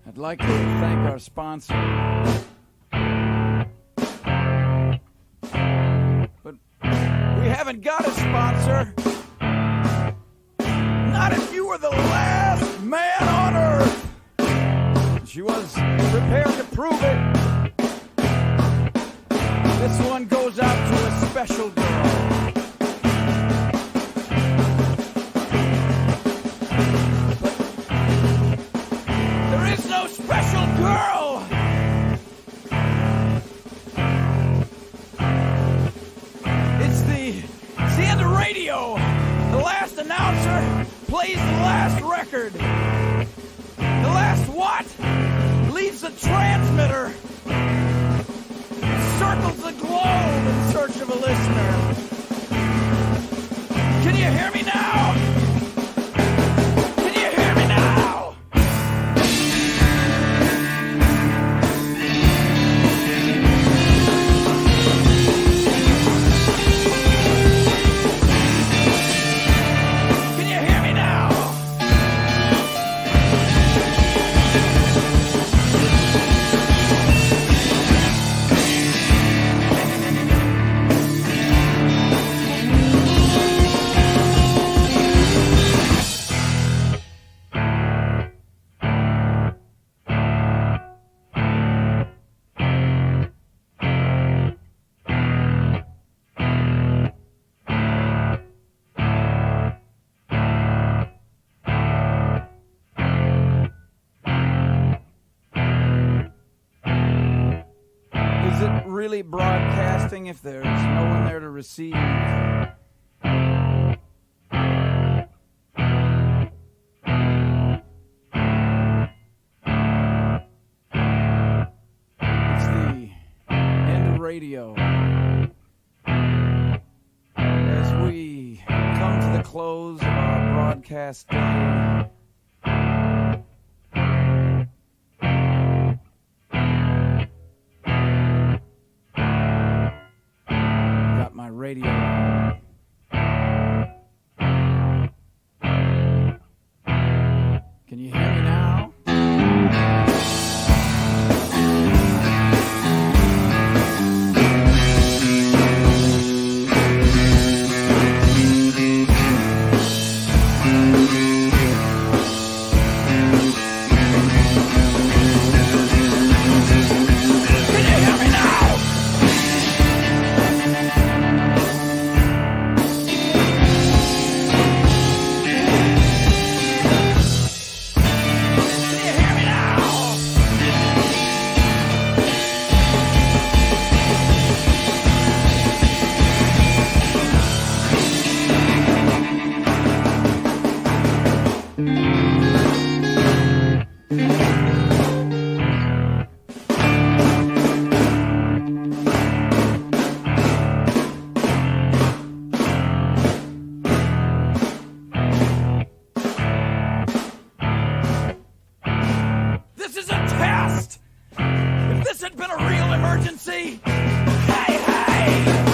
I'd like to thank our sponsor. But we haven't got a sponsor. Not if you were the last man on Earth. She was prepared to prove it. This one goes out to a special girl. But there is no special girl. It's the end of radio. The last announcer plays the last record. The last what? Leaves the transmitter. Circles the globe in search of a listener. Is it really broadcasting if there's no one there to receive? It's the end of radio. As we come to the close of our broadcast day, got my radio on. Can you hear me now? Can you hear me now? Can you hear me now? This is a test! If this had been a real emergency, hey, hey!